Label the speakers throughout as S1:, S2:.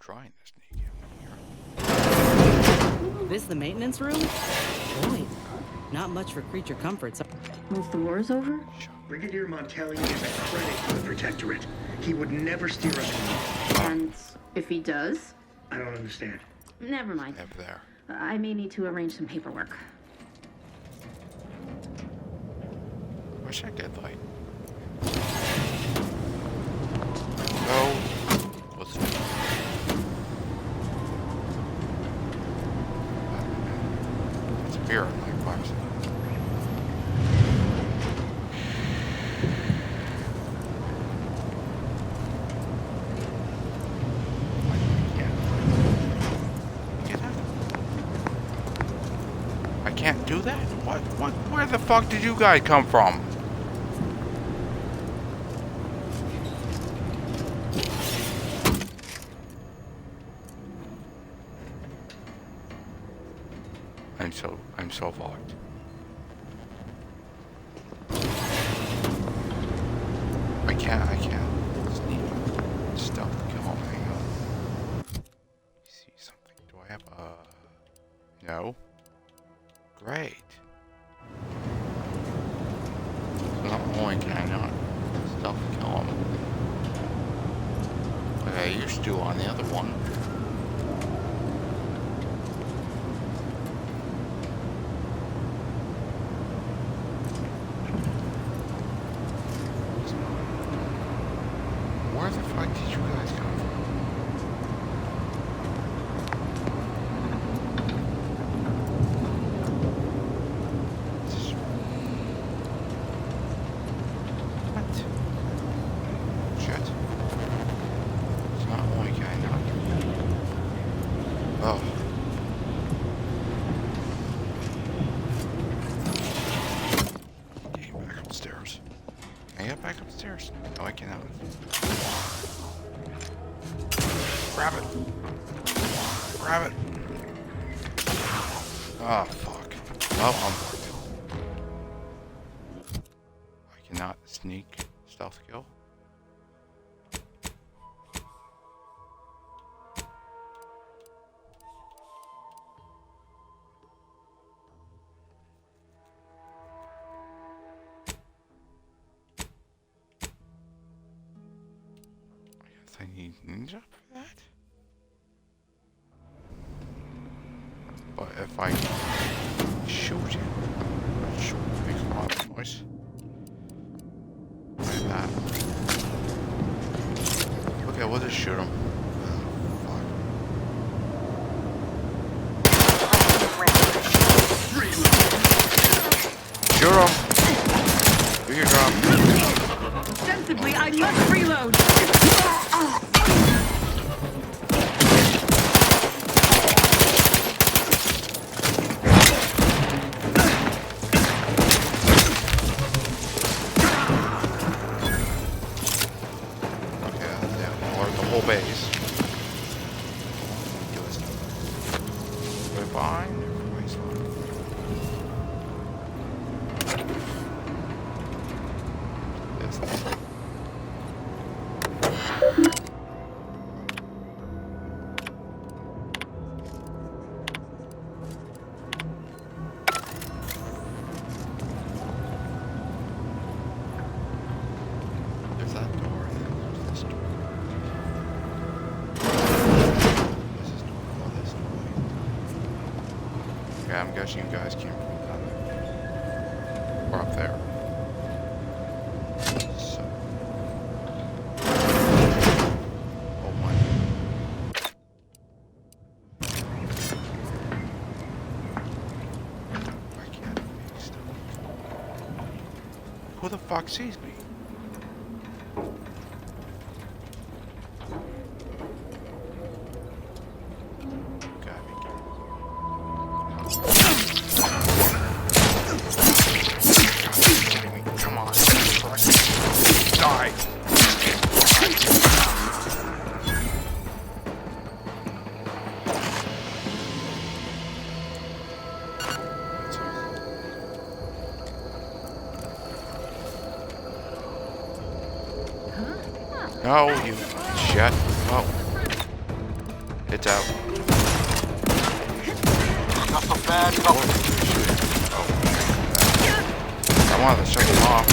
S1: trying to sneak in here.
S2: This the maintenance room? Boy, not much for creature comforts.
S3: Once the war's over?
S4: Brigadier Montelli is a credit to the Protectorate. He would never steer us wrong.
S3: And if he does?
S4: I don't understand.
S3: Never mind.
S1: Up there.
S3: I may need to arrange some paperwork.
S1: Where's that dead light? Go. Let's see. It's a beer in my box. I can't do that? What? Where the fuck did you guys come from? I'm so fucked. I can't sneak stuff to kill him. Hang on. See something. Do I have no? Great. So not only can I not stuff kill him, like I used to on the other one. Where the fuck did you guys come from? What? Shit. It's not only can I not. Oh. Getting back upstairs. Can I get back upstairs? No, I cannot. Grab it. Grab it. Oh, fuck. Well, I'm fucked. I cannot sneak stealth kill. I guess I need ninja for that? But if I shoot him, makes a lot of noise. Like that. Okay, we'll just shoot him. Fuck. Shoot him! Do your job.
S3: Sensibly, I must reload!
S1: Base. We're fine. Everybody's fine. This. There's that door. And then there's this door. I'm guessing you guys came from down there. Or up there. So. Oh my. I can't make stuff. Who the fuck sees me? No, you shit. Oh. It's out.
S5: Got some bad company.
S1: I wanted to shut them off.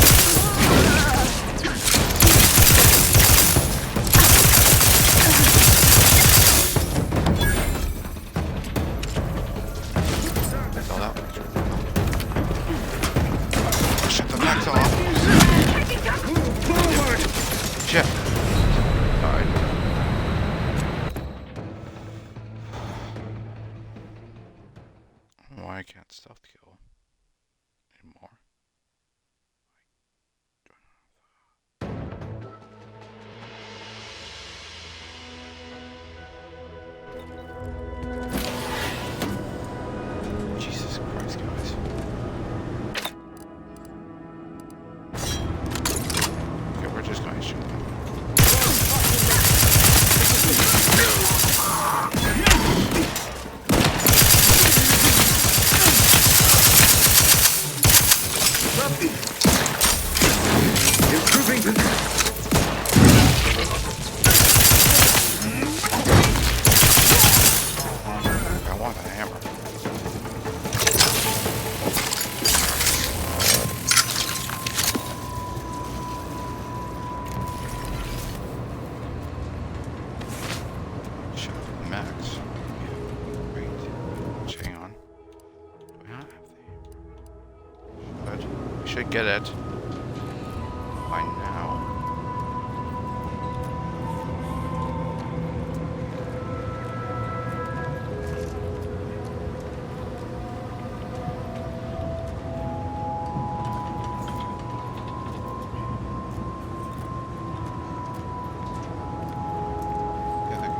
S1: That's all that was. Shut the max off. Shit. Alright. Why I can't stealth kill anymore. Jesus Christ, guys. Okay, we're just going to shoot them.
S4: Improving the...
S1: I want the hammer. Shut up, Max. Wait. Hang on. Do we not have the hammer? We should get it by now. Yeah, there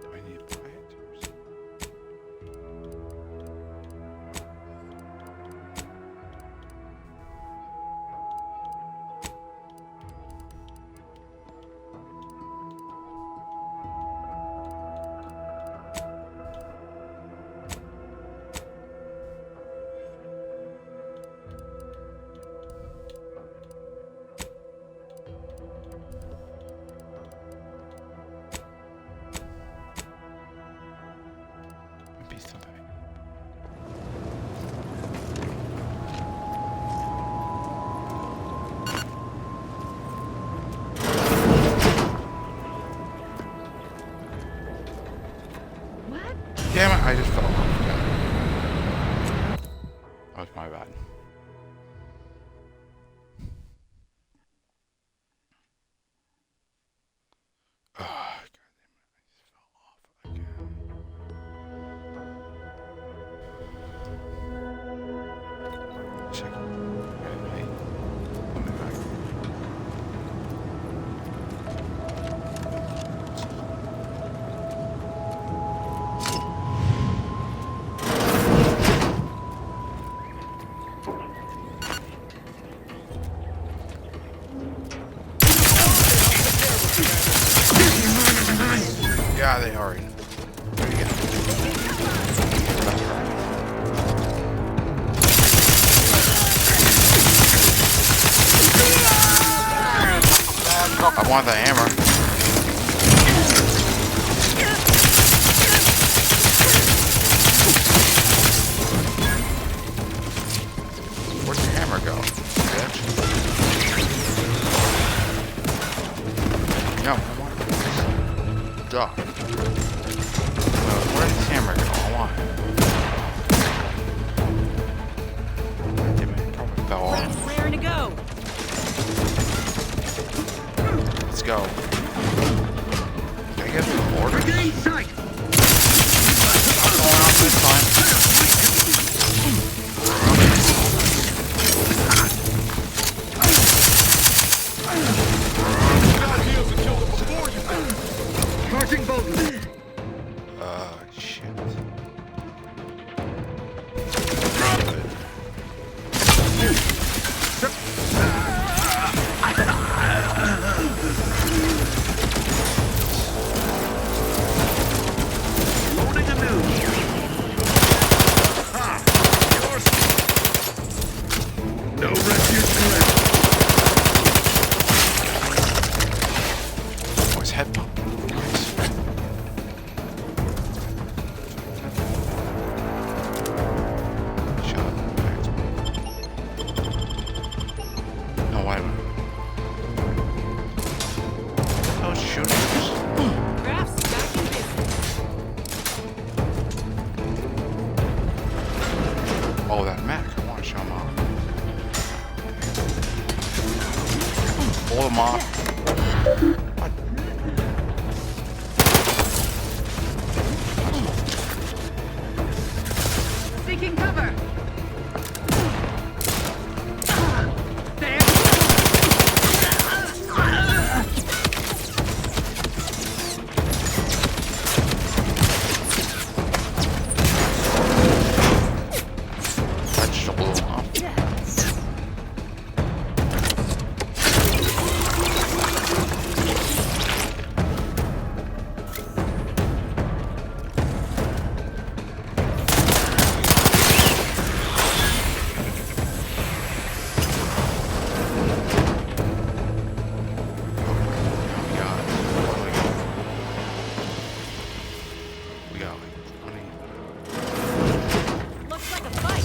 S1: Do I need to buy it or something? Might be something.
S3: What?
S1: Damn it, I just fell off. Okay. That was my bad. Oh, God damn it, I just fell off again. Check. Hey, let me back. Yeah, they are. There you go. I want the hammer. Where'd the hammer go, bitch? No, I want it. Duh. Where did this hammer go? I want it. Damn it, it probably fell off.
S2: Raring to go.
S1: Let's go. Oh, that mech. I want to show him off. Pull him off. What?
S3: Seeking cover. There.
S1: That just blew him off. We got like 20.
S2: Looks like a fight.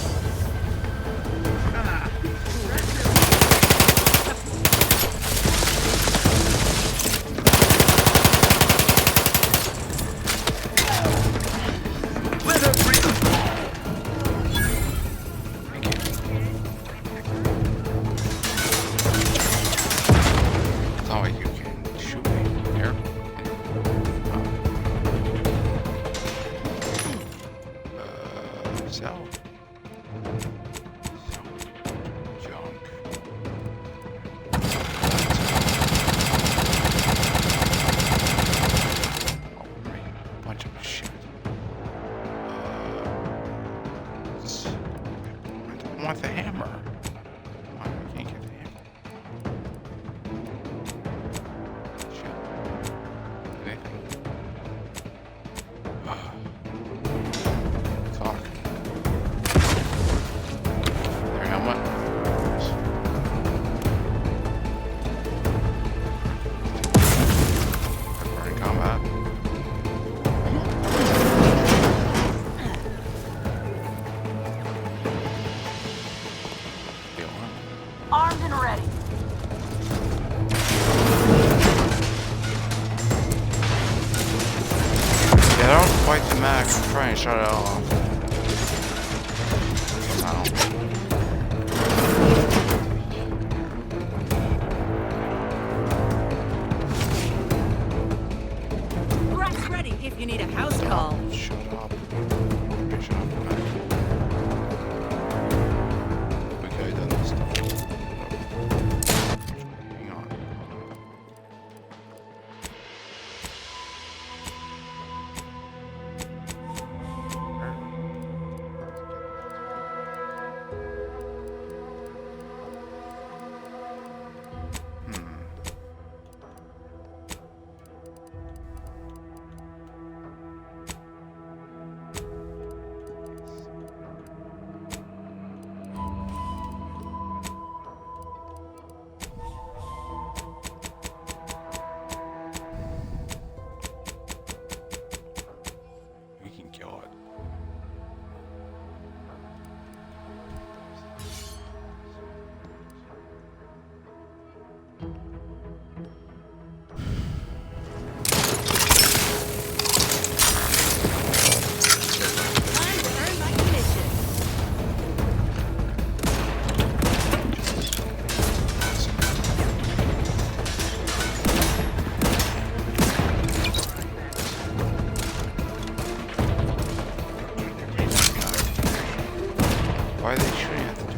S1: It's not like you can shoot me here. Sell. Junk. Oh, right. Bunch of shit. I want the hammer. I can't get the hammer. Shit. Anything? Talk. Their helmet. We're in combat. The alarm.
S2: Armed and ready.
S1: Yeah, don't fight the mech. I'm trying to shut it off.
S2: Brack's ready if you need a house call.
S1: Shut up. Okay, shut up the mech. We could have done this stuff. Hang on. We can kill it.
S2: Time to earn my commission.
S1: Why are they shooting at the door?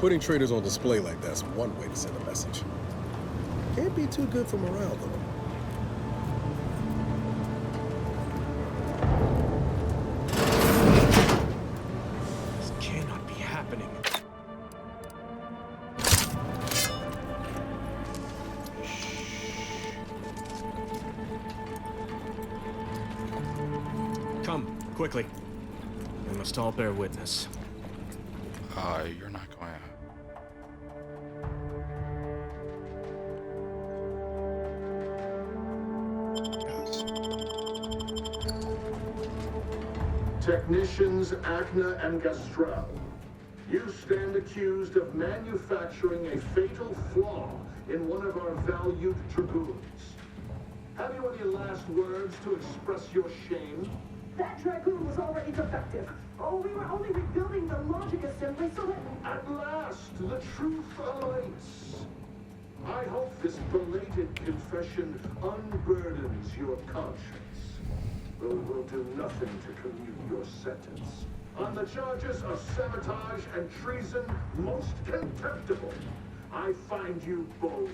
S6: Putting traitors on display like that's one way to send a message. Can't be too good for morale, though.
S7: This cannot be happening. Come, quickly. We must all bear witness.
S1: You're not going to. Yes.
S8: Technicians Agna and Gastrell, you stand accused of manufacturing a fatal flaw in one of our valued dragoons. Have you any last words to express your shame?
S9: That Dragoon was already defective. Oh, we were only rebuilding the logic assembly so that...
S8: At last, the truth alights. I hope this belated confession unburdens your conscience. Though it will do nothing to commute your sentence. On the charges of sabotage and treason, most contemptible, I find you both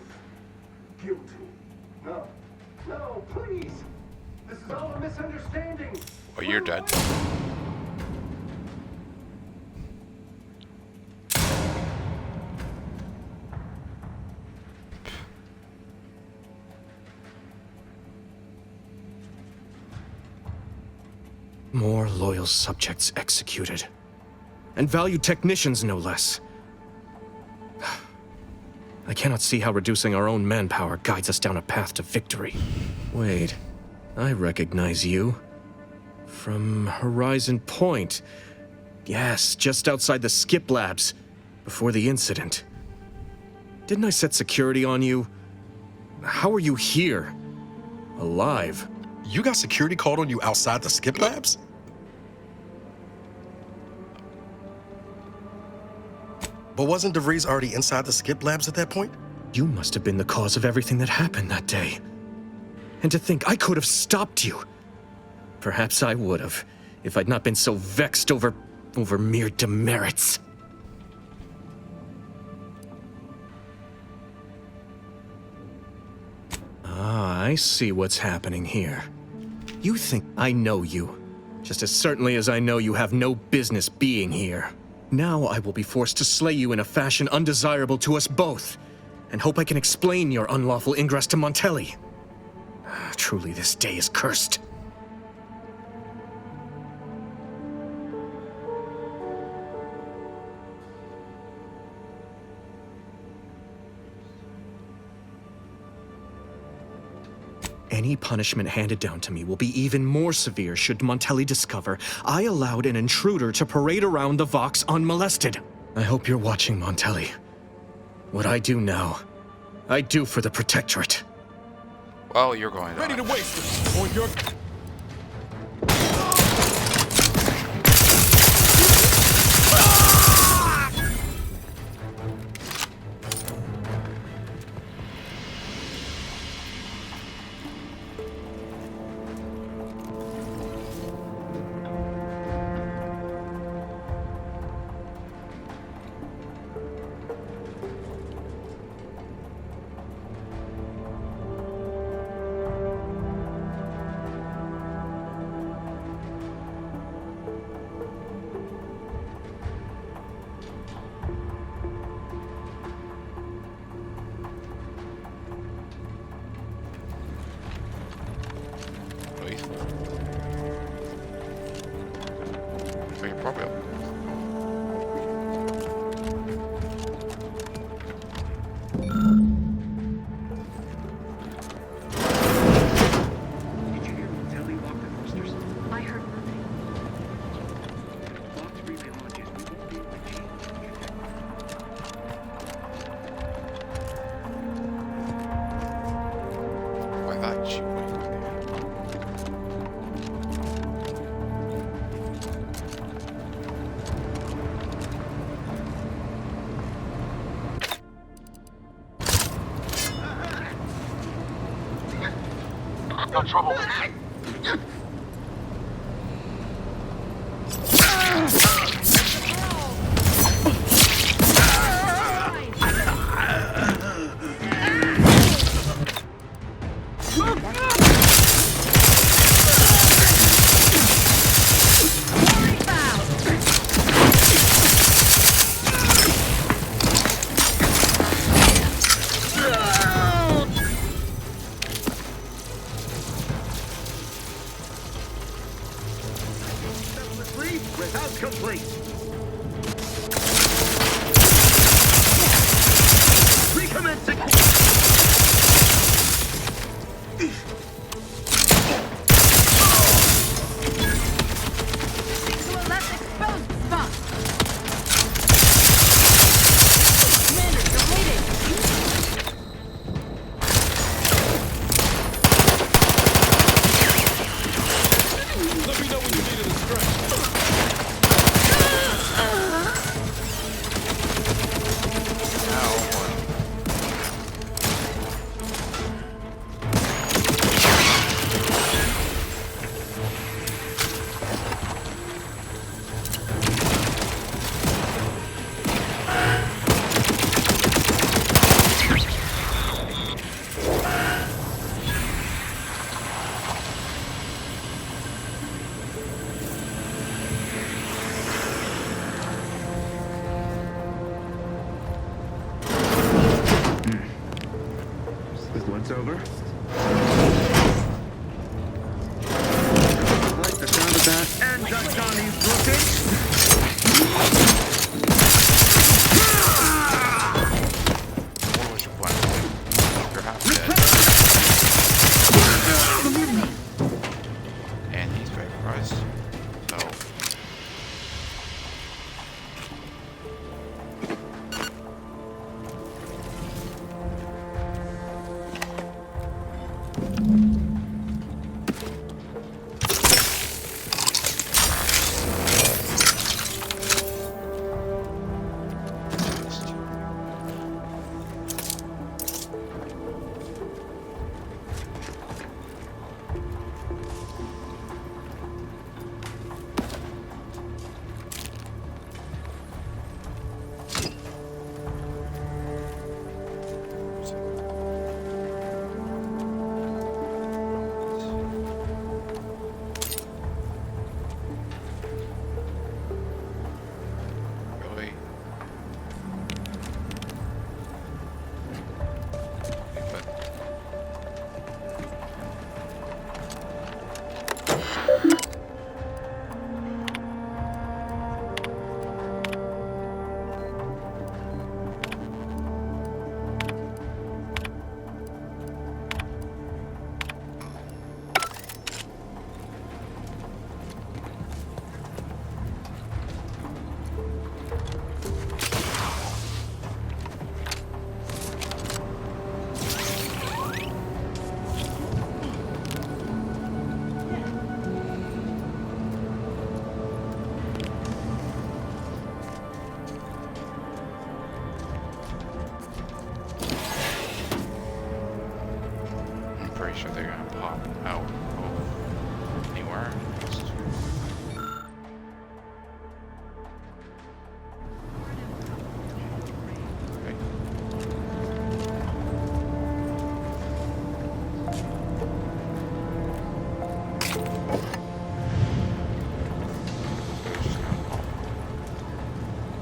S8: guilty.
S4: No. No, please! This is all a misunderstanding!
S1: Oh, you're dead.
S7: More loyal subjects executed. And valued technicians, no less. I cannot see how reducing our own manpower guides us down a path to victory. Wait, I recognize you. From Horizon Point. Yes, just outside the Skip Labs, before the incident. Didn't I set security on you? How are you here? Alive?
S6: You got security called on you outside the Skip Labs? But wasn't DeVries already inside the Skip Labs at that point?
S7: You must have been the cause of everything that happened that day. And to think I could have stopped you. Perhaps I would have, if I'd not been so vexed over mere demerits. Ah, I see what's happening here. You think I know you, just as certainly as I know you have no business being here. Now I will be forced to slay you in a fashion undesirable to us both, and hope I can explain your unlawful ingress to Montelli. Truly, this day is cursed. Any punishment handed down to me will be even more severe should Montelli discover I allowed an intruder to parade around the Vox unmolested. I hope you're watching, Montelli. What I do now, I do for the Protectorate.
S1: Well, you're going to.
S6: Ready to waste it, or you're...
S5: I've got trouble.
S4: Without complete. Recommencing.
S3: To a less exposed spot. Commander, you're waiting.
S6: Let me know when you need a distraction.
S4: This one's over. I like the sound of that. And Johnny's looking.
S1: What was your plan? You're half dead. And he's vaporized. So. Really? But I'm pretty sure they're gonna pop out of anywhere.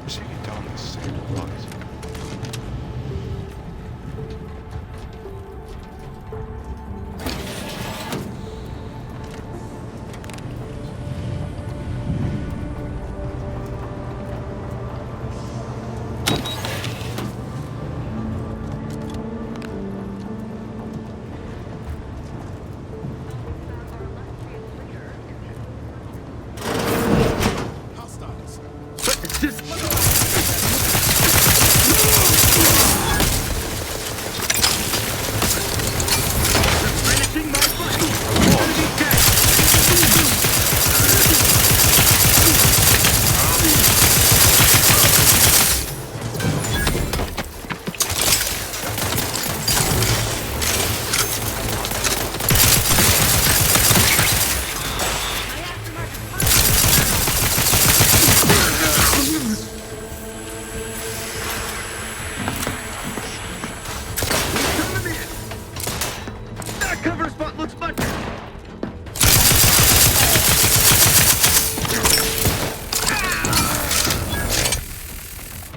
S1: So you can tell them this is blocked.
S10: Cover spot looks much.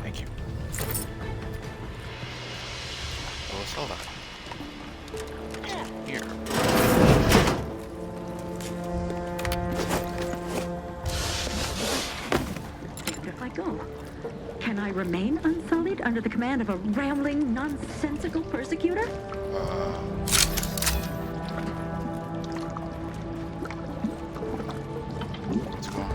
S1: Thank you. Oh, let's sell that. Here.
S11: If I go, can I remain unsullied under the command of a rambling, nonsensical persecutor?
S1: Let's go.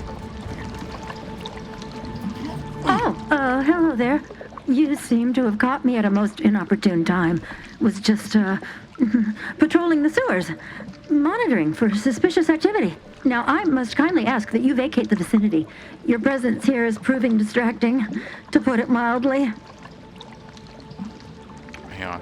S11: Oh, hello there. You seem to have caught me at a most inopportune time. Was just, patrolling the sewers, monitoring for suspicious activity. Now, I must kindly ask that you vacate the vicinity. Your presence here is proving distracting, to put it mildly.
S1: Hang on.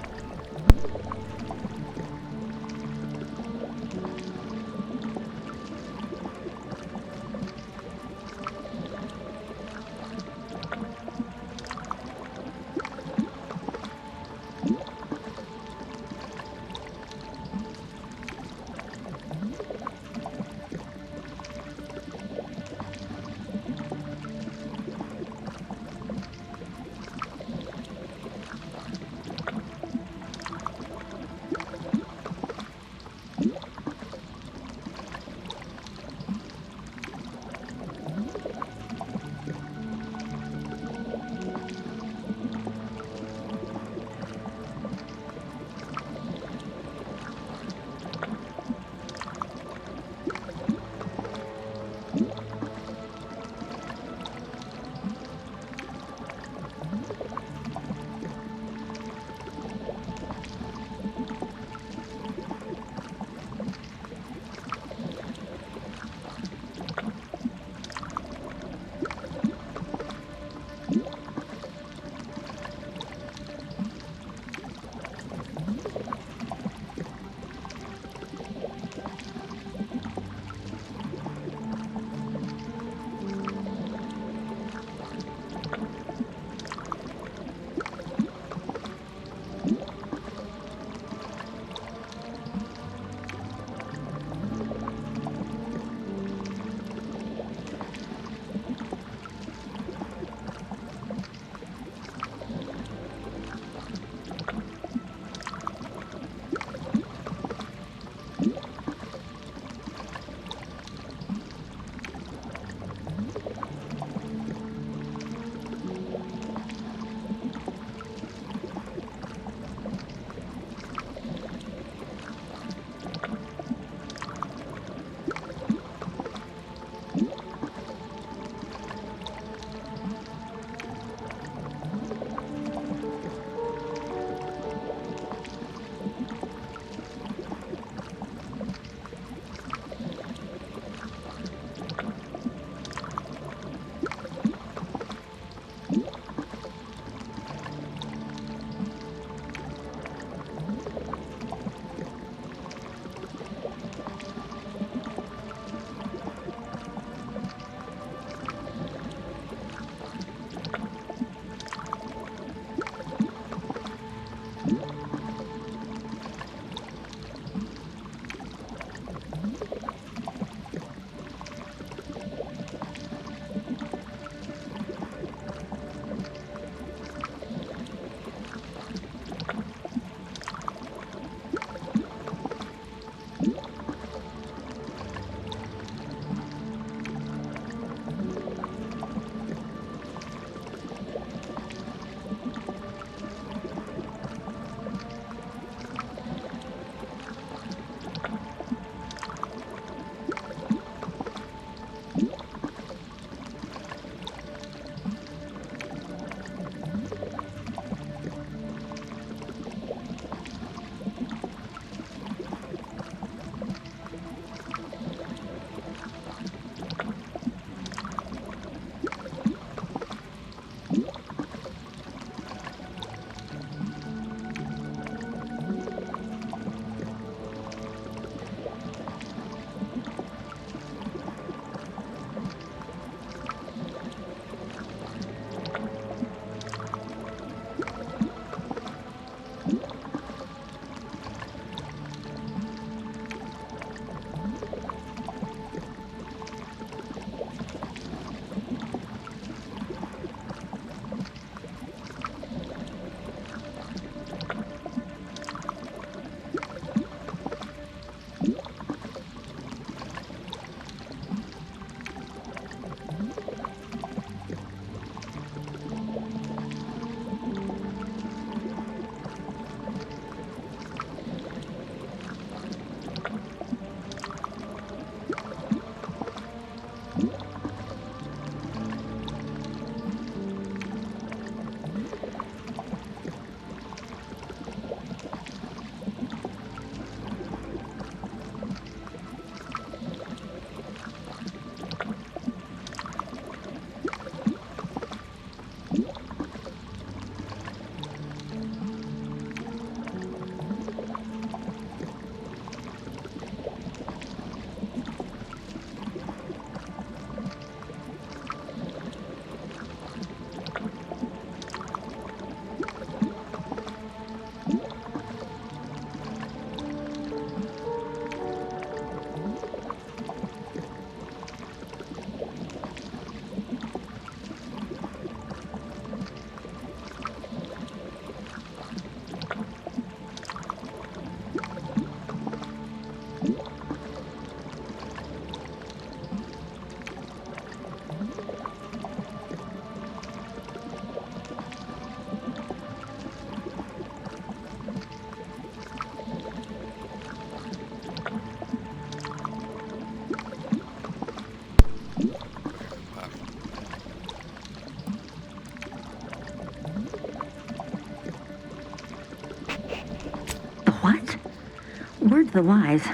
S11: the wise.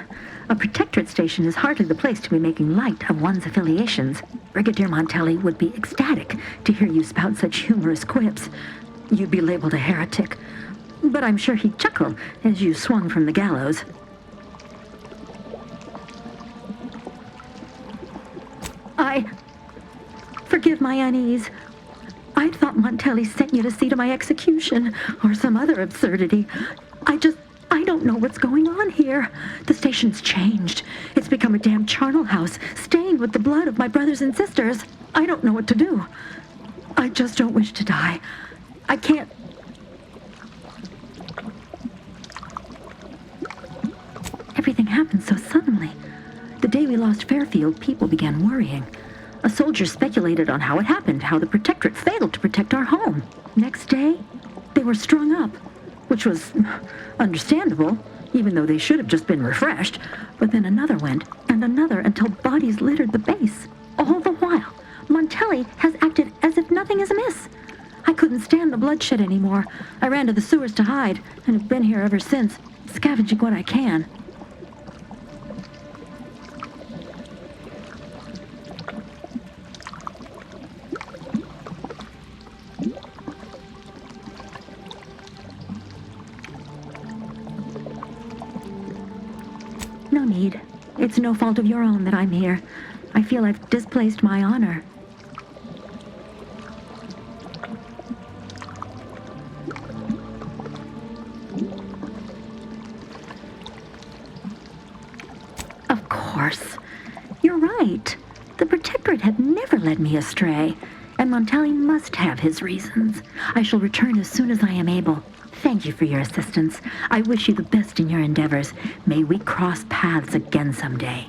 S11: A protectorate station is hardly the place to be making light of one's affiliations. Brigadier Montelli would be ecstatic to hear you spout such humorous quips. You'd be labeled a heretic, but I'm sure he'd chuckle as you swung from the gallows. Forgive my unease. I thought Montelli sent you to see to my execution, or some other absurdity. I don't know what's going on here. The station's changed. It's become a damn charnel house, stained with the blood of my brothers and sisters. I don't know what to do. I just don't wish to die. I can't... Everything happened so suddenly. The day we lost Fairfield, people began worrying. A soldier speculated on how it happened, how the Protectorate failed to protect our home. Next day, they were strung up, which was understandable, even though they should have just been refreshed. But then another went, and another, until bodies littered the base. All the while, Montelli has acted as if nothing is amiss. I couldn't stand the bloodshed anymore. I ran to the sewers to hide, and have been here ever since, scavenging what I can. No need. It's no fault of your own that I'm here. I feel I've displaced my honor. Of course. You're right. The Protectorate have never led me astray, and Montelli must have his reasons. I shall return as soon as I am able. Thank you for your assistance. I wish you the best in your endeavors. May we cross paths again someday.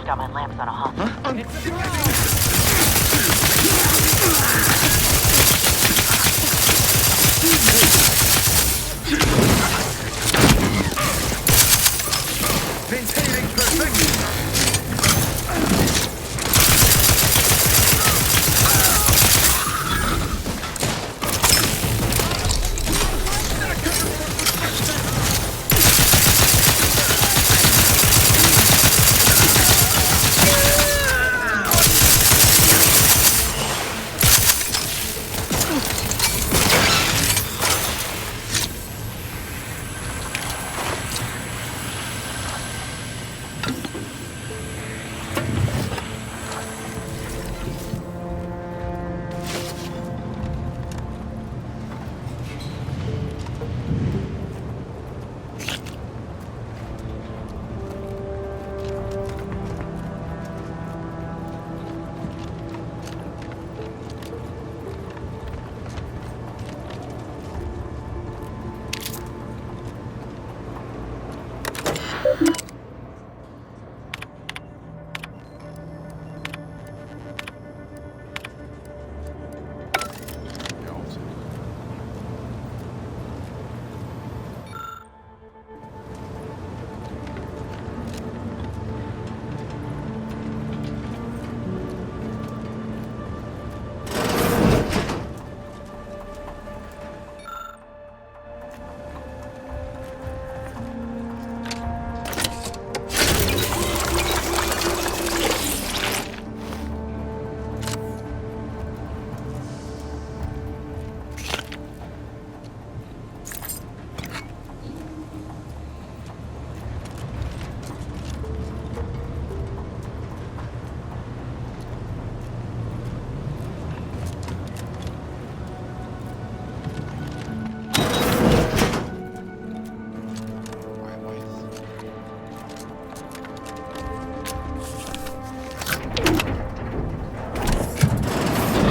S10: Got my lamps on a hot.
S4: Maintaining perfection.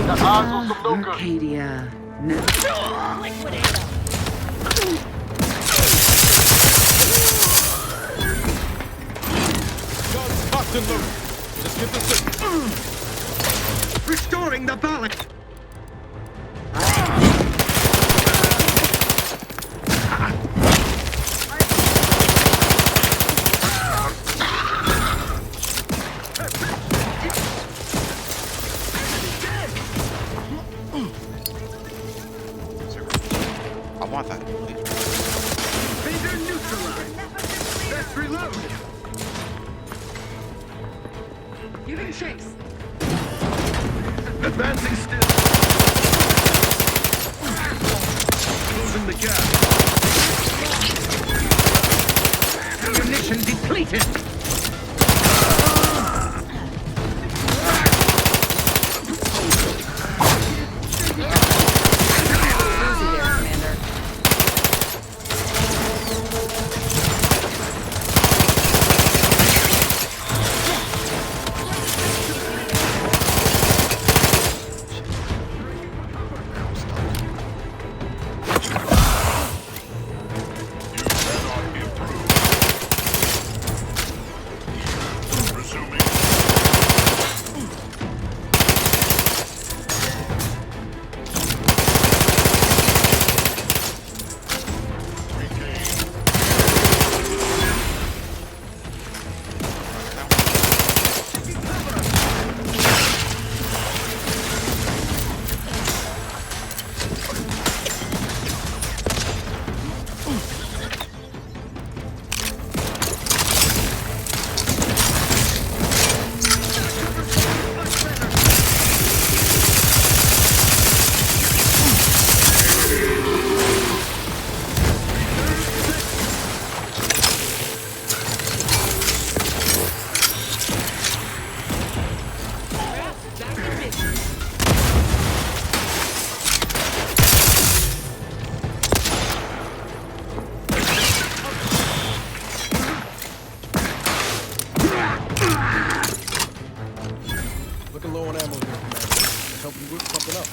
S5: Got eyes on some Nuka.
S2: Arcadia. No.
S6: Guns locked and loaded. Just give the signal.
S4: Restoring the balance.
S1: I want that. Please.
S4: Phaser neutralized. Let's reload.
S3: Giving chase.
S4: Advancing still. Closing the gap. Ammunition depleted.
S3: Easy there, Commander.
S6: Looking low on ammo here, Commander. Can help you whip something up.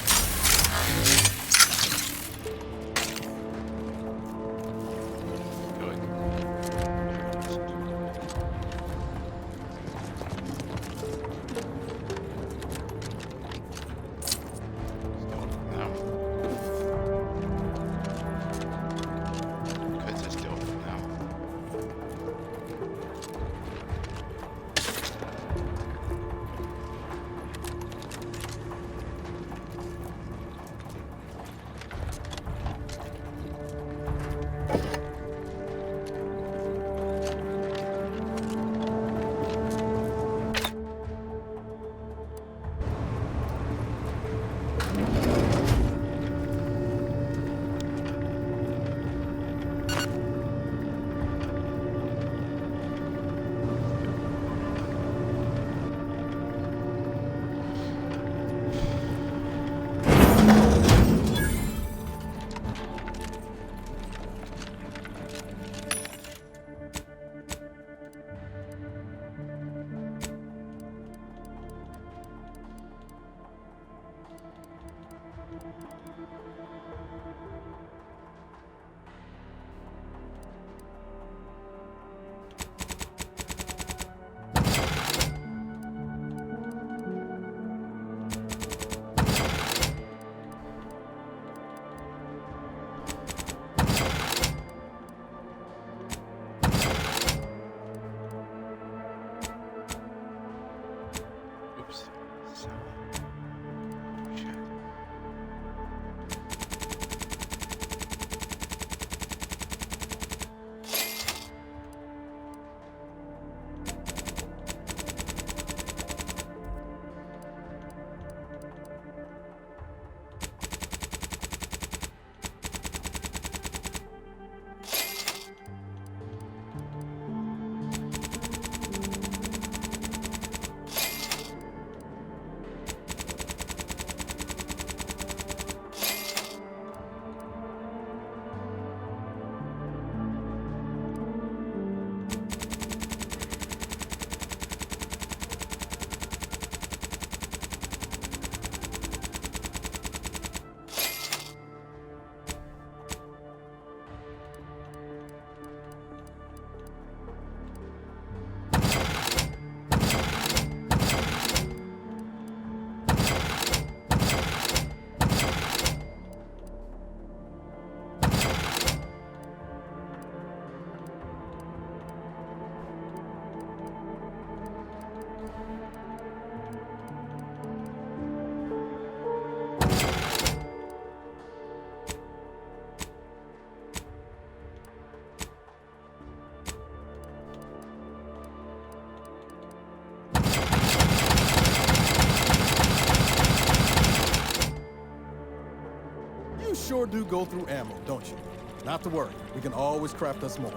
S6: sure do go through ammo, don't you? Not to worry. We can always craft us more.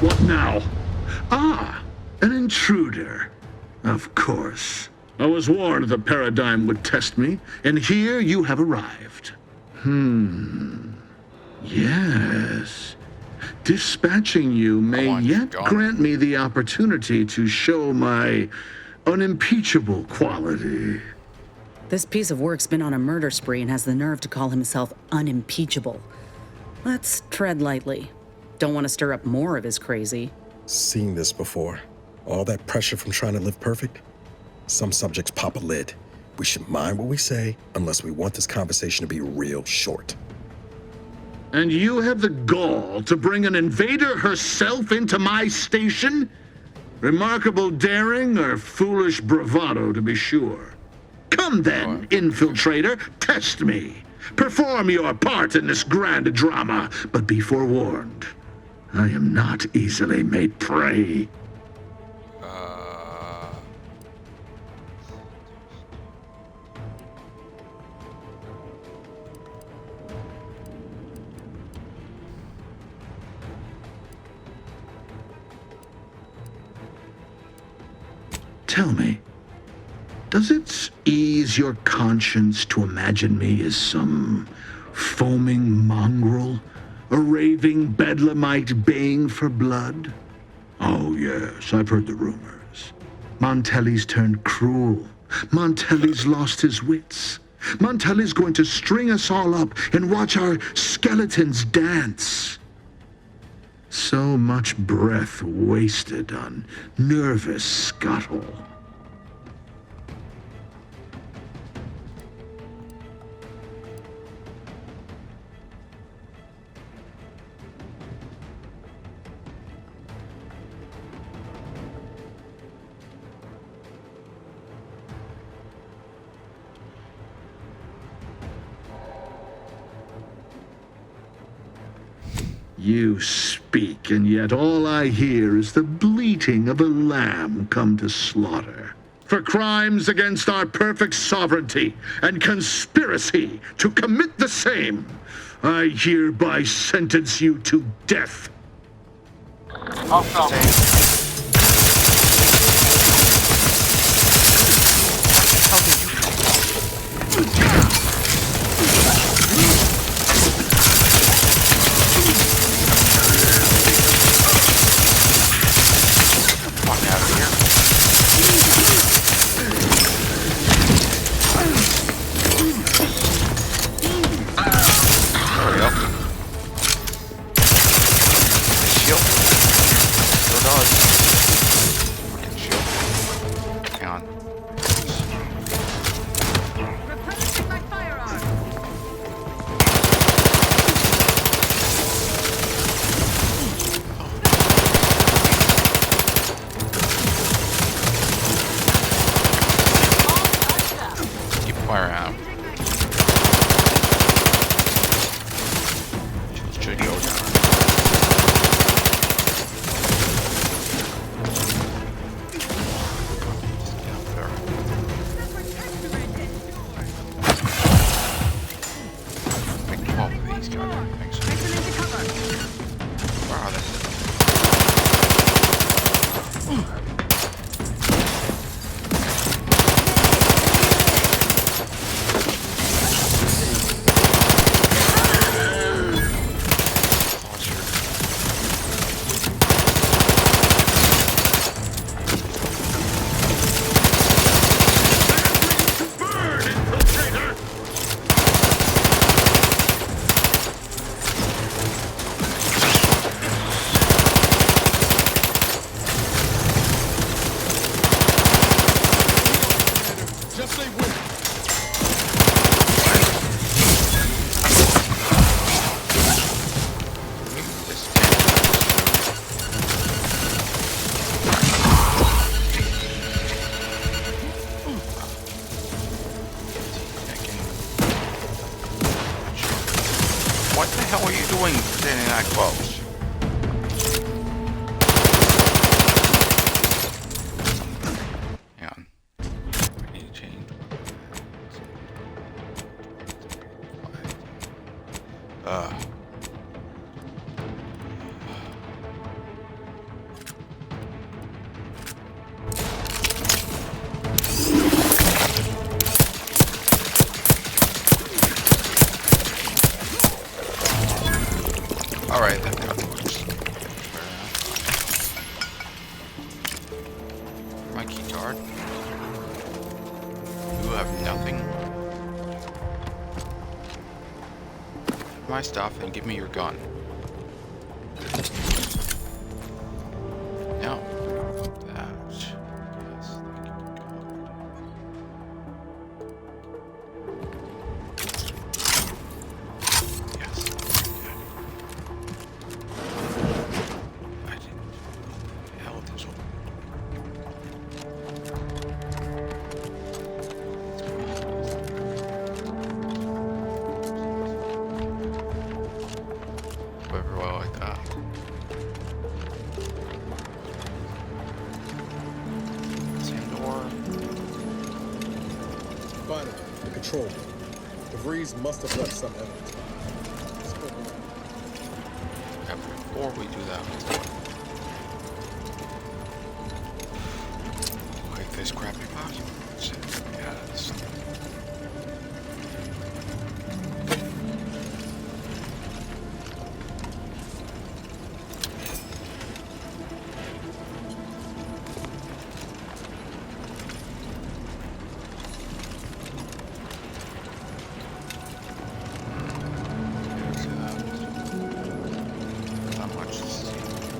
S8: What now? Ah, an intruder. Of course. I was warned the Paradigm would test me, and here you have arrived. Yes. Dispatching you may yet grant me the opportunity to show my unimpeachable quality.
S2: This piece of work's been on a murder spree and has the nerve to call himself unimpeachable. Let's tread lightly. Don't want to stir up more of his crazy.
S6: Seen this before. All that pressure from trying to live perfect. Some subjects pop a lid. We should mind what we say unless we want this conversation to be real short.
S8: And you have the gall to bring an invader herself into my station? Remarkable daring or foolish bravado, to be sure. Come then, infiltrator, test me. Perform your part in this grand drama, but be forewarned. I am not easily made prey. Tell me, does it ease your conscience to imagine me as some foaming mongrel? A raving bedlamite baying for blood? Oh, yes, I've heard the rumors. Montelli's turned cruel. Montelli's lost his wits. Montelli's going to string us all up and watch our skeletons dance. So much breath wasted on nervous scuttle. You speak, and yet all I hear is the bleating of a lamb come to slaughter. For crimes against our perfect sovereignty and conspiracy to commit the same, I hereby sentence you to death.
S1: What the hell are you doing standing that close? Hang on. I need to change. Alright, that got works. My key card. You have nothing. My stuff and give me your gun. No. That. Yes, thank you, God. Yes. I didn't. Hell, this one. Whatever, well, like that. Same door.
S6: Finally, the control room. The Vrees must have left some evidence.
S1: Yeah, before we do that, like this crappy box. Yes. Not much to see.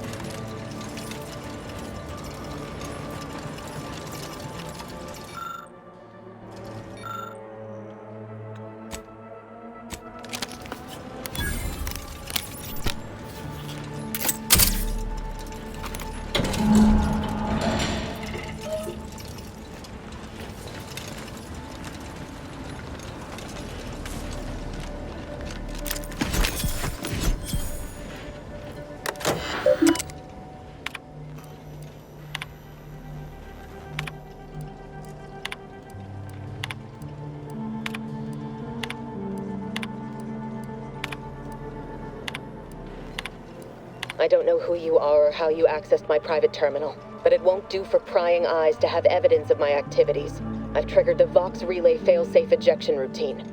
S12: I don't know who you are or how you accessed my private terminal, but it won't do for prying eyes to have evidence of my activities. I've triggered the Vox Relay failsafe ejection routine.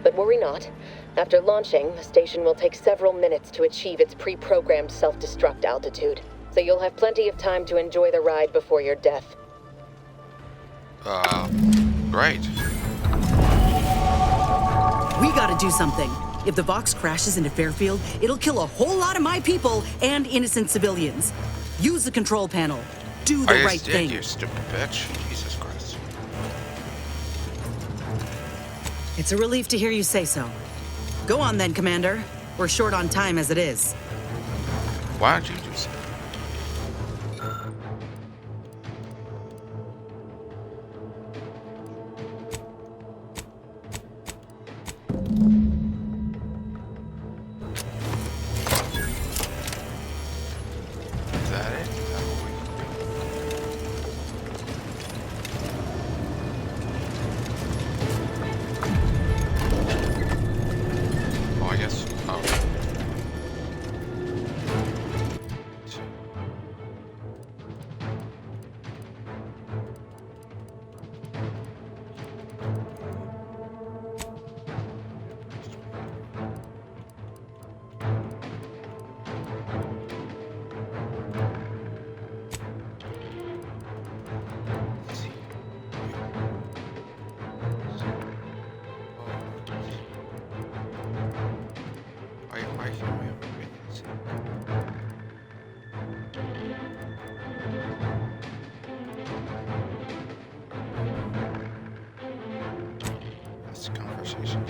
S12: But worry not. After launching, the station will take several minutes to achieve its pre-programmed self-destruct altitude. So you'll have plenty of time to enjoy the ride before your death.
S1: Great.
S2: We gotta do something. If the Vox crashes into Fairfield, it'll kill a whole lot of my people and innocent civilians. Use the control panel. Do the
S1: I
S2: right
S1: just did,
S2: thing.
S1: you stupid bitch. Jesus Christ.
S2: It's a relief to hear you say so. Go on then, Commander. We're short on time as it is.
S1: Why don't you do so? Is that it? Is that what we can do? Oh, I guess. Oh. Why can't we upgrade this? That's the conversation.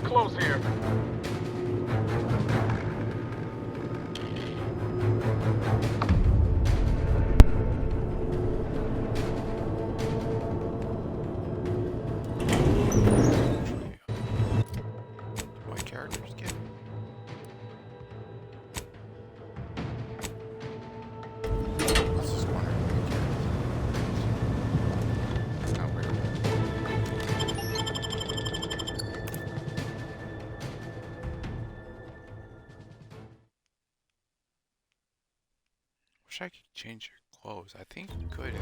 S5: get close here.
S1: My characters get. Let's just wonder. Not weird. Wish I could change your clothes. I think you could.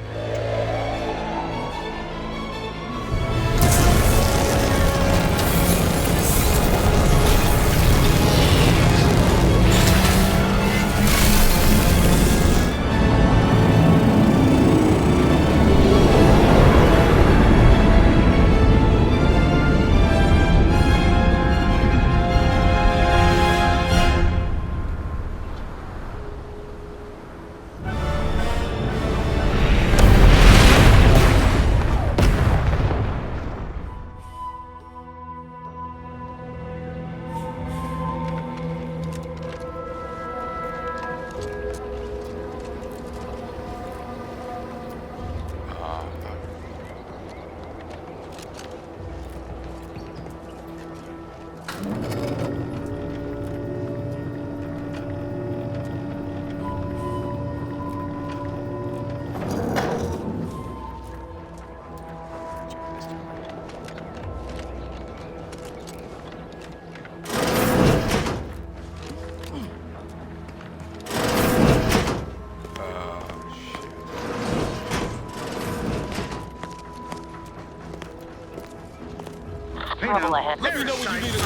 S10: Trouble ahead.
S5: Let me know when you need it.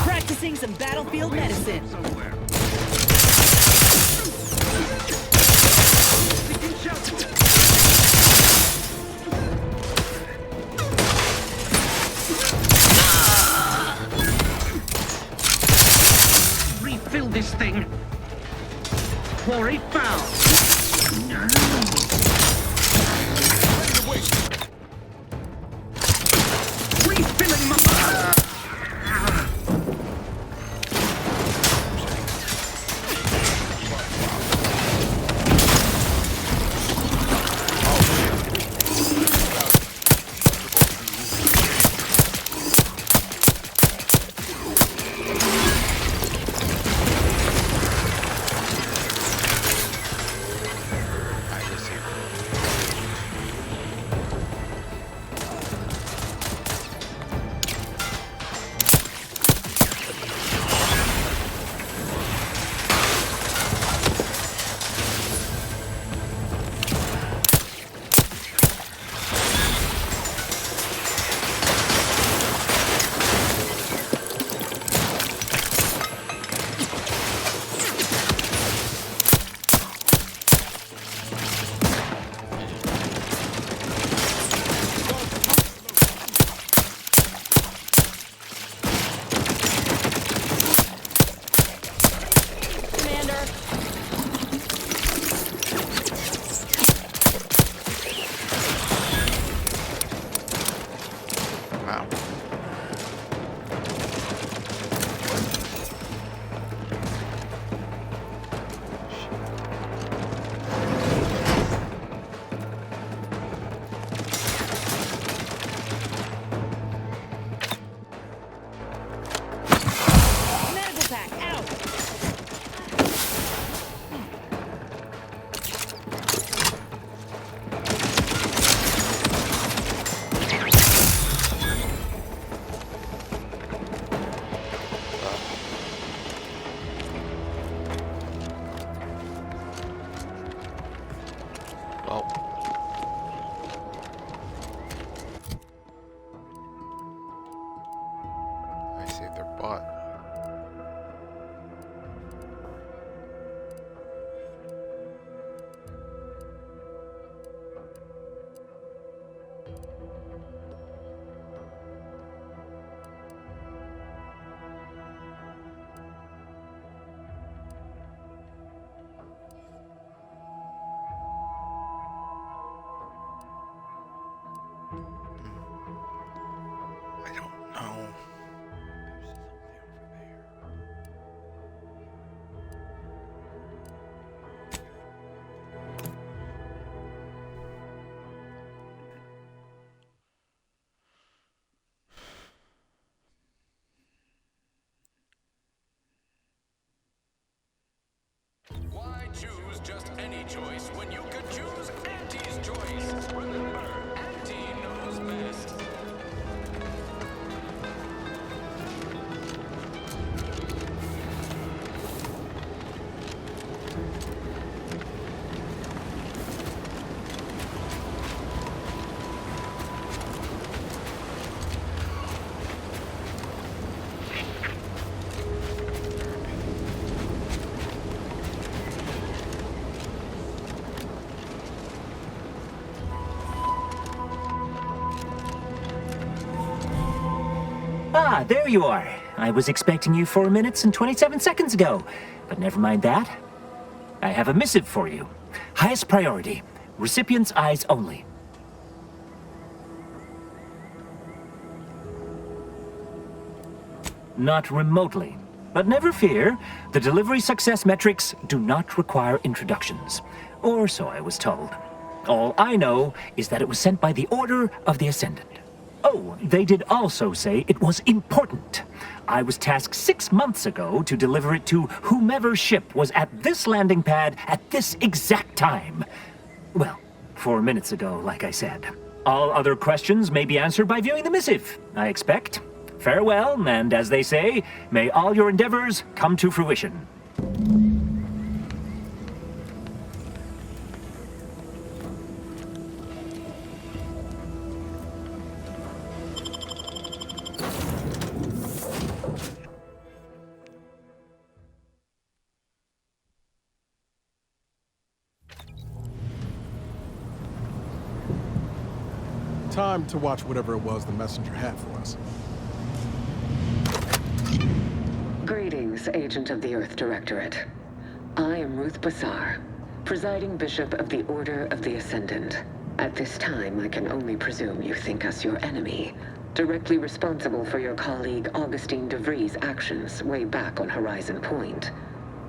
S3: Practicing some battlefield medicine.
S4: Refill this thing. Pour it foul. Refilling my.
S1: I don't know. There's something over there.
S13: Why choose just any choice when you could choose Auntie's choice? Remember, Auntie knows best.
S14: Ah, there you are. I was expecting you 4 minutes and 27 seconds ago. But never mind that. I have a missive for you. Highest priority. Recipient's eyes only. Not remotely. But never fear, the delivery success metrics do not require introductions. Or so I was told. All I know is that it was sent by the Order of the Ascendant. Oh, they did also say it was important. I was tasked 6 months ago to deliver it to whomever ship was at this landing pad at this exact time. Well, 4 minutes ago, like I said. All other questions may be answered by viewing the missive, I expect. Farewell, and as they say, may all your endeavors come to fruition.
S6: Time to watch whatever it was the messenger had for us.
S15: Greetings, Agent of the Earth Directorate. I am Ruth Bassar, presiding Bishop of the Order of the Ascendant. At this time, I can only presume you think us your enemy, directly responsible for your colleague Augustine de Vries' actions way back on Horizon Point.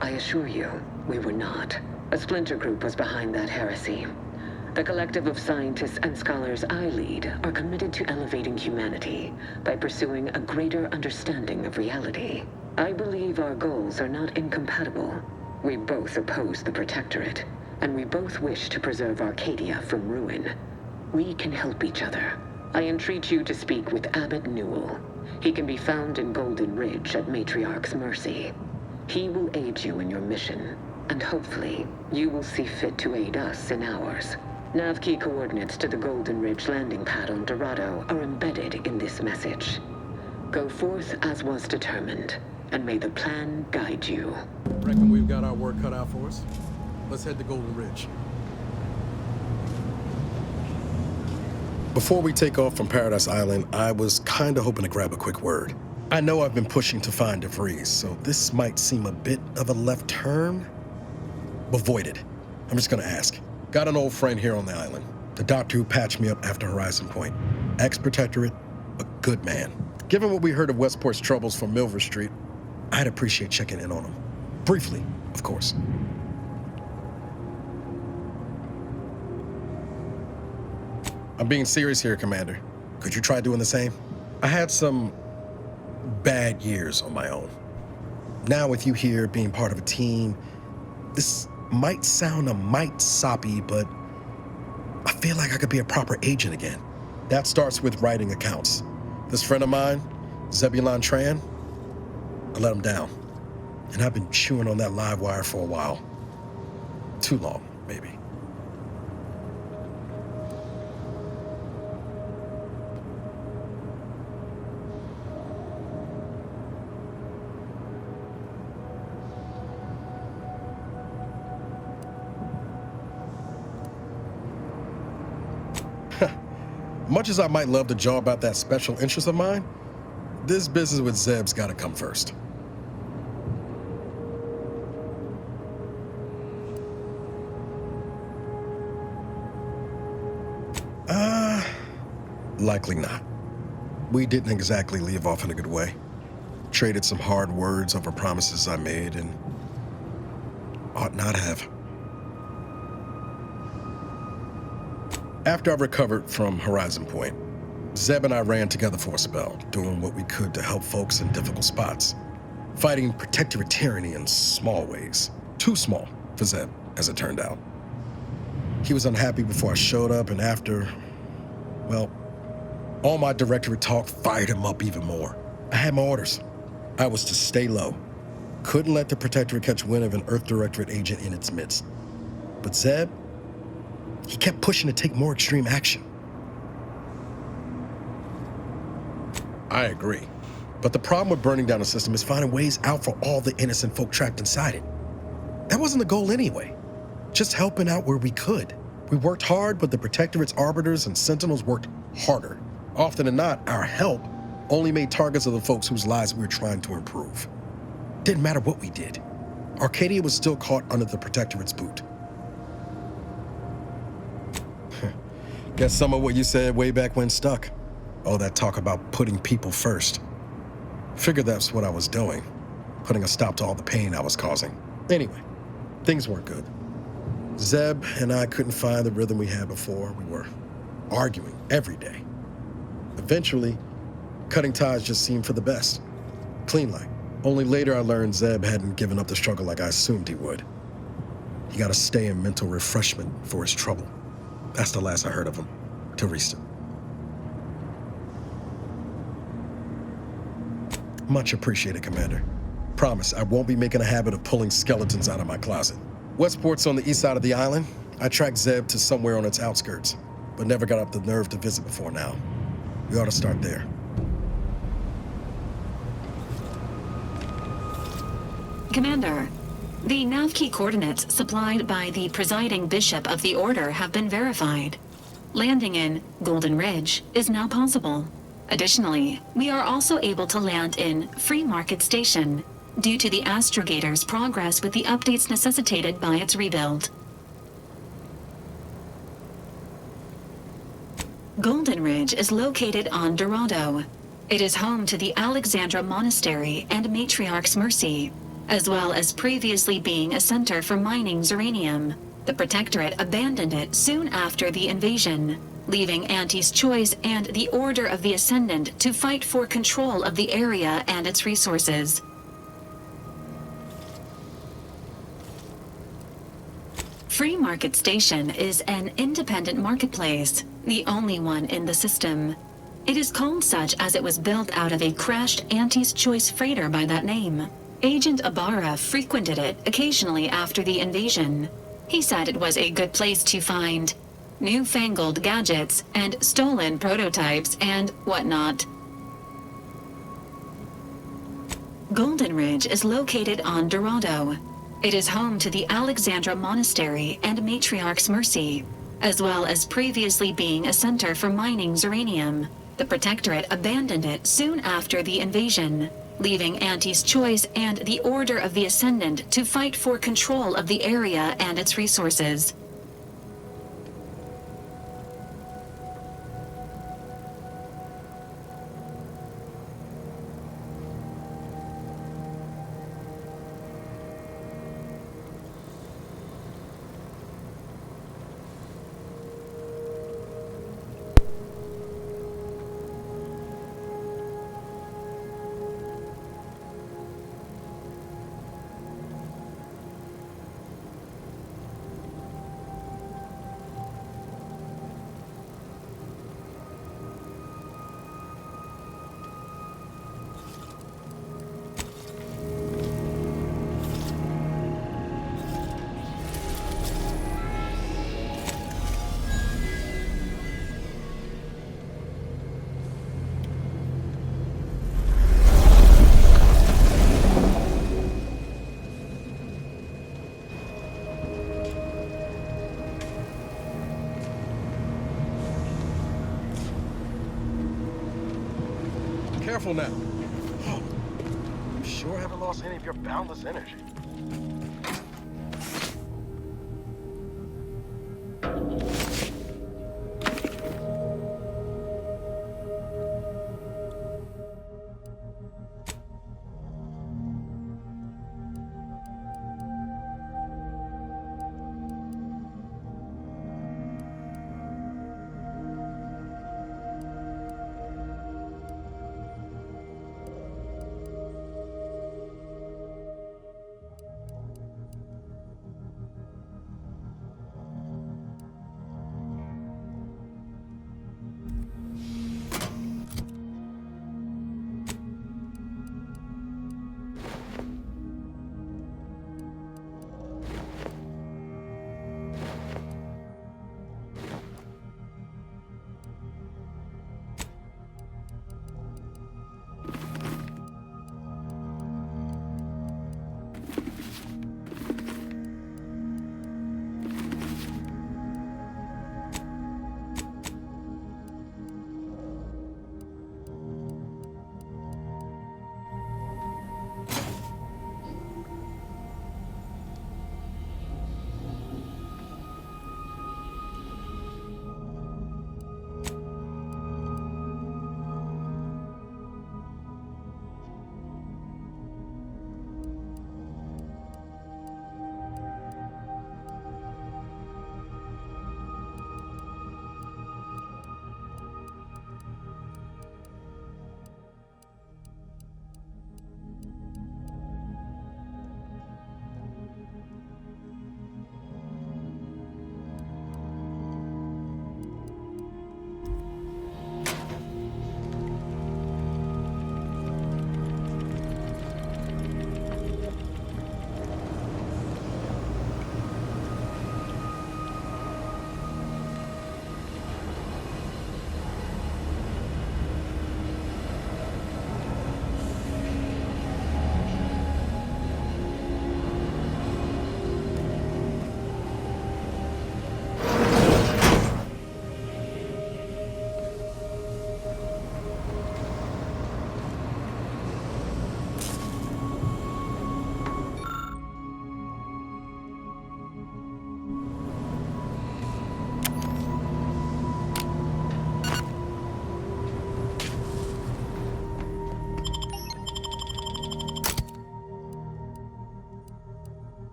S15: I assure you, we were not. A splinter group was behind that heresy. The collective of scientists and scholars I lead are committed to elevating humanity by pursuing a greater understanding of reality. I believe our goals are not incompatible. We both oppose the Protectorate, and we both wish to preserve Arcadia from ruin. We can help each other. I entreat you to speak with Abbot Newell. He can be found in Golden Ridge at Matriarch's mercy. He will aid you in your mission, and hopefully, you will see fit to aid us in ours. Nav key coordinates to the Golden Ridge landing pad on Dorado are embedded in this message. Go forth as was determined, and may the plan guide you.
S6: Reckon we've got our work cut out for us. Let's head to Golden Ridge. Before we take off from Paradise Island, I was kinda hoping to grab a quick word. I know I've been pushing to find de Vries, so this might seem a bit of a left turn, but void it. I'm just gonna ask. Got an old friend here on the island. The doctor who patched me up after Horizon Point. Ex-Protectorate, a good man. Given what we heard of Westport's troubles from Milver Street, I'd appreciate checking in on him. Briefly, of course. I'm being serious here, Commander. Could you try doing the same? I had some bad years on my own. Now with you here being part of a team, this might sound a mite soppy, but I feel like I could be a proper agent again. That starts with writing accounts. This friend of mine, Zebulon Tran, I let him down. And I've been chewing on that live wire for a while. Too long, maybe. Much as I might love to jaw about that special interest of mine, this business with Zeb's gotta come first. Likely not. We didn't exactly leave off in a good way. Traded some hard words over promises I made and ought not have. After I recovered from Horizon Point, Zeb and I ran together for a spell, doing what we could to help folks in difficult spots. Fighting Protectorate tyranny in small ways. Too small for Zeb, as it turned out. He was unhappy before I showed up, and after, well, all my Directorate talk fired him up even more. I had my orders. I was to stay low. Couldn't let the Protectorate catch wind of an Earth Directorate agent in its midst. But Zeb, he kept pushing to take more extreme action. I agree. But the problem with burning down a system is finding ways out for all the innocent folk trapped inside it. That wasn't the goal anyway. Just helping out where we could. We worked hard, but the Protectorate's arbiters and sentinels worked harder. Often than not, our help only made targets of the folks whose lives we were trying to improve. Didn't matter what we did. Arcadia was still caught under the Protectorate's boot. Guess some of what you said way back when stuck. All that talk about putting people first. Figured that's what I was doing. Putting a stop to all the pain I was causing. Anyway, things weren't good. Zeb and I couldn't find the rhythm we had before. We were arguing every day. Eventually, cutting ties just seemed for the best. Clean like. Only later I learned Zeb hadn't given up the struggle like I assumed he would. He got to stay in mental refreshment for his trouble. That's the last I heard of him, till recent. Much appreciated, Commander. Promise, I won't be making a habit of pulling skeletons out of my closet. Westport's on the east side of the island. I tracked Zeb to somewhere on its outskirts, but never got up the nerve to visit before now. We ought to start there.
S16: Commander, the nav key coordinates supplied by the presiding bishop of the Order have been verified. Landing in Golden Ridge is now possible. Additionally, we are also able to land in Free Market Station due to the Astrogator's progress with the updates necessitated by its rebuild. Golden Ridge is located on Dorado. It is home to the Alexandra Monastery and Matriarch's Mercy, as well as previously being a center for mining Zeranium. The Protectorate abandoned it soon after the invasion, leaving Auntie's Choice and the Order of the Ascendant to fight for control of the area and its resources. Free Market Station is an independent marketplace, the only one in the system. It is called such as it was built out of a crashed Auntie's Choice freighter by that name. Agent Ibarra frequented it occasionally after the invasion. He said it was a good place to find newfangled gadgets and stolen prototypes and whatnot. Golden Ridge is located on Dorado. It is home to the Alexandra Monastery and Matriarch's Mercy, as well as previously being a center for mining Zeranium. The Protectorate abandoned it soon after the invasion, leaving Auntie's Choice and the Order of the Ascendant to fight for control of the area and its resources.
S6: Careful now. Oh, you sure haven't lost any of your boundless energy.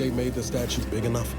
S6: they made the statue big enough?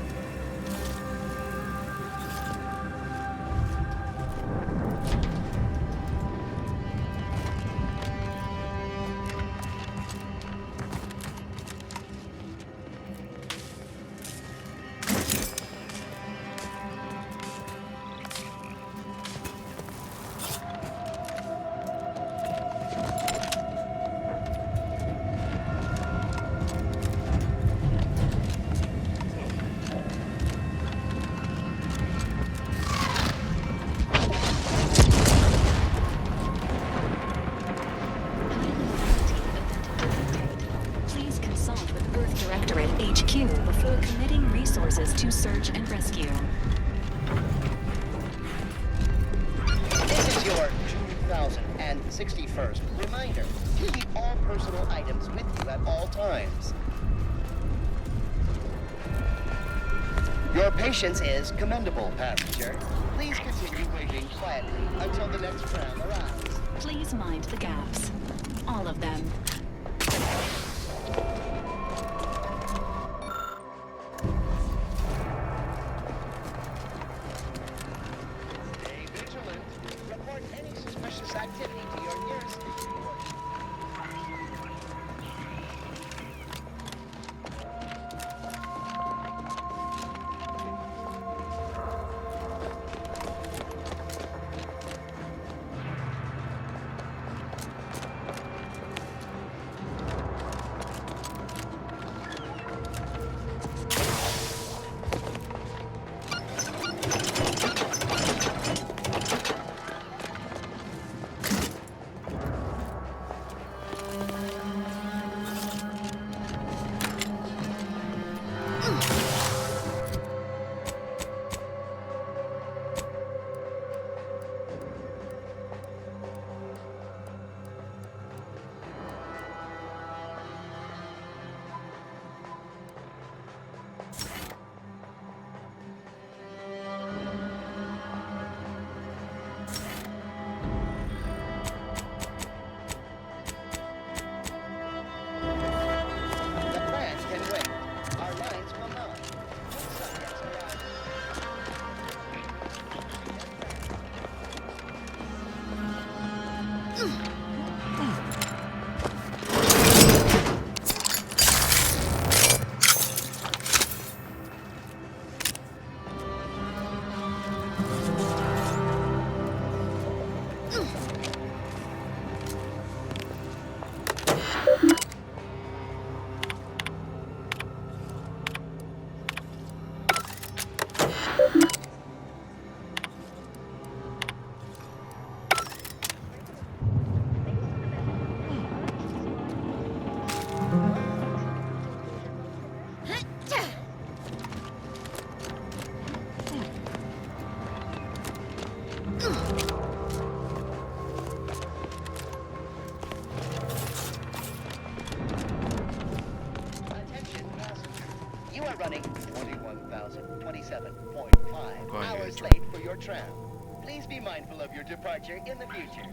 S16: Please consult with Earth Directorate HQ before committing resources to search and rescue.
S17: This is your 2061st reminder. Keep all personal items with you at all times. Your patience is commendable, passenger. Please continue waiting quietly until the next tram arrives.
S16: Please mind the gaps. All of them.
S17: Stay vigilant. Report any suspicious activity to your nearest station. Running 21,027.5 hours late for your tram. Please be mindful of your departure in the future.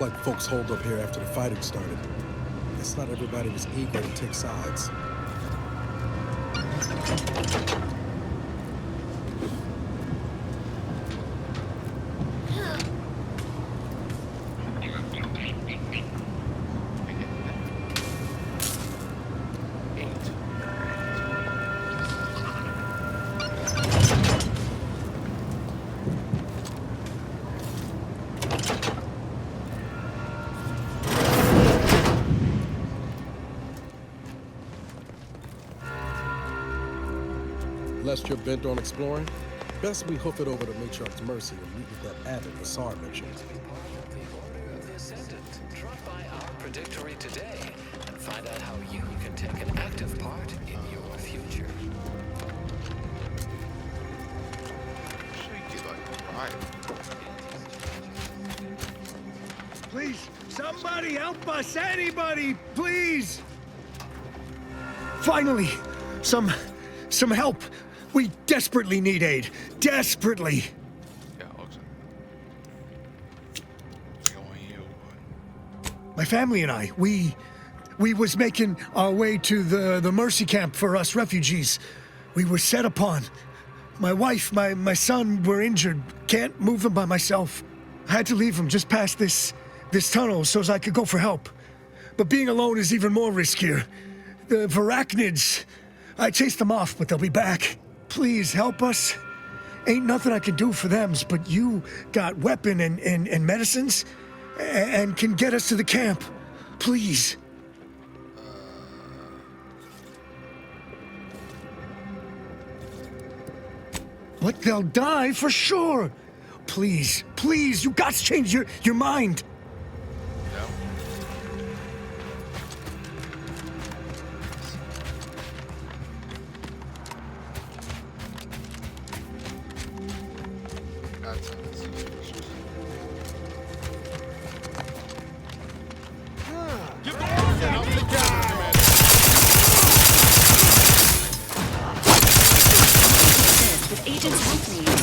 S6: Looks like folks holed up here after the fighting started. Guess not everybody was eager to take sides. Lest you're bent on exploring, best we hoof it over to Matriarch's Mercy and meet with that abbot Bassar mentioned.
S18: Drop by our predictory today and find out how you can take an active part in your future.
S5: Please, somebody help us! Anybody, please! Finally, some help. We desperately need aid. Desperately.
S1: Yeah, looks
S5: My family and I, we was making our way to the Mercy camp for us refugees. We were set upon. My wife, my son were injured. Can't move them by myself. I had to leave them just past this tunnel so as I could go for help. But being alone is even more riskier. The Varachnids, I chased them off, but they'll be back. Please help us. Ain't nothing I can do for them, but you got weapon and medicines and can get us to the camp. Please. But they'll die for sure. Please, please, you got to change your mind.
S16: With agents' help needs.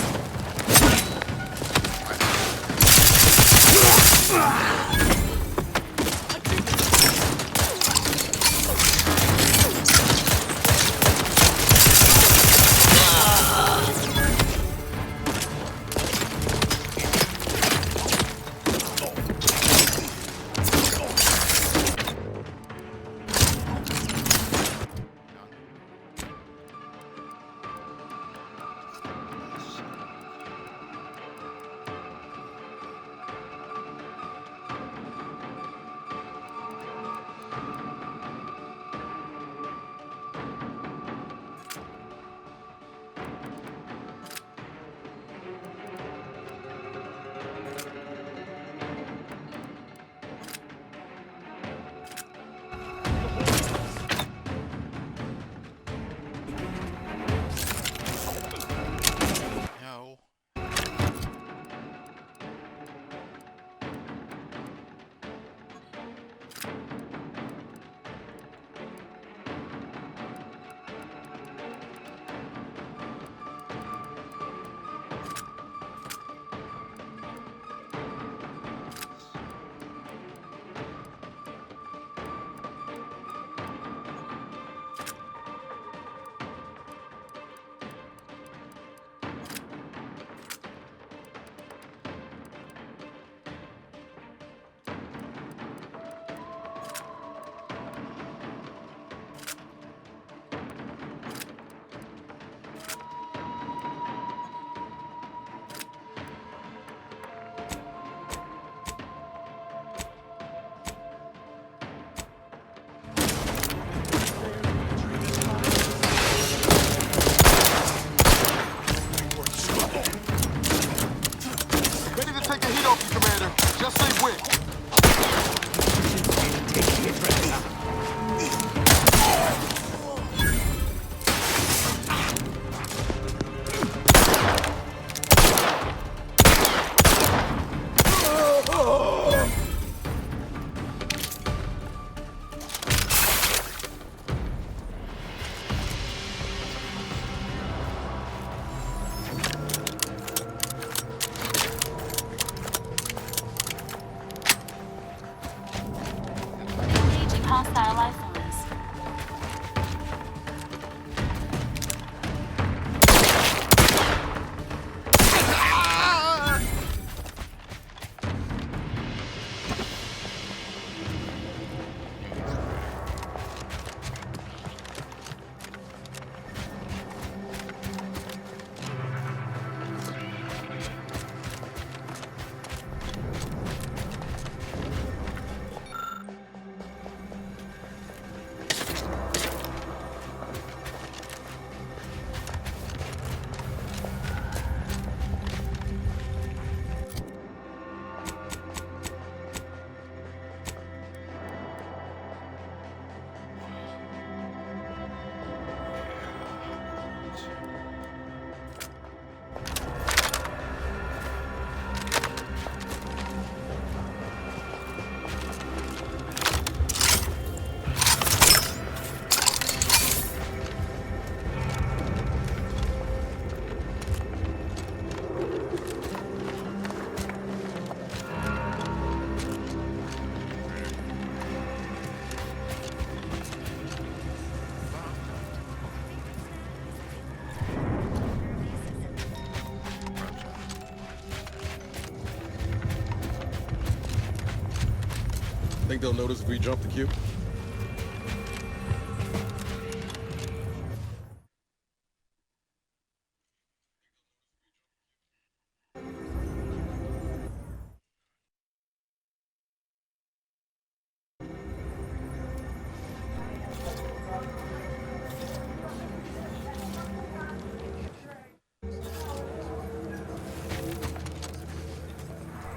S6: Think they'll notice if we jump the queue?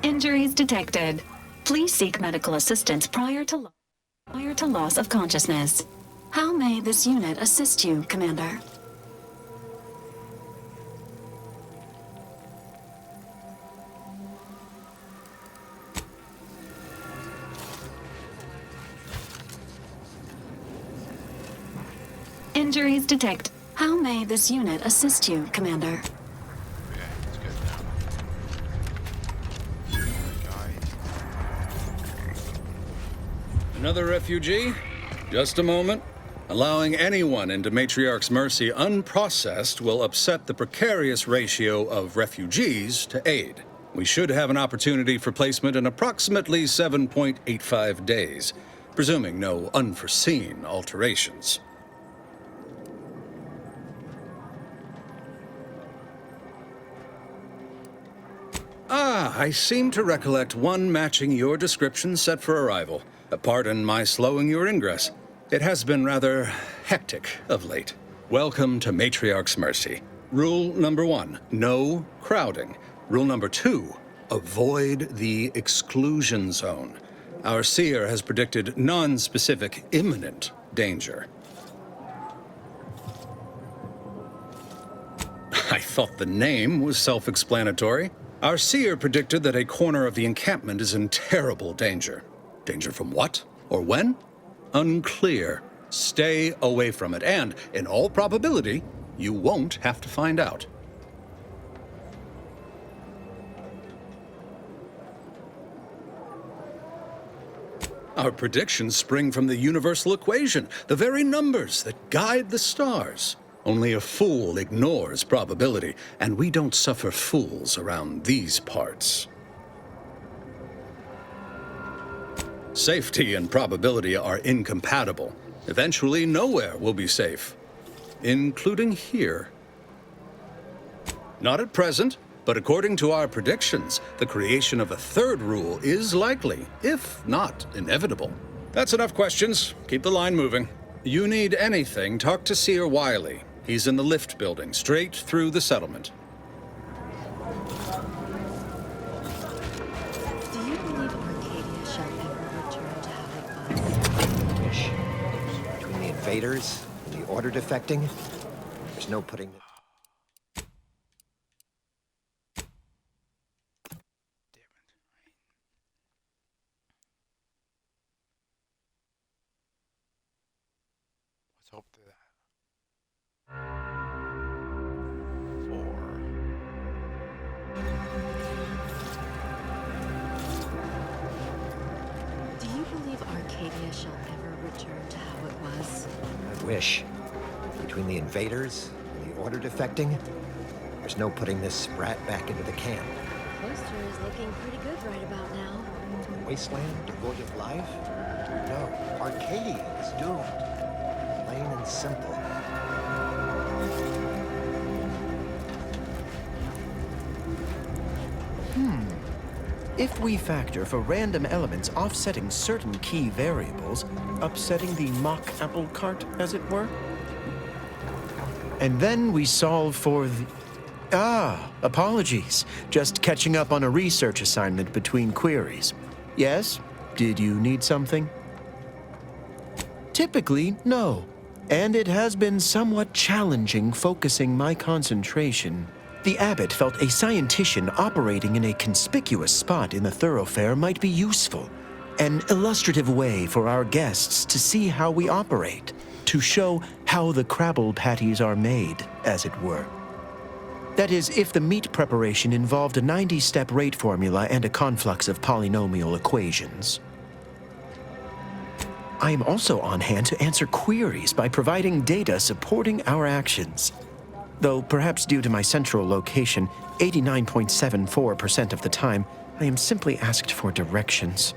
S16: Injuries detected. Please seek medical assistance prior to loss of consciousness. How may this unit assist you, Commander? Injuries detected. How may this unit assist you, Commander?
S19: Another refugee? Just a moment. Allowing anyone into Matriarch's Mercy unprocessed will upset the precarious ratio of refugees to aid. We should have an opportunity for placement in approximately 7.85 days, presuming no unforeseen alterations. Ah, I seem to recollect one matching your description set for arrival. Pardon my slowing your ingress. It has been rather hectic of late. Welcome to Matriarch's Mercy. Rule number 1, no crowding. Rule number 2, avoid the exclusion zone. Our seer has predicted non-specific imminent danger. I thought the name was self-explanatory. Our seer predicted that a corner of the encampment is in terrible danger. Danger from what? Or when? Unclear. Stay away from it, and, in all probability, you won't have to find out. Our predictions spring from the universal equation, the very numbers that guide the stars. Only a fool ignores probability, and we don't suffer fools around these parts. Safety and probability are incompatible. Eventually, nowhere will be safe, including here. Not at present, but according to our predictions, the creation of a third rule is likely, if not inevitable. That's enough questions. Keep the line moving. You need anything, talk to Seer Wiley. He's in the lift building, straight through the settlement.
S20: Invaders, the order defecting. There's no putting...
S1: Let's hope that. 4.
S21: Do you believe Arcadia shall ever return to how it was?
S20: I wish. Between the invaders and the order defecting, there's no putting this sprat back into the camp.
S21: Cloister is looking pretty good right about now.
S20: Wasteland devoid of life? No, Arcadia is doomed. Plain and simple.
S22: If we factor for random elements offsetting certain key variables, upsetting the mock apple cart, as it were. And then we solve for the... apologies. Just catching up on a research assignment between queries. Yes? Did you need something? Typically, no. And it has been somewhat challenging focusing my concentration. The abbot felt a scientician operating in a conspicuous spot in the thoroughfare might be useful. An illustrative way for our guests to see how we operate, to show how the Crabble patties are made, as it were. That is, if the meat preparation involved a 90-step rate formula and a conflux of polynomial equations. I am also on hand to answer queries by providing data supporting our actions. Though perhaps due to my central location, 89.74% of the time, I am simply asked for directions.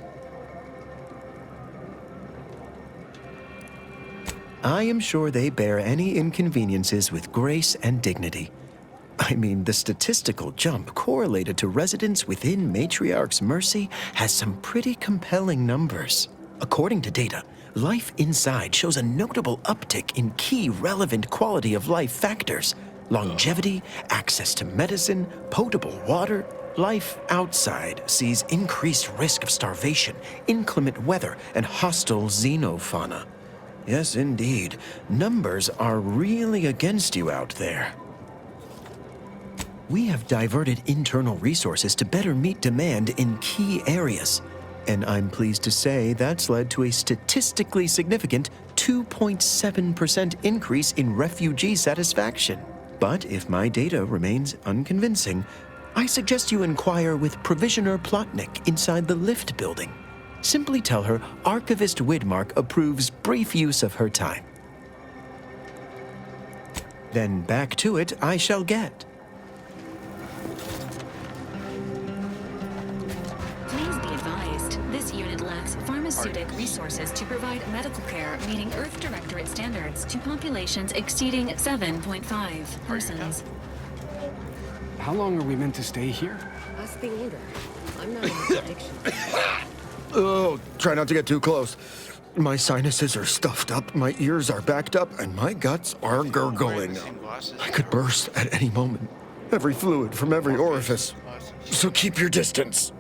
S22: I am sure they bear any inconveniences with grace and dignity. I mean, the statistical jump correlated to residents within Matriarch's Mercy has some pretty compelling numbers. According to data, life inside shows a notable uptick in key relevant quality of life factors: longevity, access to medicine, potable water. Life outside sees increased risk of starvation, inclement weather, and hostile xenofauna. Yes, indeed. Numbers are really against you out there. We have diverted internal resources to better meet demand in key areas. And I'm pleased to say that's led to a statistically significant 2.7% increase in refugee satisfaction. But if my data remains unconvincing, I suggest you inquire with Provisioner Plotnik inside the lift building. Simply tell her Archivist Widmark approves brief use of her time. Then back to it I shall get.
S16: Please be advised, this unit lacks pharmaceutic resources to provide medical care meeting Earth Directorate standards to populations exceeding 7.5 persons.
S7: How long are we meant to stay here?
S21: That's the order. I'm not in addiction.
S22: Oh, try not to get too close. My sinuses are stuffed up, my ears are backed up, and my guts are gurgling. I could burst at any moment. Every fluid from every orifice. So keep your distance.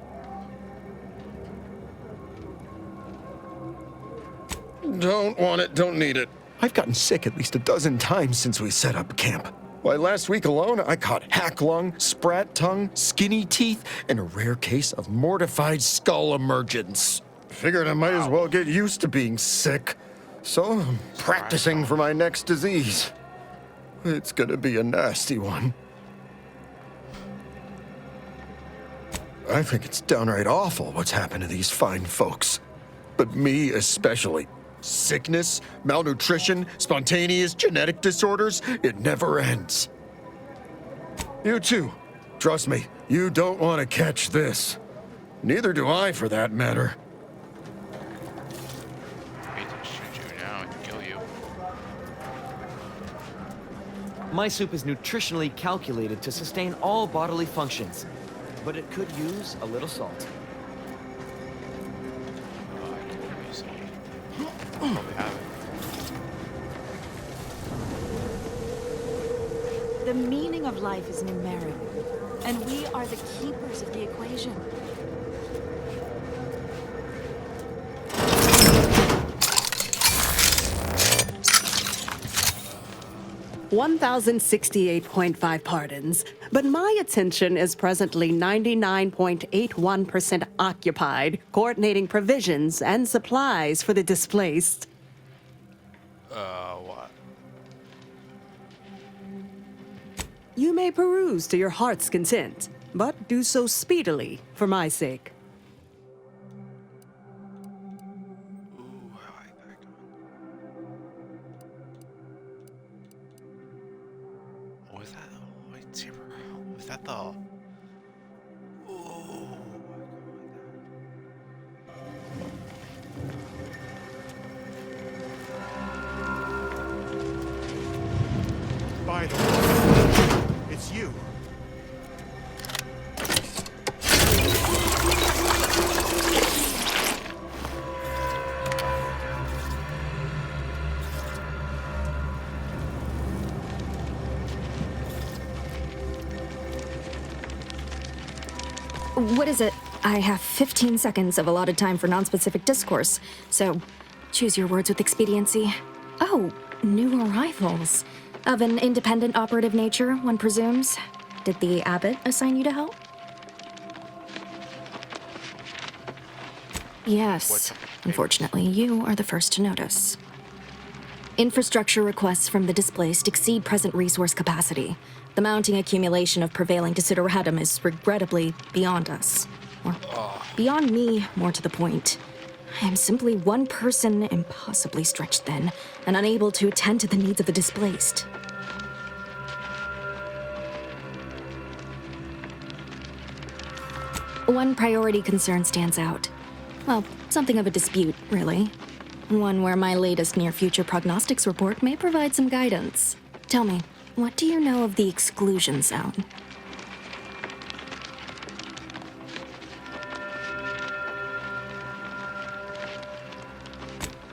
S22: Don't want it, don't need it. I've gotten sick at least a dozen times since we set up camp. Why, last week alone, I caught hack lung, sprat tongue, skinny teeth, and a rare case of mortified skull emergence. Figured I might as well get used to being sick. So I'm practicing for my next disease. It's gonna be a nasty one. I think it's downright awful what's happened to these fine folks. But me especially. Sickness, malnutrition, spontaneous genetic disorders, it never ends. You too. Trust me, you don't want to catch this. Neither do I, for that matter.
S1: I hate to shoot you now and kill you.
S9: My soup is nutritionally calculated to sustain all bodily functions, but it could use a little salt.
S1: Probably have it.
S23: The meaning of life is numeric, and we are the keepers of the equation.
S24: $1,068.5 pardons, but my attention is presently 99.81% occupied, coordinating provisions and supplies for the displaced.
S1: What?
S24: You may peruse to your heart's content, but do so speedily for my sake.
S1: Was that a lightsaber? Was that the... Ooh.
S5: By the way, it's you.
S25: What is it? I have 15 seconds of allotted time for non-specific discourse, so choose your words with expediency. Oh, new arrivals. Of an independent operative nature, one presumes. Did the abbot assign you to help? Yes. Unfortunately, you are the first to notice. Infrastructure requests from the displaced exceed present resource capacity. The mounting accumulation of prevailing desideratum is regrettably beyond us. Or beyond me, more to the point. I am simply one person impossibly stretched thin and unable to attend to the needs of the displaced. One priority concern stands out. Well, something of a dispute, really. One where my latest near-future prognostics report may provide some guidance. Tell me, what do you know of the exclusion zone?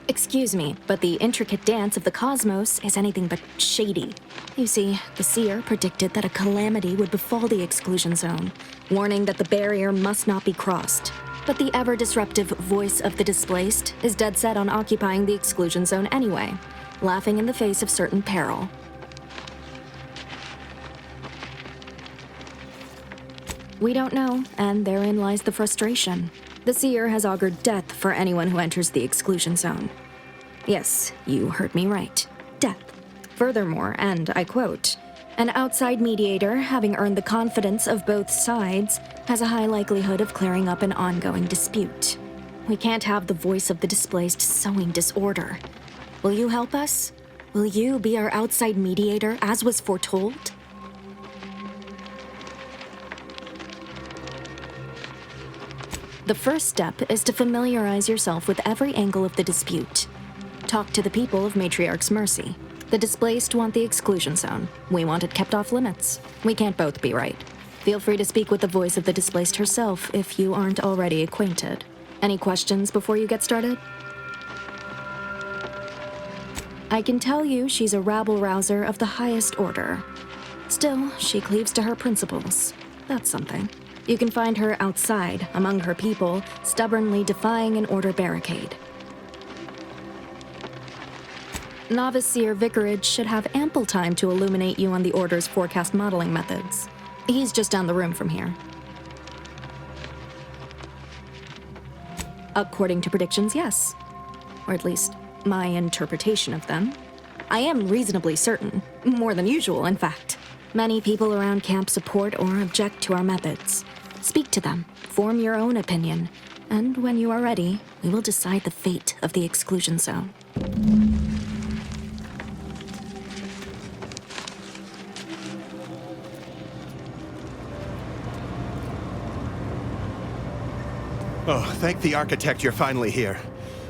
S25: Excuse me, but the intricate dance of the cosmos is anything but shady. You see, the seer predicted that a calamity would befall the exclusion zone, warning that the barrier must not be crossed. But the ever-disruptive voice of the displaced is dead set on occupying the exclusion zone anyway, laughing in the face of certain peril. We don't know, and therein lies the frustration. The seer has augured death for anyone who enters the exclusion zone. Yes, you heard me right. Death. Furthermore, and I quote, "An outside mediator, having earned the confidence of both sides, has a high likelihood of clearing up an ongoing dispute." We can't have the voice of the displaced sowing disorder. Will you help us? Will you be our outside mediator, as was foretold? The first step is to familiarize yourself with every angle of the dispute. Talk to the people of Matriarch's Mercy. The displaced want the exclusion zone. We want it kept off limits. We can't both be right. Feel free to speak with the voice of the displaced herself if you aren't already acquainted. Any questions before you get started? I can tell you she's a rabble-rouser of the highest order. Still, she cleaves to her principles. That's something. You can find her outside, among her people, stubbornly defying an order barricade. Novice Seer Vicarage should have ample time to illuminate you on the Order's forecast modeling methods. He's just down the room from here. According to predictions, yes. Or at least, my interpretation of them. I am reasonably certain. More than usual, in fact. Many people around camp support or object to our methods. Speak to them, form your own opinion, and when you are ready, we will decide the fate of the exclusion zone.
S2: Oh, thank the architect you're finally here.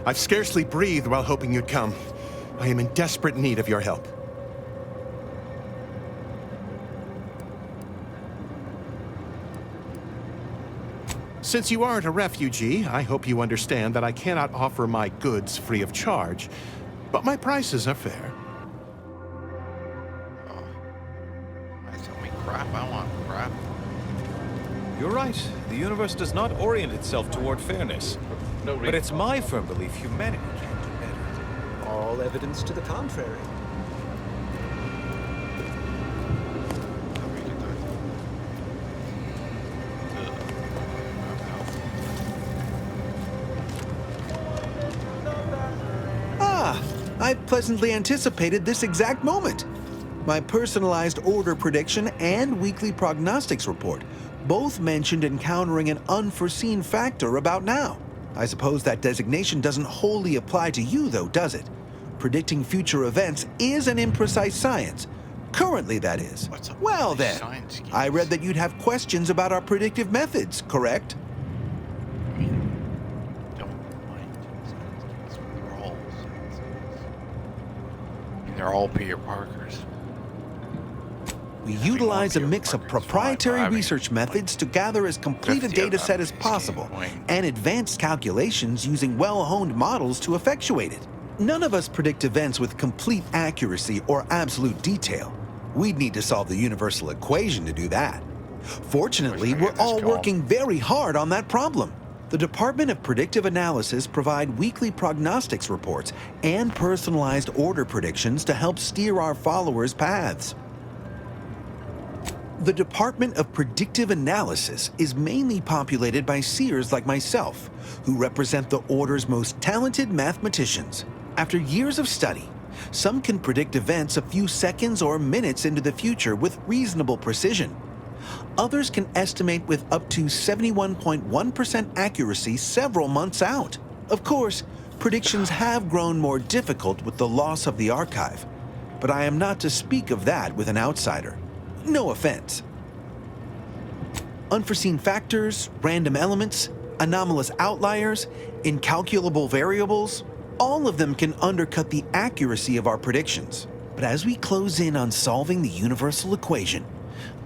S2: I've scarcely breathed while hoping you'd come. I am in desperate need of your help. Since you aren't a refugee, I hope you understand that I cannot offer my goods free of charge, but my prices are fair.
S1: Tell me crap, I want crap.
S8: You're right. The universe does not orient itself toward fairness. But it's my firm belief humanity can do better.
S10: All evidence to the contrary.
S11: I pleasantly anticipated this exact moment. My personalized order prediction and weekly prognostics report both mentioned encountering an unforeseen factor about now. I suppose that designation doesn't wholly apply to you, though, does it? Predicting future events is an imprecise science. Currently, that is. Well then, I read that you'd have questions about our predictive methods, correct?
S1: They're all Peter Parkers.
S11: We utilize a mix of proprietary research methods to gather as complete a data set as possible, and advanced calculations using well-honed models to effectuate it. None of us predict events with complete accuracy or absolute detail. We'd need to solve the universal equation to do that. Fortunately, we're all working very hard on that problem. The Department of Predictive Analysis provide weekly prognostics reports and personalized order predictions to help steer our followers' paths. The Department of Predictive Analysis is mainly populated by seers like myself, who represent the Order's most talented mathematicians. After years of study, some can predict events a few seconds or minutes into the future with reasonable precision. Others can estimate with up to 71.1% accuracy several months out. Of course, predictions have grown more difficult with the loss of the archive, but I am not to speak of that with an outsider. No offense. Unforeseen factors, random elements, anomalous outliers, incalculable variables, All of them can undercut the accuracy of our predictions. But as we close in on solving the universal equation,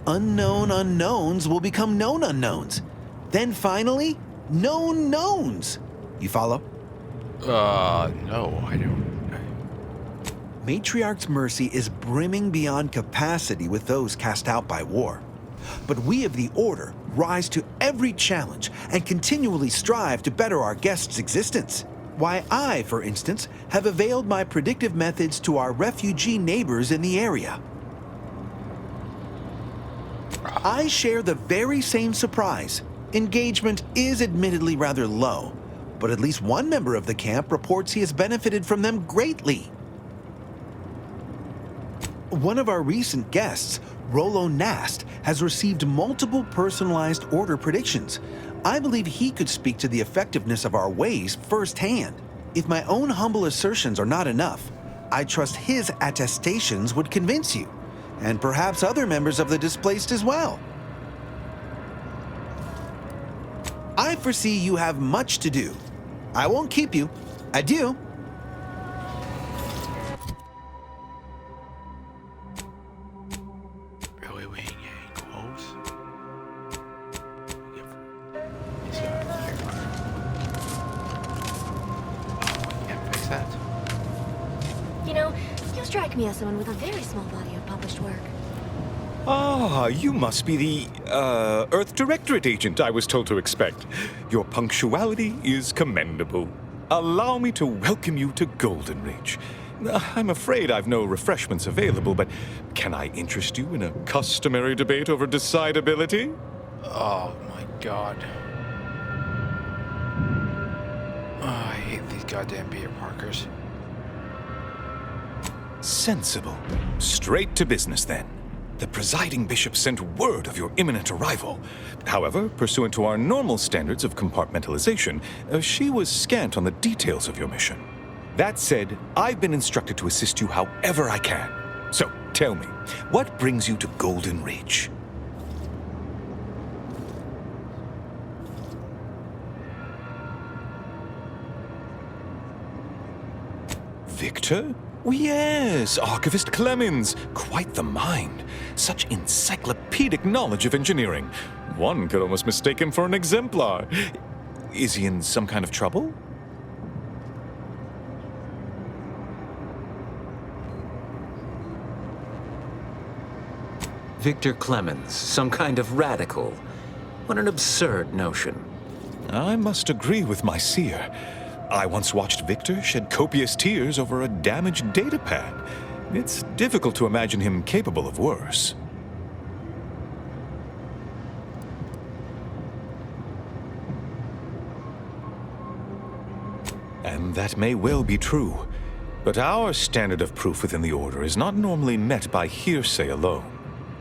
S11: unknown unknowns will become known unknowns. Then finally, known knowns. You follow?
S1: No, I don't.
S11: Matriarch's mercy is brimming beyond capacity with those cast out by war. But we of the Order rise to every challenge and continually strive to better our guests' existence. Why, I, for instance, have availed my predictive methods to our refugee neighbors in the area. I share the very same surprise. Engagement is admittedly rather low, but at least one member of the camp reports he has benefited from them greatly. One of our recent guests, Rolo Nast, has received multiple personalized Order predictions. I believe he could speak to the effectiveness of our ways firsthand. If my own humble assertions are not enough, I trust his attestations would convince you, and perhaps other members of the displaced as well. I foresee you have much to do. I won't keep you. Adieu.
S1: Really, we ain't getting close. Can't fix that.
S21: You know, you strike me as someone with a very small body of published work.
S8: Ah, you must be the, Earth Directorate agent I was told to expect. Your punctuality is commendable. Allow me to welcome you to Golden Ridge. I'm afraid I've no refreshments available, but can I interest you in a customary debate over decidability?
S1: Oh my god. Oh, I hate these goddamn beer parkers.
S8: Sensible. Straight to business, then. The presiding bishop sent word of your imminent arrival. However, pursuant to our normal standards of compartmentalization, she was scant on the details of your mission. That said, I've been instructed to assist you however I can. So, tell me, what brings you to Golden Ridge? Victor? Oh, yes, Archivist Clemens. Quite the mind. Such encyclopedic knowledge of engineering. One could almost mistake him for an exemplar. Is he in some kind of trouble?
S18: Victor Clemens, some kind of radical. What an absurd notion.
S8: I must agree with my seer. I once watched Victor shed copious tears over a damaged datapad. It's difficult to imagine him capable of worse. And that may well be true. But our standard of proof within the Order is not normally met by hearsay alone.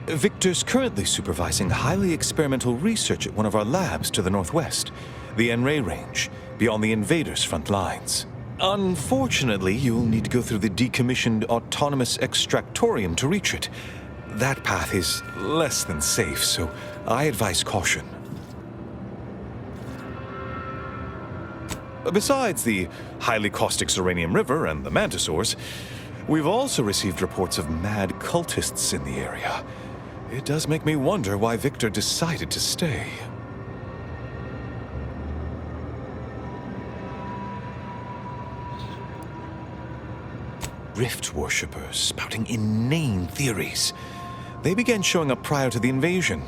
S8: Victor's currently supervising highly experimental research at one of our labs to the northwest, the Enray Range, beyond the invaders' front lines. Unfortunately, you'll need to go through the decommissioned autonomous extractorium to reach it. That path is less than safe, so I advise caution. Besides the highly caustic Zeranium River and the Mantisaurs, we've also received reports of mad cultists in the area. It does make me wonder why Victor decided to stay. Rift worshippers spouting inane theories. They began showing up prior to the invasion.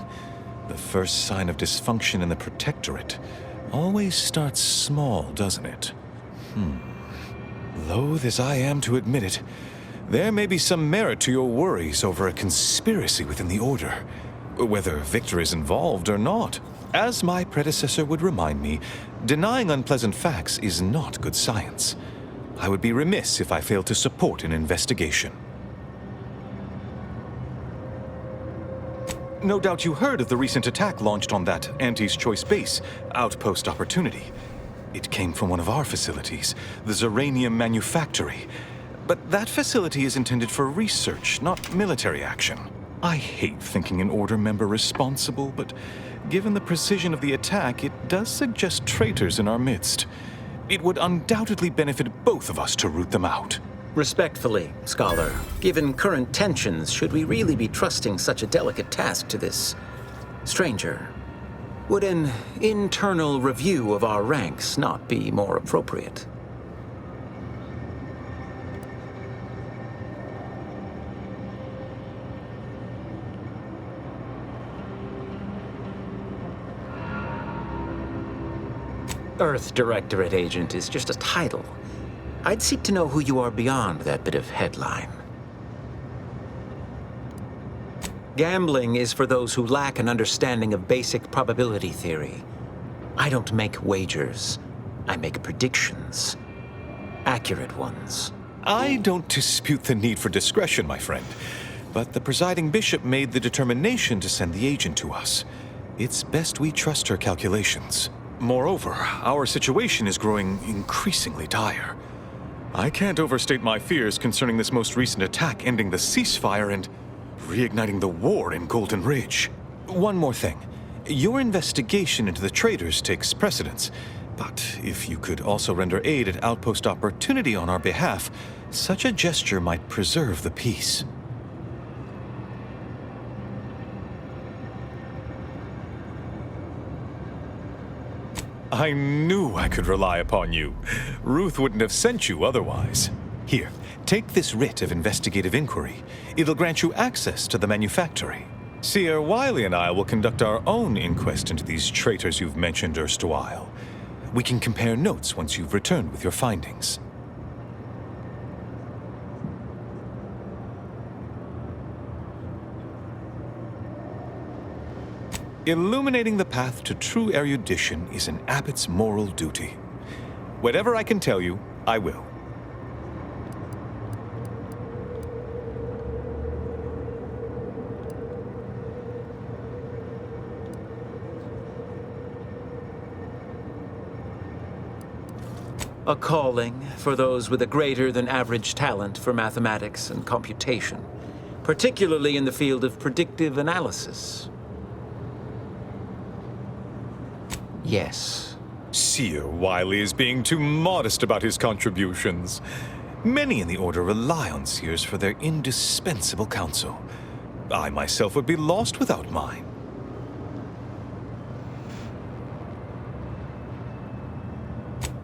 S8: The first sign of dysfunction in the Protectorate always starts small, doesn't it? Loath as I am to admit it, there may be some merit to your worries over a conspiracy within the Order, whether Victor is involved or not. As my predecessor would remind me, denying unpleasant facts is not good science. I would be remiss if I failed to support an investigation. No doubt you heard of the recent attack launched on that Anti's Choice base, Outpost Opportunity. It came from one of our facilities, the Zeranium Manufactory. But that facility is intended for research, not military action. I hate thinking an Order member responsible, but given the precision of the attack, it does suggest traitors in our midst. It would undoubtedly benefit both of us to root them out.
S3: Respectfully, Scholar, given current tensions, should we really be trusting such a delicate task to this stranger? Would an internal review of our ranks not be more appropriate? Earth Directorate Agent is just a title. I'd seek to know who you are beyond that bit of headline. Gambling is for those who lack an understanding of basic probability theory. I don't make wagers. I make predictions. Accurate ones.
S8: I don't dispute the need for discretion, my friend. But the presiding bishop made the determination to send the agent to us. It's best we trust her calculations. Moreover, our situation is growing increasingly dire. I can't overstate my fears concerning this most recent attack ending the ceasefire and reigniting the war in Golden Ridge. One more thing. Your investigation into the traitors takes precedence, but if you could also render aid at Outpost Opportunity on our behalf, such a gesture might preserve the peace. I knew I could rely upon you. Ruth wouldn't have sent you otherwise. Here, take this writ of investigative inquiry. It'll grant you access to the manufactory. Seer Wiley and I will conduct our own inquest into these traitors you've mentioned erstwhile. We can compare notes once you've returned with your findings. Illuminating the path to true erudition is an abbot's moral duty. Whatever I can tell you, I will.
S3: A calling for those with a greater than average talent for mathematics and computation, particularly in the field of predictive analysis. Yes.
S8: Seer Wiley is being too modest about his contributions. Many in the Order rely on Seers for their indispensable counsel. I myself would be lost without mine.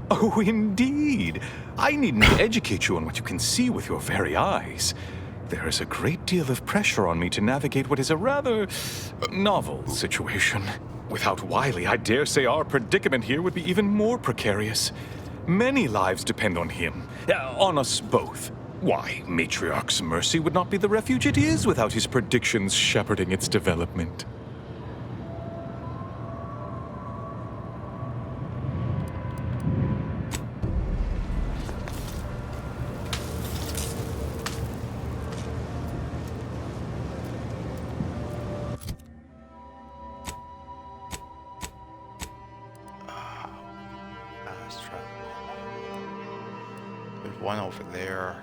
S8: Oh, indeed. I needn't educate you on what you can see with your very eyes. There is a great deal of pressure on me to navigate what is a rather novel situation. Without Wiley, I dare say our predicament here would be even more precarious. Many lives depend on him, on us both. Why, Matriarch's Mercy would not be the refuge it is without his predictions shepherding its development.
S1: One over there.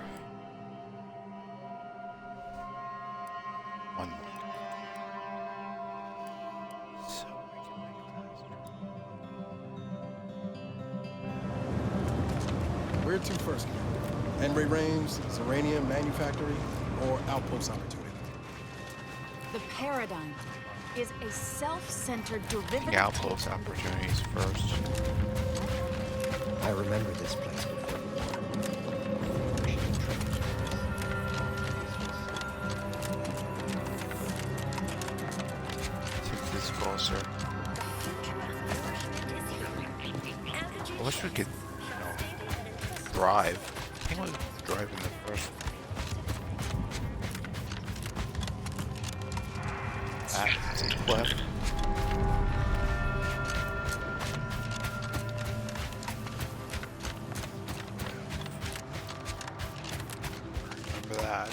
S1: One more. So we can make it faster.
S6: Where to first? Enray Rames, Zeranium Manufactory, or Outpost Opportunity?
S23: The paradigm is a self-centered derivative.
S1: Outpost Opportunities first.
S20: I remember this place before.
S1: Closer. I wish we could, drive. I think we'll drive in the first. That's equipped. Remember that.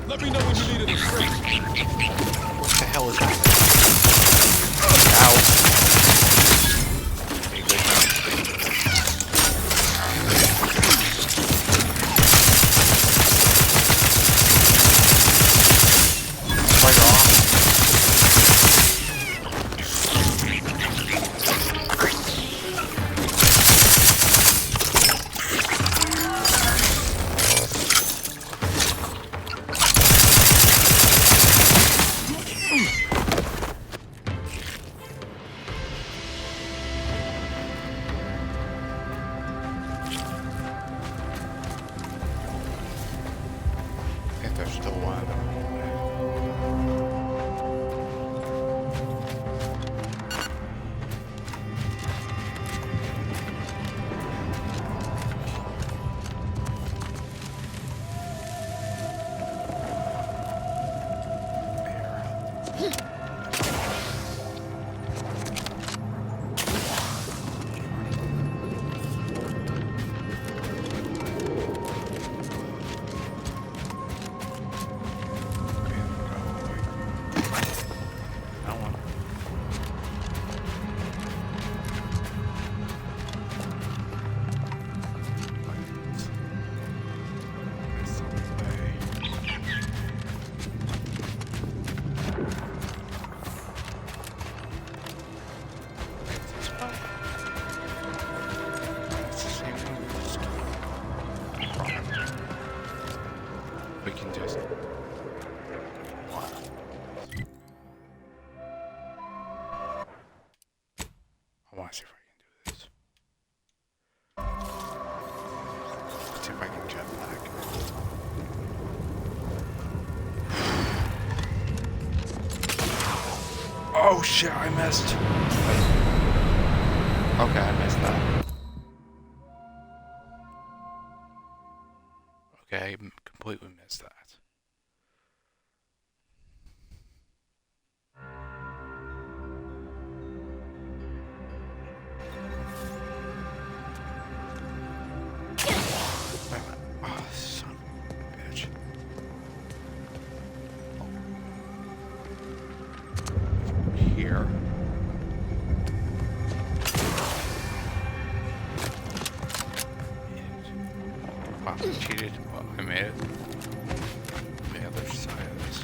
S6: Let me know when you need an express.
S1: What the hell is that? Ow. Okay, good now. Right off. there's still one of them. We can just... I want to see if I can do this. Let's see if I can jet lag. Oh shit, I missed. Okay, I missed that. Okay, I completely missed that. Wait a minute. Oh, son of a bitch. Here. Wow, I cheated. Well, I made it. The other side of this.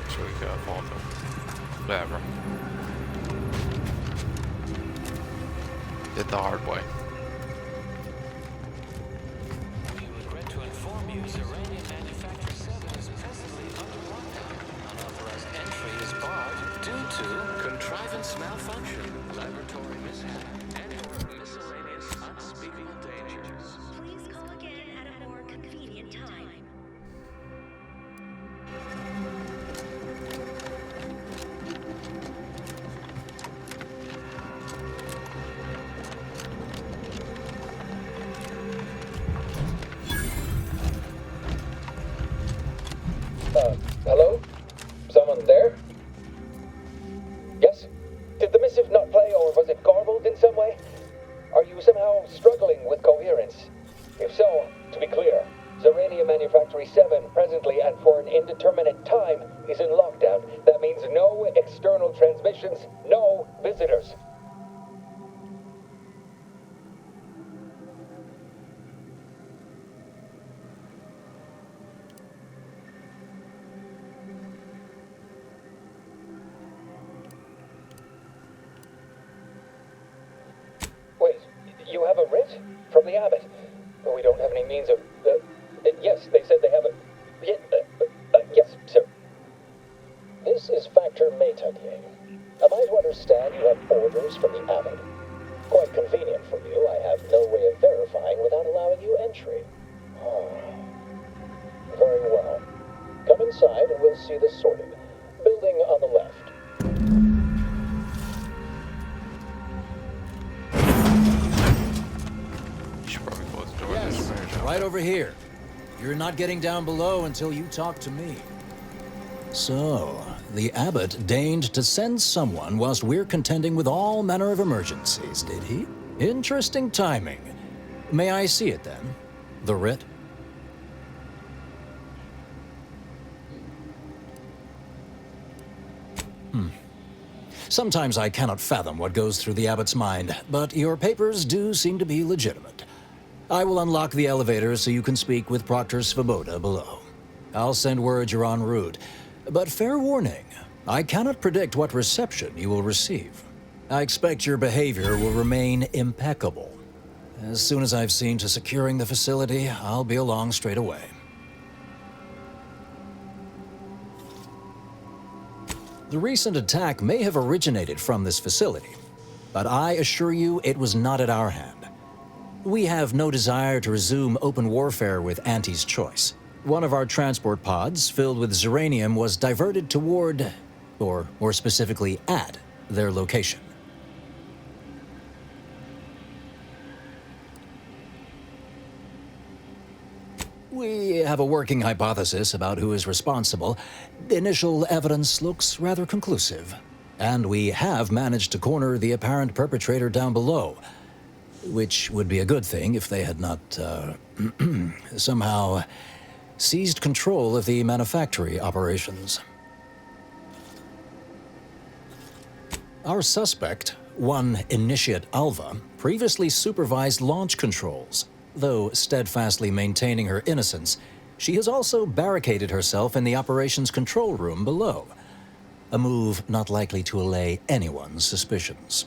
S1: So we got all the whatever. Did the hard way.
S18: We regret to inform you, Zeranium Manufacturer 7 is presently under lockdown. Unauthorized entry is barred due to contrivance malfunction, laboratory mishap, and/or miscellaneous unspeakable dangers.
S23: Please call again at a more convenient time.
S4: Hello? Someone there? Yes? Did the missive not play, or was it garbled in some way? Are you somehow struggling with coherence? If so, to be clear, Zeranium Manufactory 7, presently and for an indeterminate time, is in lockdown. That means no external transmissions, no visitors. Wait, you have a writ? From the abbot? We don't have any means of... yes, they said they have a... yes, sir. This is Factor Métaguier. Am I to understand you have orders from the abbot? Quite convenient for you. I have no way of verifying without allowing you entry. Oh. Very well. Come inside and we'll see this sorted. Building on the left.
S12: Yes, right over here. You're not getting down below until you talk to me. So, the abbot deigned to send someone whilst we're contending with all manner of emergencies, did he? Interesting timing. May I see it then? The writ? Sometimes I cannot fathom what goes through the abbot's mind, but your papers do seem to be legitimate. I will unlock the elevator so you can speak with Proctor Svoboda below. I'll send word you're en route, but fair warning, I cannot predict what reception you will receive. I expect your behavior will remain impeccable. As soon as I've seen to securing the facility, I'll be along straight away. The recent attack may have originated from this facility, but I assure you it was not at our hand. We have no desire to resume open warfare with Auntie's Choice. One of our transport pods, filled with Zeranium, was diverted toward, or more specifically at, their location. We have a working hypothesis about who is responsible. Initial evidence looks rather conclusive, and we have managed to corner the apparent perpetrator down below, which would be a good thing if they had not, somehow seized control of the manufactory operations. Our suspect, one Initiate Alva, previously supervised launch controls. Though steadfastly maintaining her innocence, she has also barricaded herself in the operations control room below, a move not likely to allay anyone's suspicions.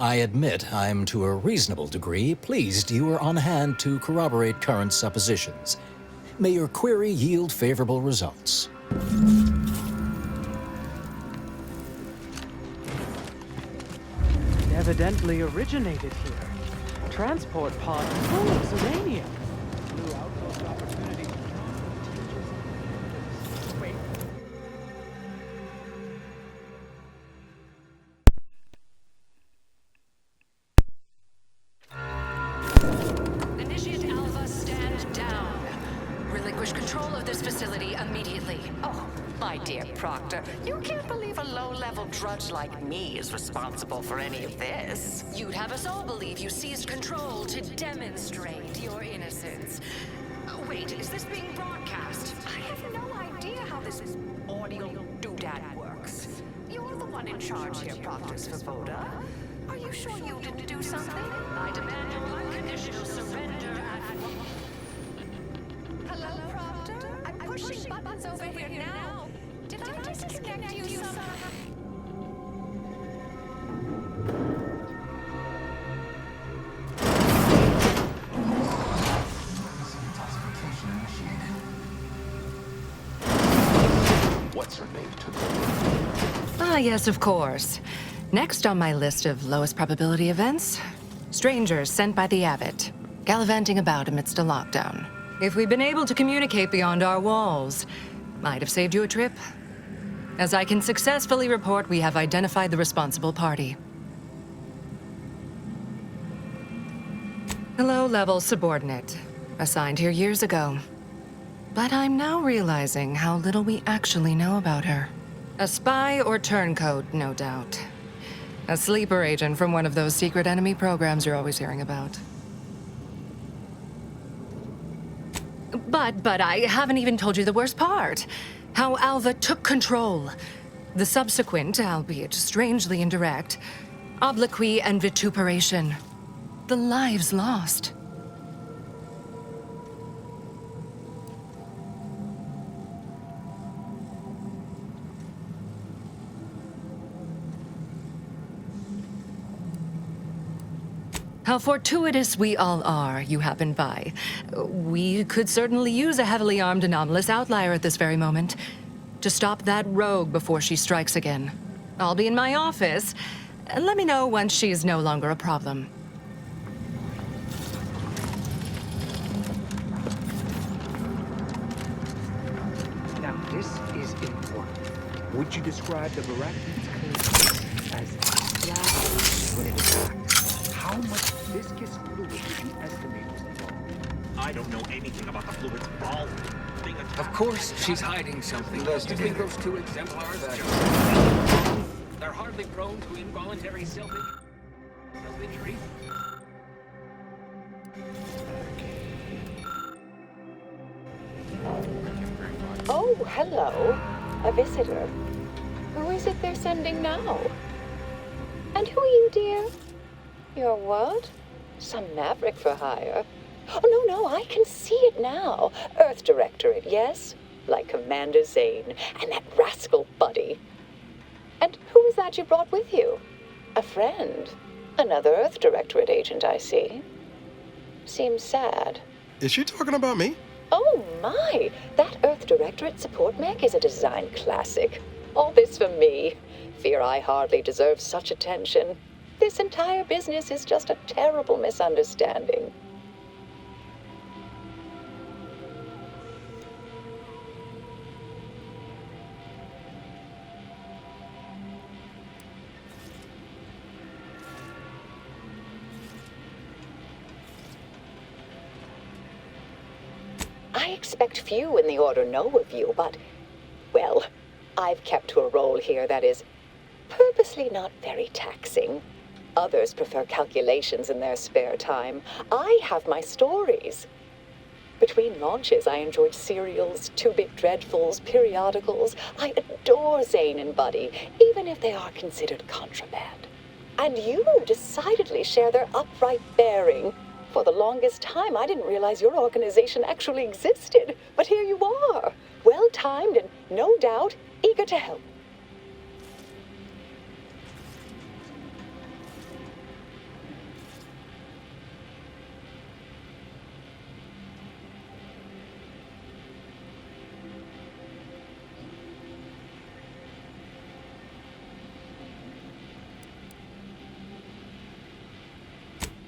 S12: I admit I'm to a reasonable degree pleased you are on hand to corroborate current suppositions. May your query yield favorable results.
S13: It evidently originated here. transport pod full of Zeranium. New outpost opportunity. Wait.
S14: Initiate Alpha, stand down. Relinquish control of this facility immediately.
S15: Oh, my dear Proctor, you can't believe a low-level drudge like me is responsible for any of this.
S14: You'd have us all believe you seized control to demonstrate your innocence. Wait, is this being broadcast?
S15: I have no idea how this audio doodad works. You're the one in charge here, Proctor Svoboda. Are you sure you didn't do something?
S14: I demand your unconditional surrender at
S15: Hello, Proctor? I'm pushing buttons over here now. Did I disconnect you somehow?
S17: What's her name to
S14: Ah, yes, of course. Next on my list of lowest probability events, strangers sent by the Abbot, gallivanting about amidst a lockdown. If we'd been able to communicate beyond our walls, might have saved you a trip. As I can successfully report, we have identified the responsible party. A low-level subordinate, assigned here years ago. But I'm now realizing how little we actually know about her. A spy or turncoat, no doubt. A sleeper agent from one of those secret enemy programs you're always hearing about. But I haven't even told you the worst part. How Alva took control. The subsequent, albeit strangely indirect, obloquy and vituperation. The lives lost. How fortuitous we all are you happened by. We could certainly use a heavily armed anomalous outlier at this very moment to stop that rogue before she strikes again. I'll be in my office. Let me know once she is no longer a problem.
S13: Now, this is important. Would you describe the Barackbeats as flat when it attacked? How much viscous fluid did you estimate was involved?
S19: I don't know anything about the fluid's ball.
S26: Of course, she's hiding something. You think those two exemplars
S19: They're hardly prone to involuntary self-injury.
S15: Oh, hello. A visitor. Who is it they're sending now? And who are you, dear? You're what? Some maverick for hire? Oh, no, I can see it now. Earth Directorate, yes? Like Commander Zane and that rascal Buddy. And who is that you brought with you? A friend? Another Earth Directorate agent, I see. Seems sad.
S6: Is she talking about me?
S15: Oh, my! That Earth Directorate support mech is a design classic. All this for me. Fear I hardly deserve such attention. This entire business is just a terrible misunderstanding. I expect few in the Order know of you, but, well, I've kept to a role here that is purposely not very taxing. Others prefer calculations in their spare time. I have my stories. Between launches, I enjoyed serials, two-bit dreadfuls, periodicals. I adore Zane and Buddy, even if they are considered contraband. And you decidedly share their upright bearing. For the longest time, I didn't realize your organization actually existed. But here you are, well-timed and, no doubt, eager to help.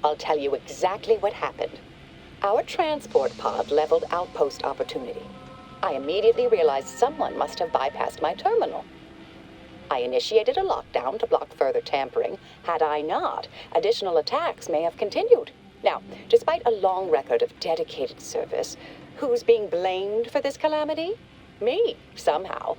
S15: I'll tell you exactly what happened. Our transport pod leveled outpost opportunity. I immediately realized someone must have bypassed my terminal. I initiated a lockdown to block further tampering. Had I not, additional attacks may have continued. Now, despite a long record of dedicated service, who's being blamed for this calamity? Me, somehow.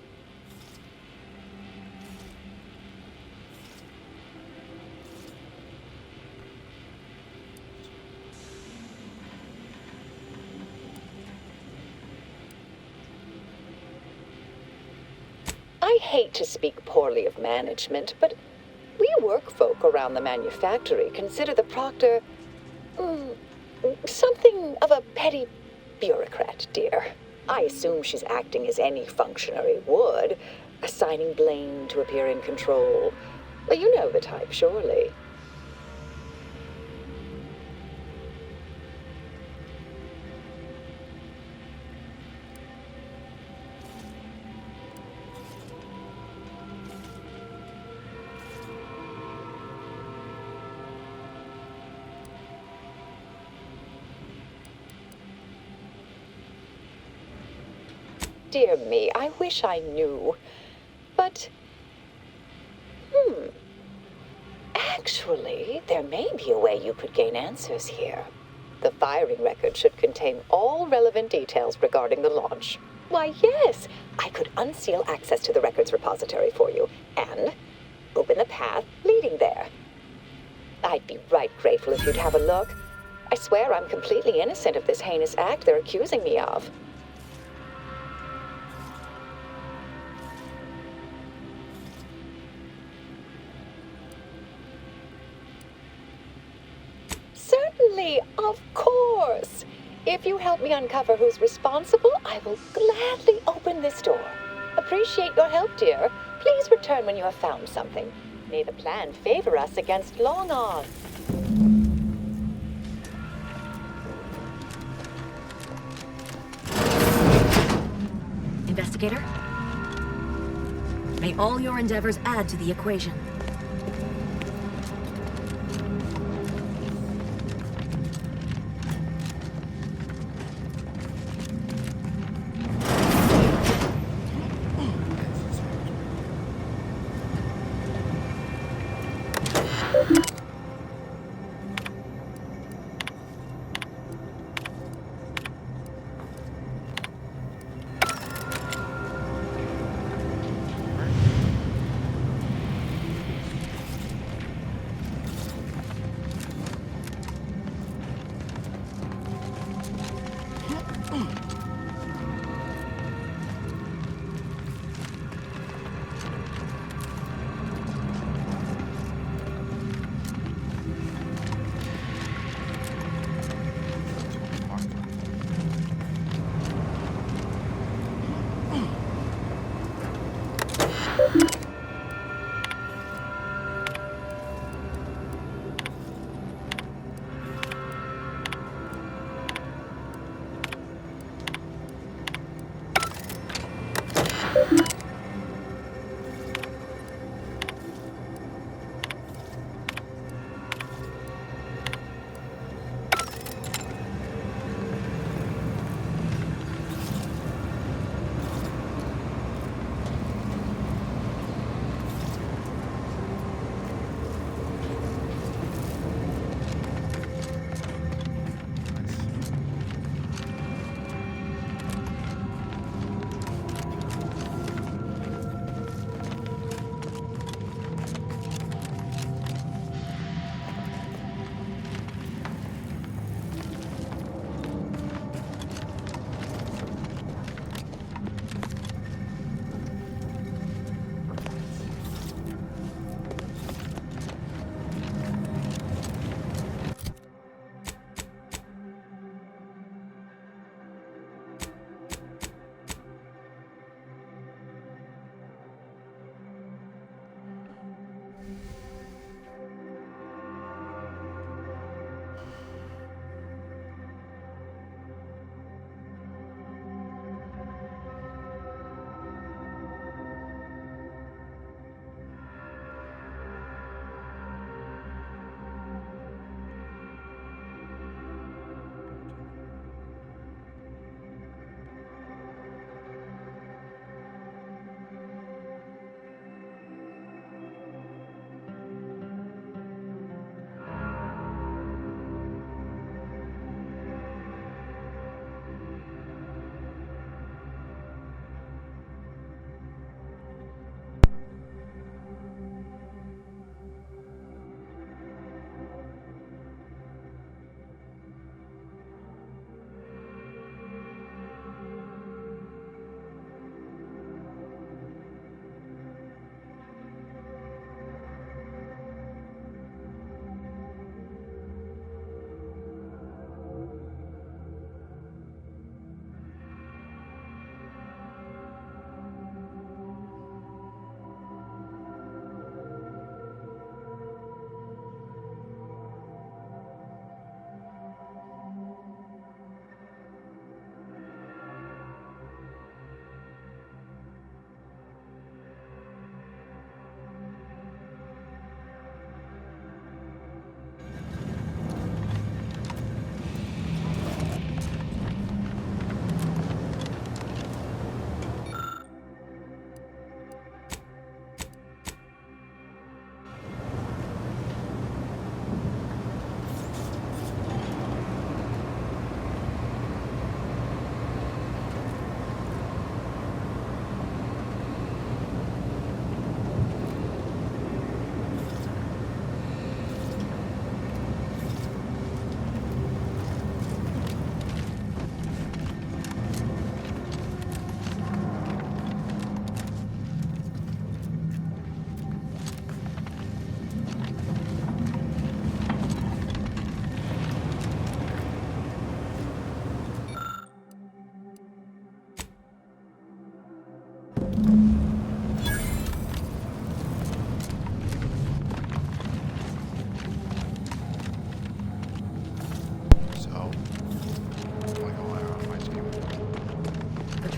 S15: I hate to speak poorly of management, but we workfolk around the manufactory consider the proctor something of a petty bureaucrat, dear. I assume she's acting as any functionary would, assigning blame to appear in control. Well, you know the type, surely. Dear me, I wish I knew. But, actually, there may be a way you could gain answers here. The firing record should contain all relevant details regarding the launch. Why, yes, I could unseal access to the records repository for you and open the path leading there. I'd be right grateful if you'd have a look. I swear I'm completely innocent of this heinous act they're accusing me of. Certainly, of course. If you help me uncover who's responsible, I will gladly open this door. Appreciate your help, dear. Please return when you have found something. May the plan favor us against long odds.
S25: Investigator? May all your endeavors add to the equation.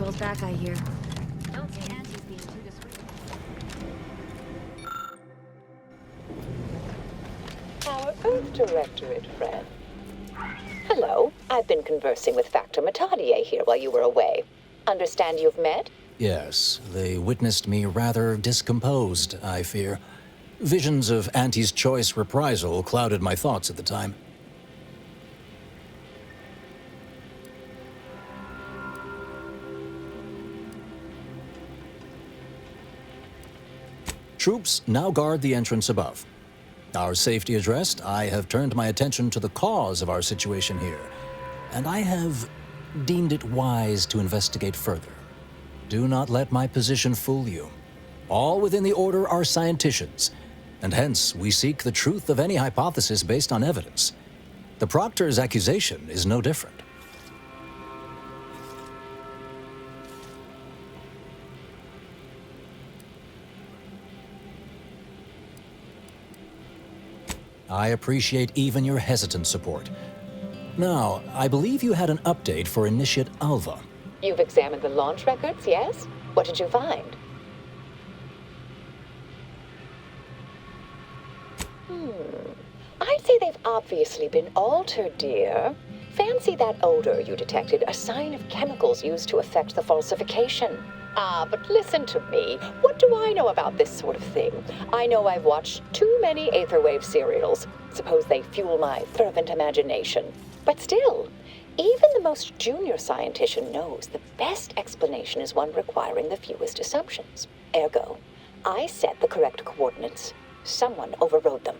S21: girls back, I hear. Don't say Auntie's being too discreet.
S15: Our Earth Directorate friend. Hello. I've been conversing with Factor Matadier here while you were away. Understand you've met?
S12: Yes, they witnessed me rather discomposed, I fear. Visions of Auntie's choice reprisal clouded my thoughts at the time. Troops now guard the entrance above. Our safety addressed, I have turned my attention to the cause of our situation here, and I have deemed it wise to investigate further. Do not let my position fool you. All within the Order are scienticians, and hence we seek the truth of any hypothesis based on evidence. The Proctor's accusation is no different. I appreciate even your hesitant support. Now, I believe you had an update for Initiate Alva.
S15: You've examined the launch records, yes? What did you find? I'd say they've obviously been altered, dear. Fancy that odor you detected, a sign of chemicals used to effect the falsification. But listen to me. What do I know about this sort of thing? I know I've watched too many Aetherwave serials. Suppose they fuel my fervent imagination. But still, even the most junior scientician knows the best explanation is one requiring the fewest assumptions. Ergo, I set the correct coordinates. Someone overrode them.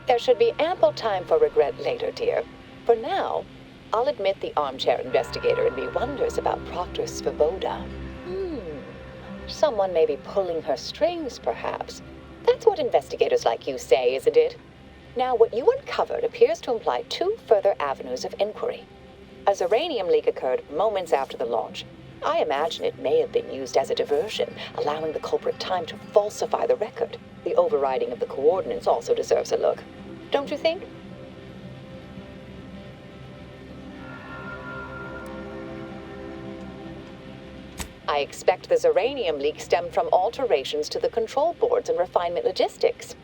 S15: There should be ample time for regret later, dear. For now, I'll admit the armchair investigator in me wonders about Proctor Svoboda. Someone may be pulling her strings, perhaps. That's what investigators like you say, isn't it? Now, what you uncovered appears to imply two further avenues of inquiry. A Zeranium leak occurred moments after the launch. I imagine it may have been used as a diversion, allowing the culprit time to falsify the record. The overriding of the coordinates also deserves a look. Don't you think? I expect the Zeranium leak stemmed from alterations to the control boards and refinement logistics.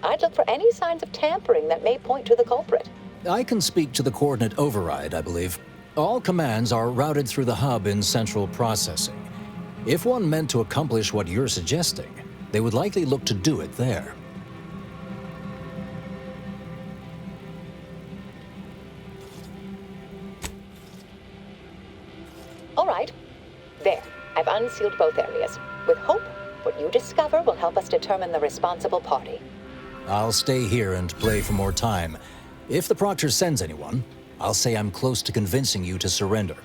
S15: I'd look for any signs of tampering that may point to the culprit.
S12: I can speak to the coordinate override, I believe. All commands are routed through the hub in central processing. If one meant to accomplish what you're suggesting, they would likely look to do it there.
S15: All right. There. I've unsealed both areas. With hope, what you discover will help us determine the responsible party.
S12: I'll stay here and play for more time. If the Proctor sends anyone, I'll say I'm close to convincing you to surrender.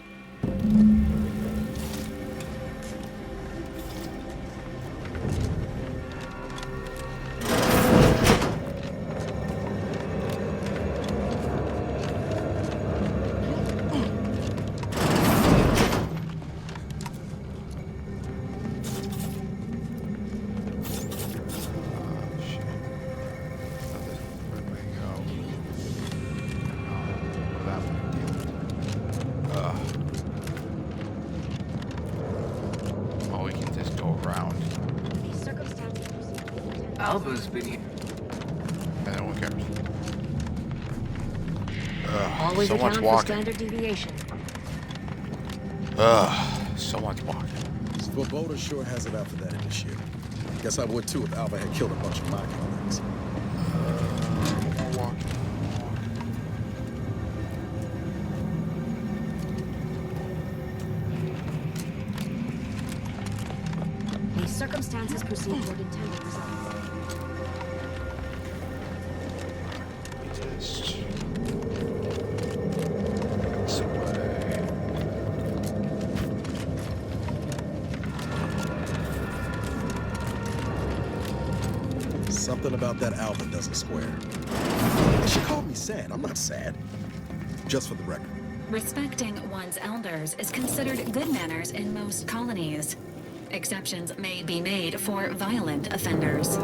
S26: Alva's been here.
S1: Yeah, no one cares.
S21: Always
S1: someone's
S21: account for
S1: walking.
S21: standard deviation.
S1: Someone's walking.
S6: Svoboda sure has it out for that initiative. Guess I would too if Alva had killed a bunch of my colleagues.
S1: Walking.
S21: These circumstances proceed toward intended results.
S6: Something about that Alva doesn't square. She called me sad. I'm not sad. Just for the record.
S21: Respecting one's elders is considered good manners in most colonies.
S25: Exceptions may be made for violent offenders.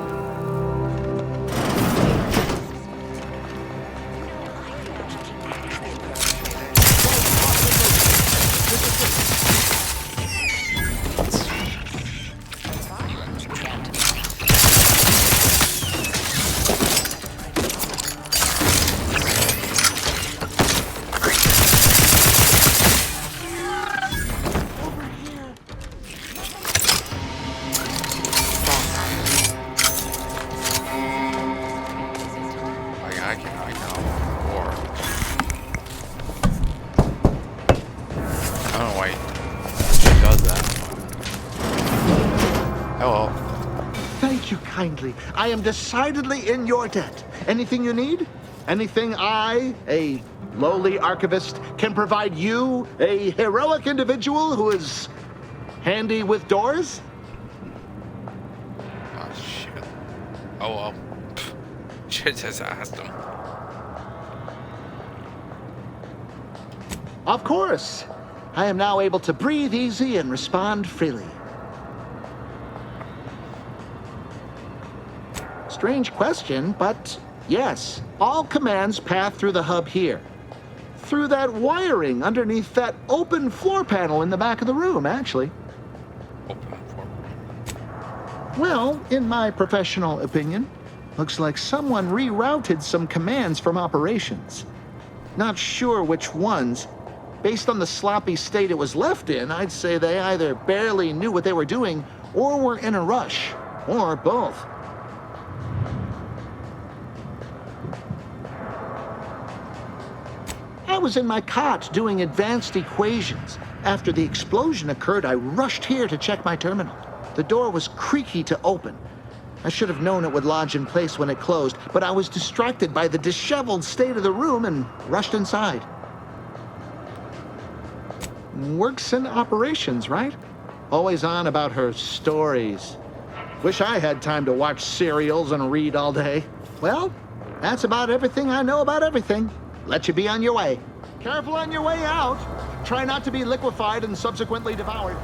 S5: Kindly. I am decidedly in your debt. Anything you need? Anything I, a lowly archivist, can provide you, a heroic individual who is handy with doors?
S1: Oh, shit. Oh, well. Should just asked him.
S5: Of course. I am now able to breathe easy and respond freely. Strange question, but yes, all commands pass through the hub here. Through that wiring underneath that open floor panel in the back of the room, actually. Well, in my professional opinion, looks like someone rerouted some commands from operations. Not sure which ones. Based on the sloppy state it was left in, I'd say they either barely knew what they were doing or were in a rush, or both. I was in my cot doing advanced equations. After the explosion occurred, I rushed here to check my terminal. The door was creaky to open. I should have known it would lodge in place when it closed, but I was distracted by the disheveled state of the room and rushed inside. Works in operations, right? Always on about her stories. Wish I had time to watch serials and read all day. Well, that's about everything I know about everything. Let you be on your way. Careful on your way out. Try not to be liquefied and subsequently devoured.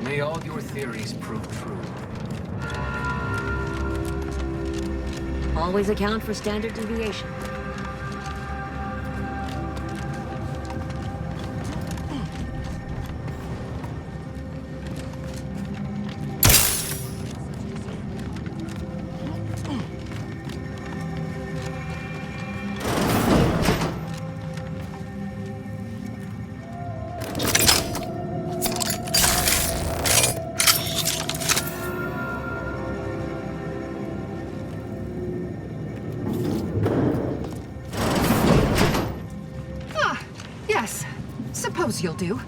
S26: May all your theories prove true.
S21: Always account for standard deviation.
S14: Yes. Suppose you'll do.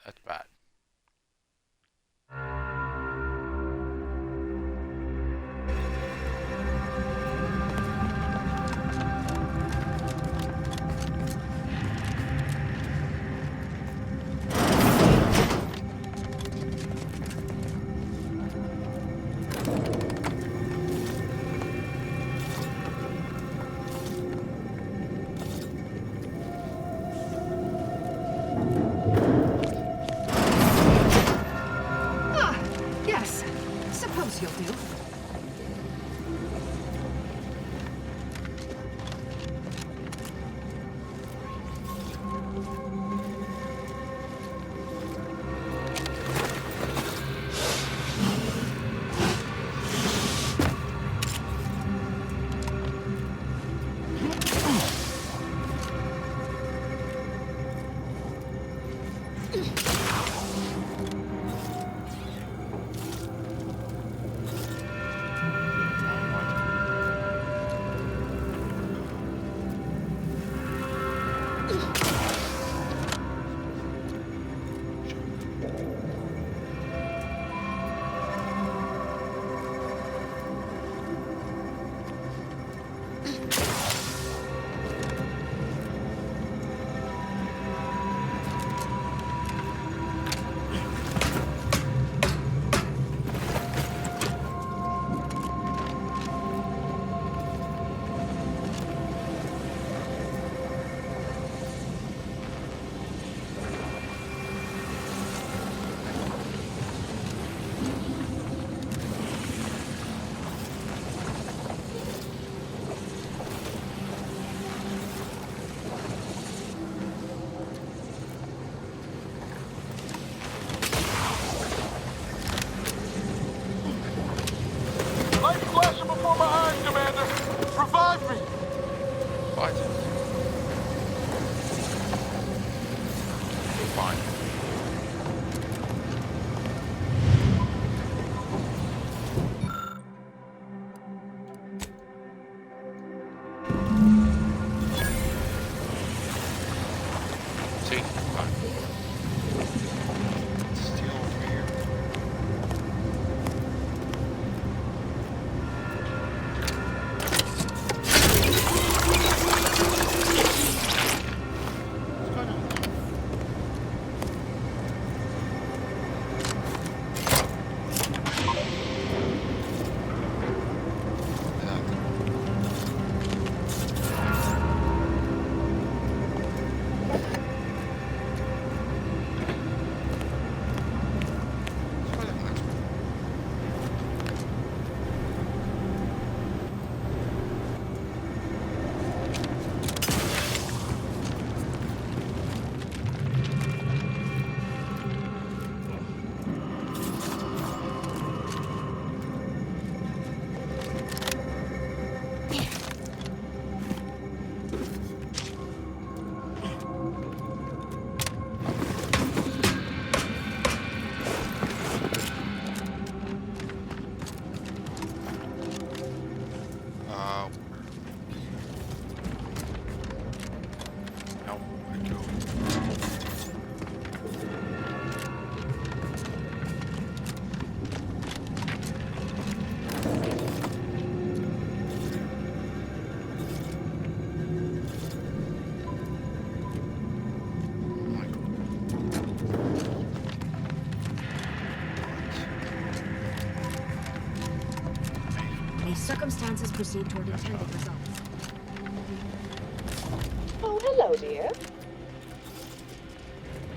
S1: That's bad.
S14: You'll do.
S21: Circumstances proceed toward intended results.
S15: Oh, hello, dear.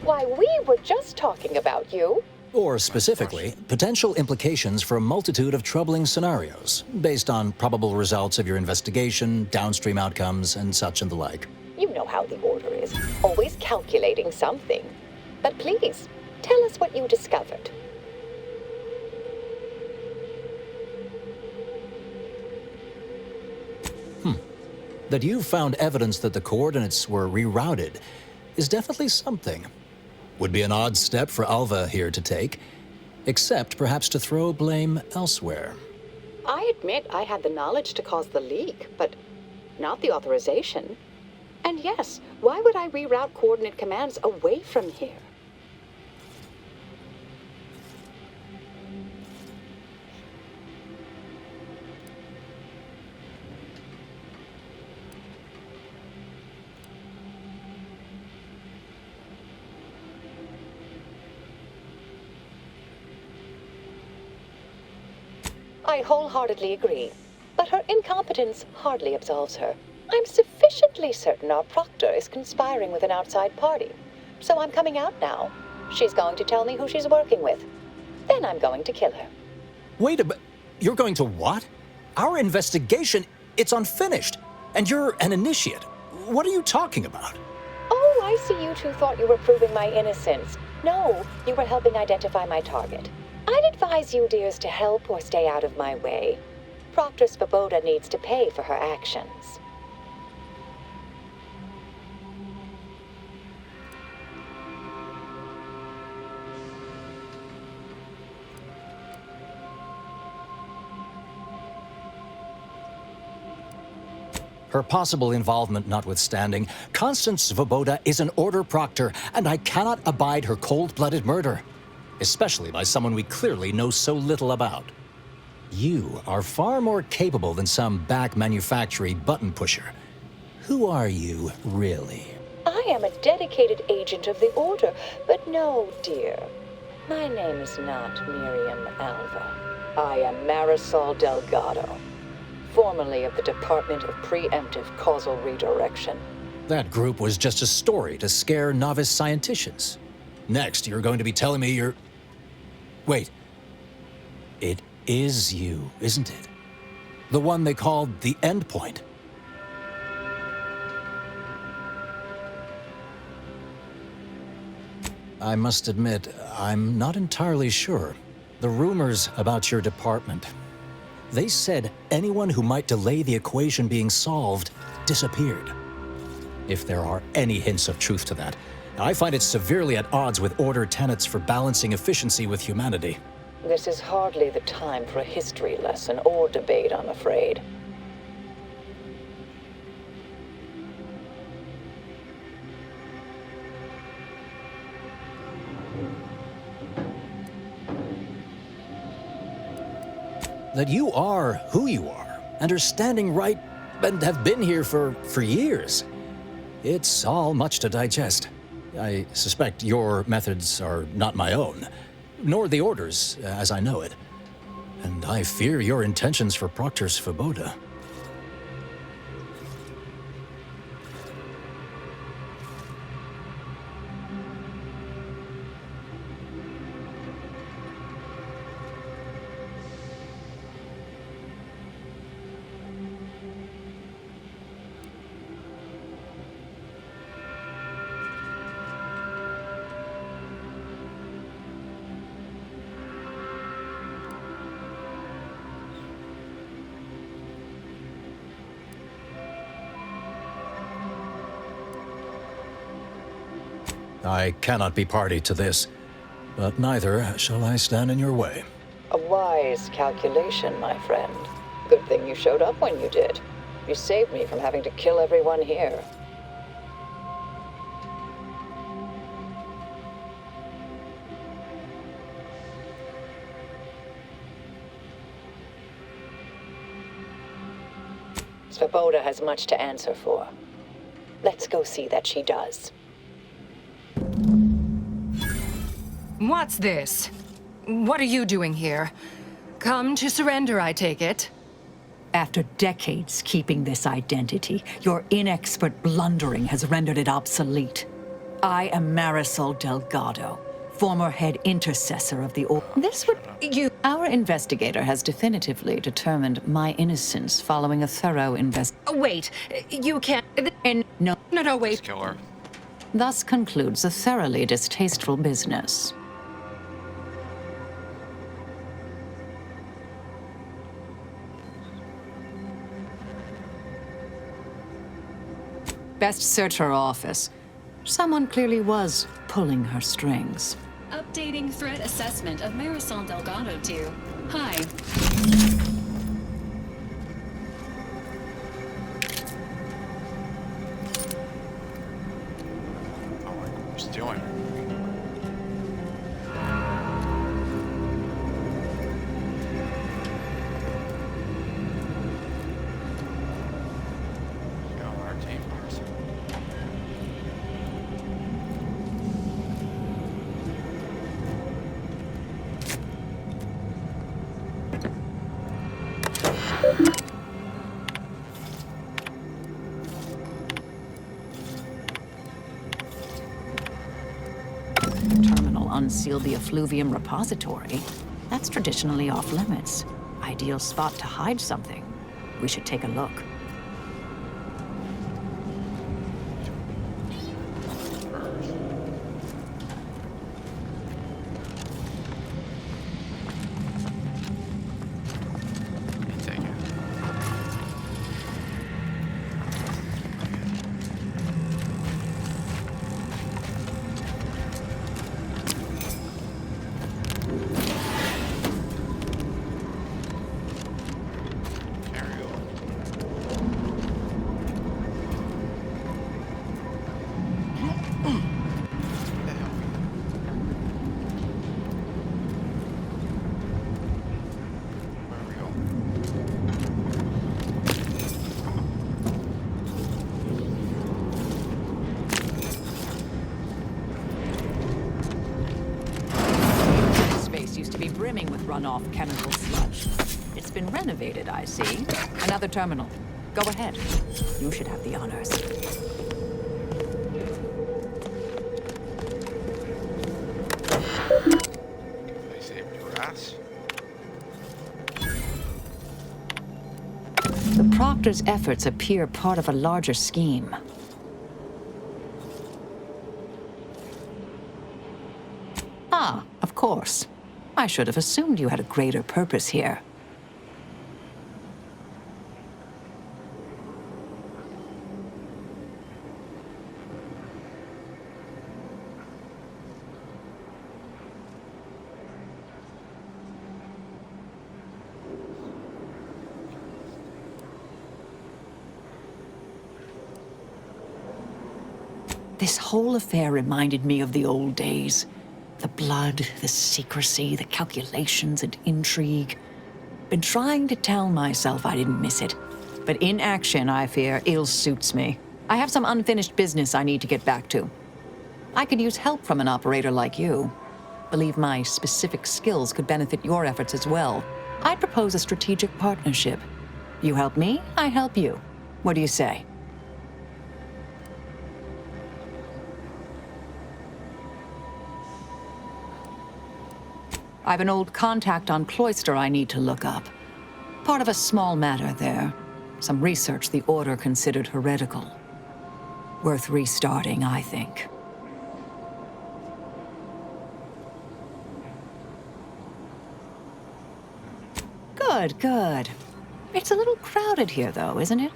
S15: Why, we were just talking about you.
S12: Or specifically, potential implications for a multitude of troubling scenarios, based on probable results of your investigation, downstream outcomes, and such and the like.
S15: You know how the Order is, always calculating something. But please, tell us what you discovered.
S12: That you found evidence that the coordinates were rerouted is definitely something. Would be an odd step for Alva here to take, except perhaps to throw blame elsewhere.
S15: I admit I had the knowledge to cause the leak, but not the authorization. And yes, why would I reroute coordinate commands away from here? I wholeheartedly agree, but her incompetence hardly absolves her. I'm sufficiently certain our proctor is conspiring with an outside party, so I'm coming out now. She's going to tell me who she's working with. Then I'm going to kill her.
S12: Wait a minute. You're going to what? Our investigation, it's unfinished, and you're an initiate. What are you talking about?
S15: Oh, I see you two thought you were proving my innocence. No, you were helping identify my target. I'd advise you, dears, to help or stay out of my way. Proctor Svoboda needs to pay for her actions.
S12: Her possible involvement notwithstanding, Constance Svoboda is an Order proctor, and I cannot abide her cold-blooded murder. Especially by someone we clearly know so little about. You are far more capable than some back manufacturing button pusher. Who are you, really?
S15: I am a dedicated agent of the Order, but no, dear. My name is not Miriam Alva. I am Marisol Delgado, formerly of the Department of Preemptive Causal Redirection.
S12: That group was just a story to scare novice scienticians. Next, you're going to be telling me you're... Wait. It is you, isn't it? The one they called the Endpoint. I must admit, I'm not entirely sure. The rumors about your department. They said anyone who might delay the equation being solved disappeared. If there are any hints of truth to that, I find it severely at odds with Order tenets for balancing efficiency with humanity.
S15: This is hardly the time for a history lesson or debate, I'm afraid.
S12: That you are who you are, and are standing right, and have been here for years. It's all much to digest. I suspect your methods are not my own, nor the Order's, as I know it. And I fear your intentions for Proctor Svoboda. I cannot be party to this, but neither shall I stand in your way.
S15: A wise calculation, my friend. Good thing you showed up when you did. You saved me from having to kill everyone here. Svoboda has much to answer for. Let's go see that she does.
S14: What's this? What are you doing here? Come to surrender, I take it?
S2: After decades keeping this identity, your inexpert blundering has rendered it obsolete. I am Marisol Delgado, former head intercessor of the Order. Our investigator has definitively determined my innocence following a thorough investigation.
S14: Wait, you can't.
S2: No,
S14: wait.
S1: Kill her.
S2: Thus concludes a thoroughly distasteful business. Best search her office. Someone clearly was pulling her strings.
S21: Updating threat assessment of Marisol Delgado 2. Hi.
S1: What's doing?
S2: Terminal unsealed the effluvium repository. That's traditionally off limits. Ideal spot to hide something. We should take a look. Brimming with runoff chemical sludge. It's been renovated, I see. Another terminal. Go ahead. You should have the honors.
S1: They say brass.
S2: The Proctor's efforts appear part of a larger scheme. Ah, of course. I should have assumed you had a greater purpose here. This whole affair reminded me of the old days. The blood, the secrecy, the calculations and intrigue. Been trying to tell myself I didn't miss it. But in action, I fear, ill suits me. I have some unfinished business I need to get back to. I could use help from an operator like you. Believe my specific skills could benefit your efforts as well. I'd propose a strategic partnership. You help me, I help you. What do you say? I have an old contact on Cloister I need to look up. Part of a small matter there. Some research the Order considered heretical. Worth restarting, I think. Good, good. It's a little crowded here, though, isn't it?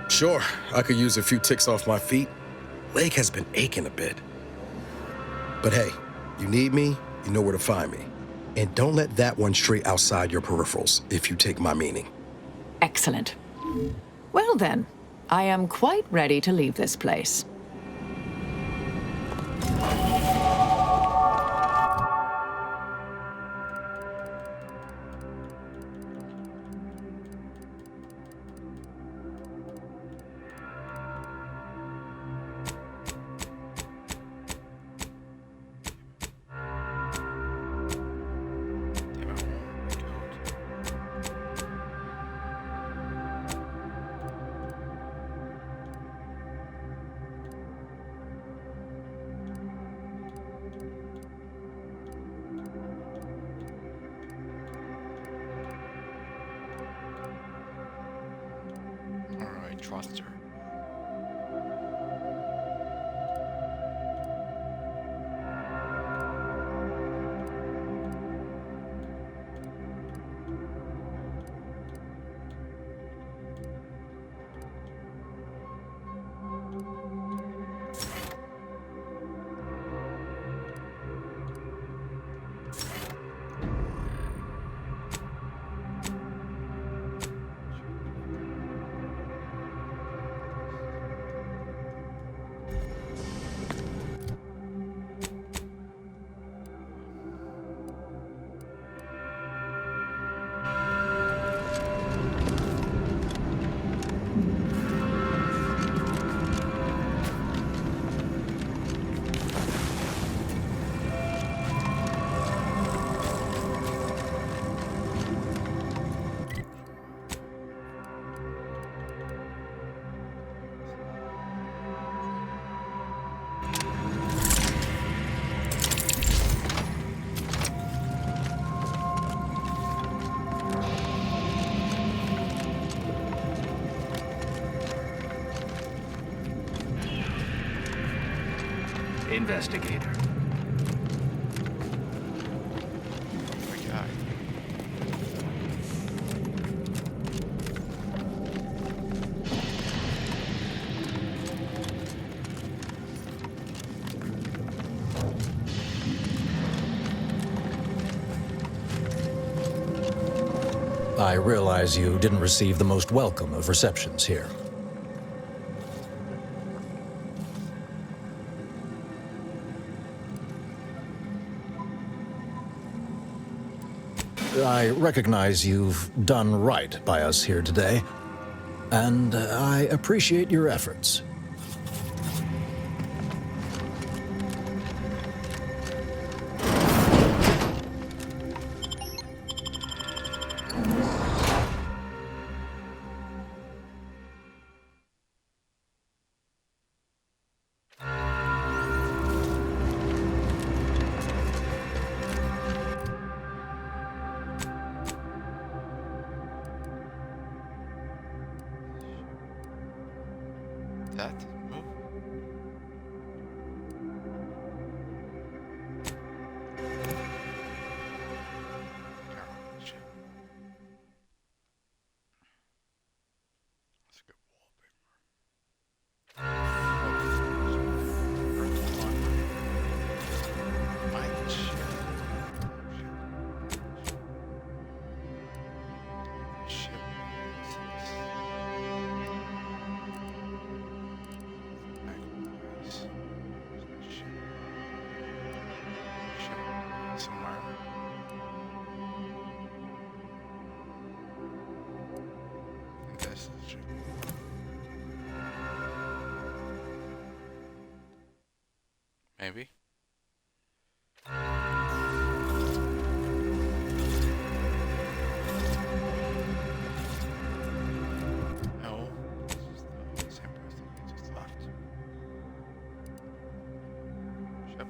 S6: Sure, I could use a few ticks off my feet. Leg has been aching a bit. But hey, you need me, you know where to find me. And don't let that one stray outside your peripherals, if you take my meaning.
S2: Excellent. Well then, I am quite ready to leave this place.
S1: trust her.
S13: Investigator.
S12: I realize you didn't receive the most welcome of receptions here. I recognize you've done right by us here today, and I appreciate your efforts.
S1: That move. Shit. That's a good wallpaper. My shit. Somewhere. I think this is true. Maybe. No. This is the same person we just left. Ship.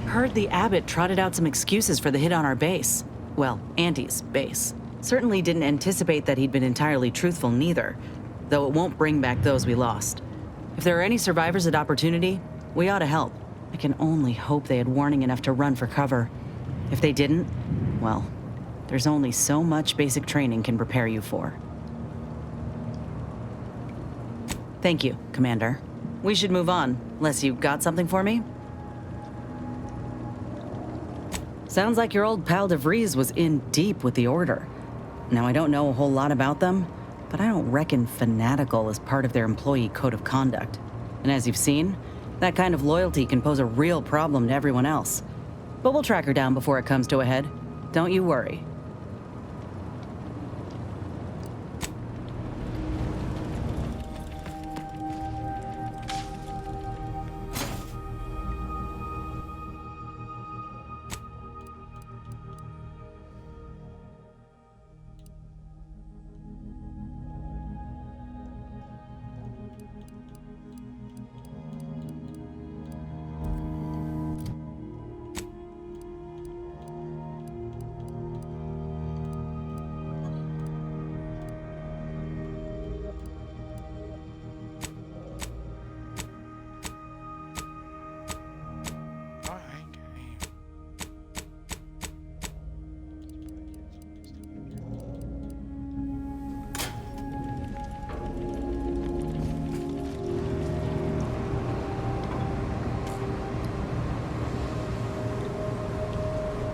S7: Heard the abbot trotted out some excuses for the hit on our base. Well, Andy's base. Certainly didn't anticipate that he'd been entirely truthful neither, though it won't bring back those we lost. If there are any survivors at Opportunity, we ought to help. I can only hope they had warning enough to run for cover. If they didn't, well, there's only so much basic training can prepare you for. Thank you, Commander. We should move on, unless you got something for me? Sounds like your old pal DeVries was in deep with the Order. Now, I don't know a whole lot about them, but I don't reckon fanatical is part of their employee code of conduct. And as you've seen, that kind of loyalty can pose a real problem to everyone else. But we'll track her down before it comes to a head. Don't you worry.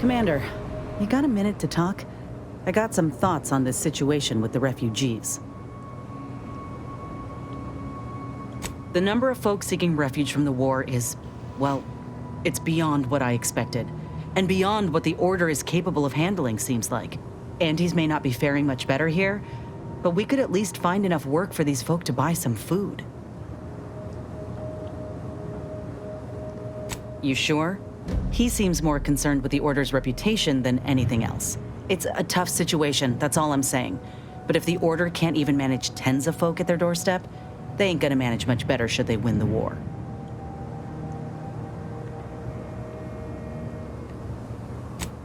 S7: Commander, you got a minute to talk? I got some thoughts on this situation with the refugees. The number of folks seeking refuge from the war is, well, it's beyond what I expected. And beyond what the Order is capable of handling, seems like. Andes may not be faring much better here, but we could at least find enough work for these folk to buy some food. You sure? He seems more concerned with the Order's reputation than anything else. It's a tough situation, that's all I'm saying. But if the Order can't even manage tens of folk at their doorstep, they ain't gonna manage much better should they win the war.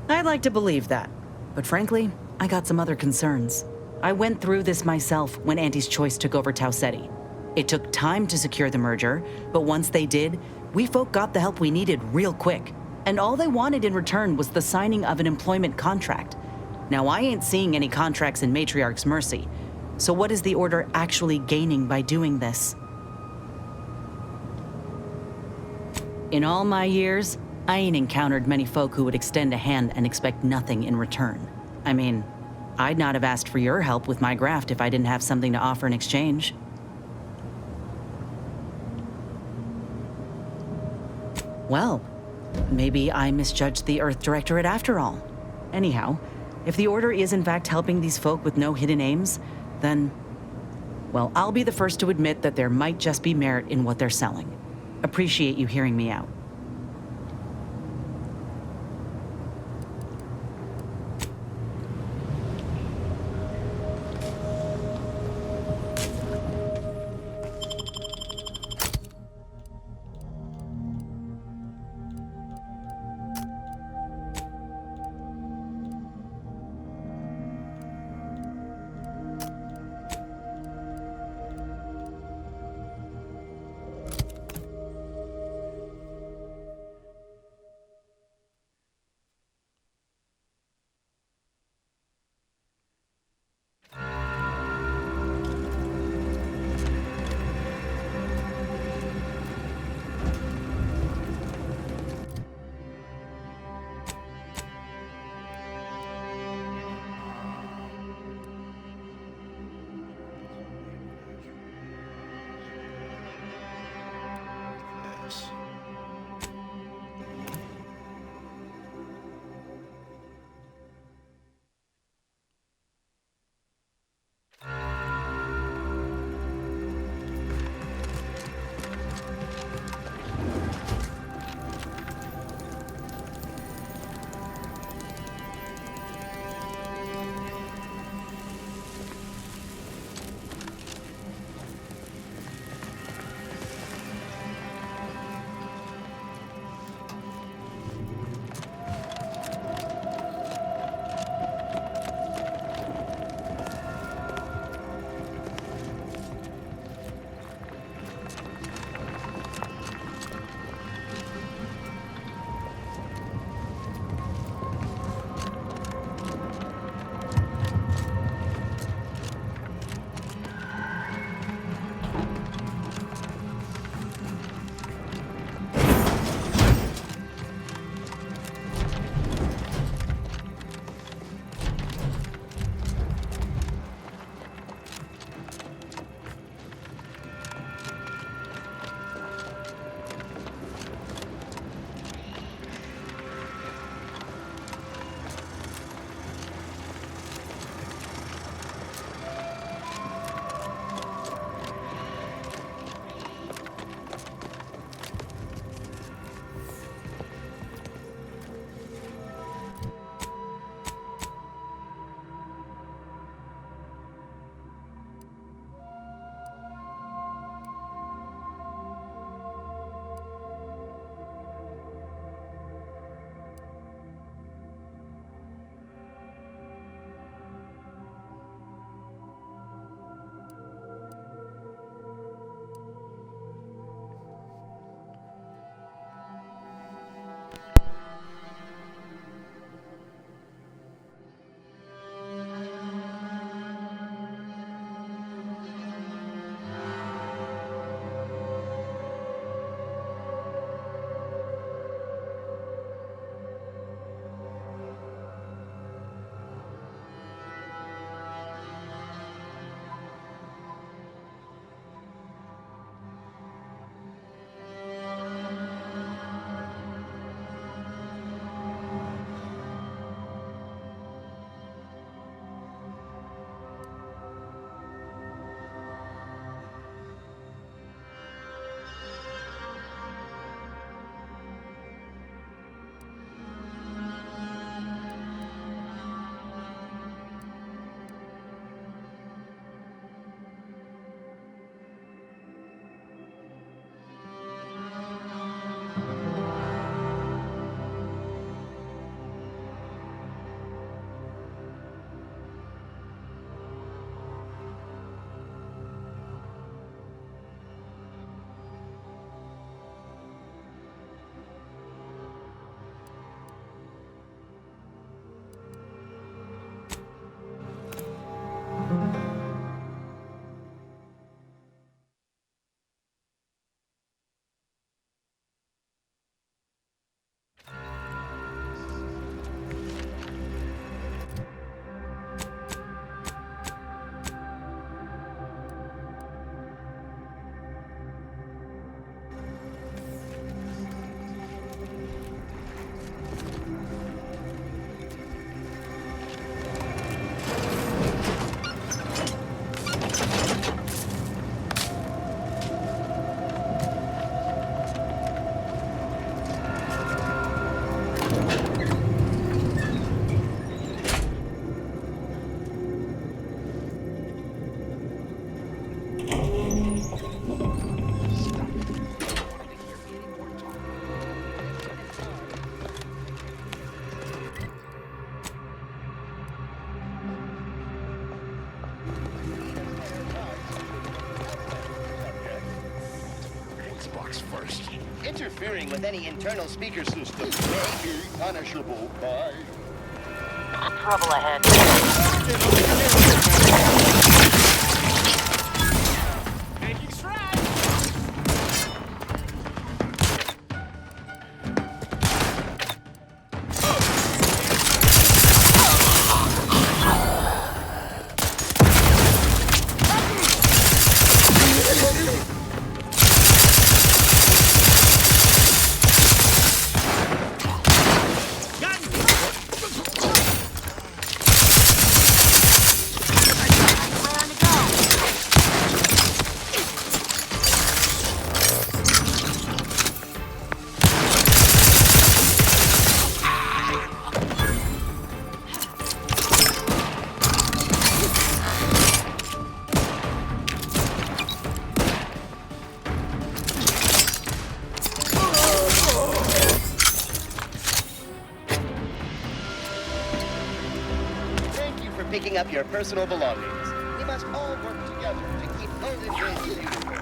S7: I'd like to believe that. But frankly, I got some other concerns. I went through this myself when Anti's Choice took over Tau Ceti. It took time to secure the merger, but once they did, we folk got the help we needed real quick. And all they wanted in return was the signing of an employment contract. Now, I ain't seeing any contracts in Matriarch's Mercy. So what is the Order actually gaining by doing this? In all my years, I ain't encountered many folk who would extend a hand and expect nothing in return. I mean, I'd not have asked for your help with my graft if I didn't have something to offer in exchange. Well, maybe I misjudged the Earth Directorate after all. Anyhow, if the Order is in fact helping these folk with no hidden aims, then, well, I'll be the first to admit that there might just be merit in what they're selling. Appreciate you hearing me out.
S9: Interfering with any internal speaker system may be punishable by...
S10: Trouble ahead.
S19: Making strides!
S9: Picking up your personal belongings. We must all work together to keep Odin Ridge beautiful.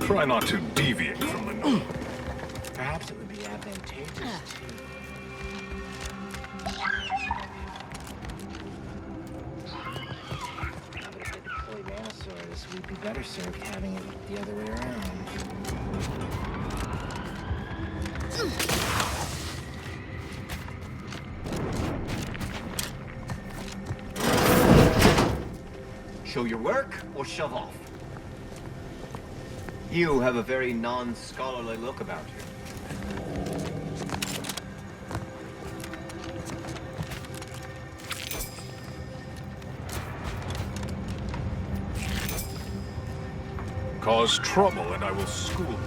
S8: Try not to deviate from the norm.
S13: Perhaps it would be advantageous to... Now that if they deploy Manosaurus, we'd be better served having it the other way around.
S20: Show your work or shove off. You have a very non-scholarly look about you.
S8: Cause trouble and I will school you.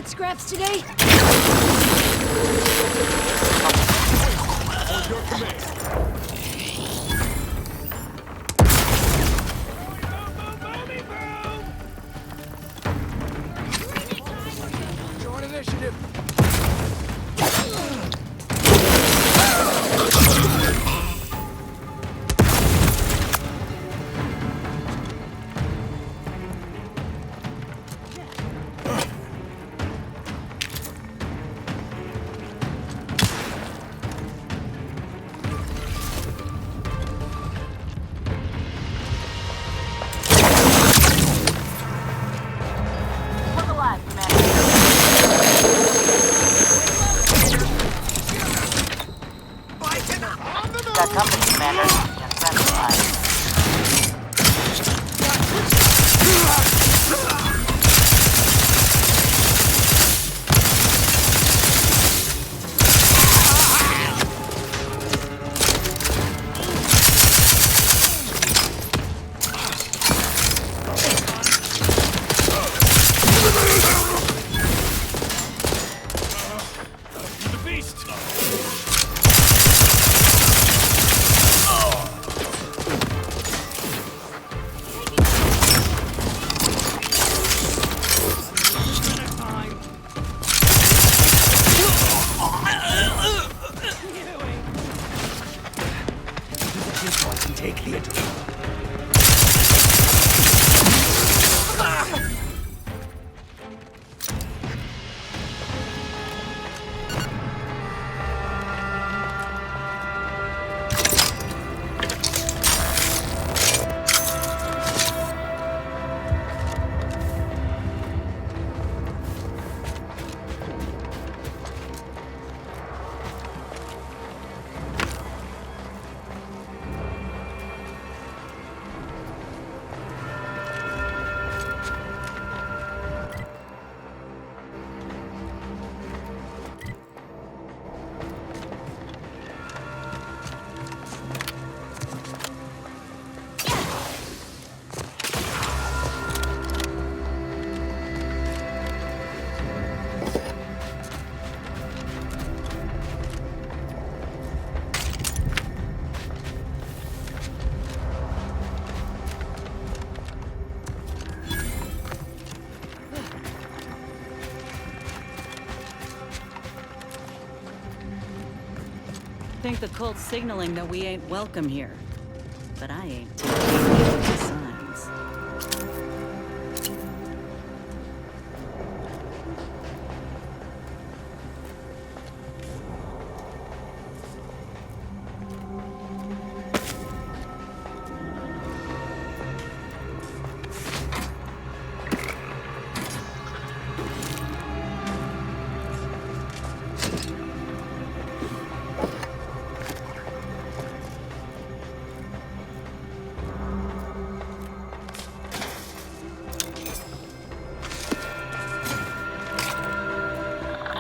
S23: Need scraps today?
S19: Your command. Join initiative.
S10: Look alive, Commander. Got company, Commander. Just friendly fire.
S19: The beast.
S13: Take the
S7: Think the cult's signaling that we ain't welcome here. But I ain't taking any signs.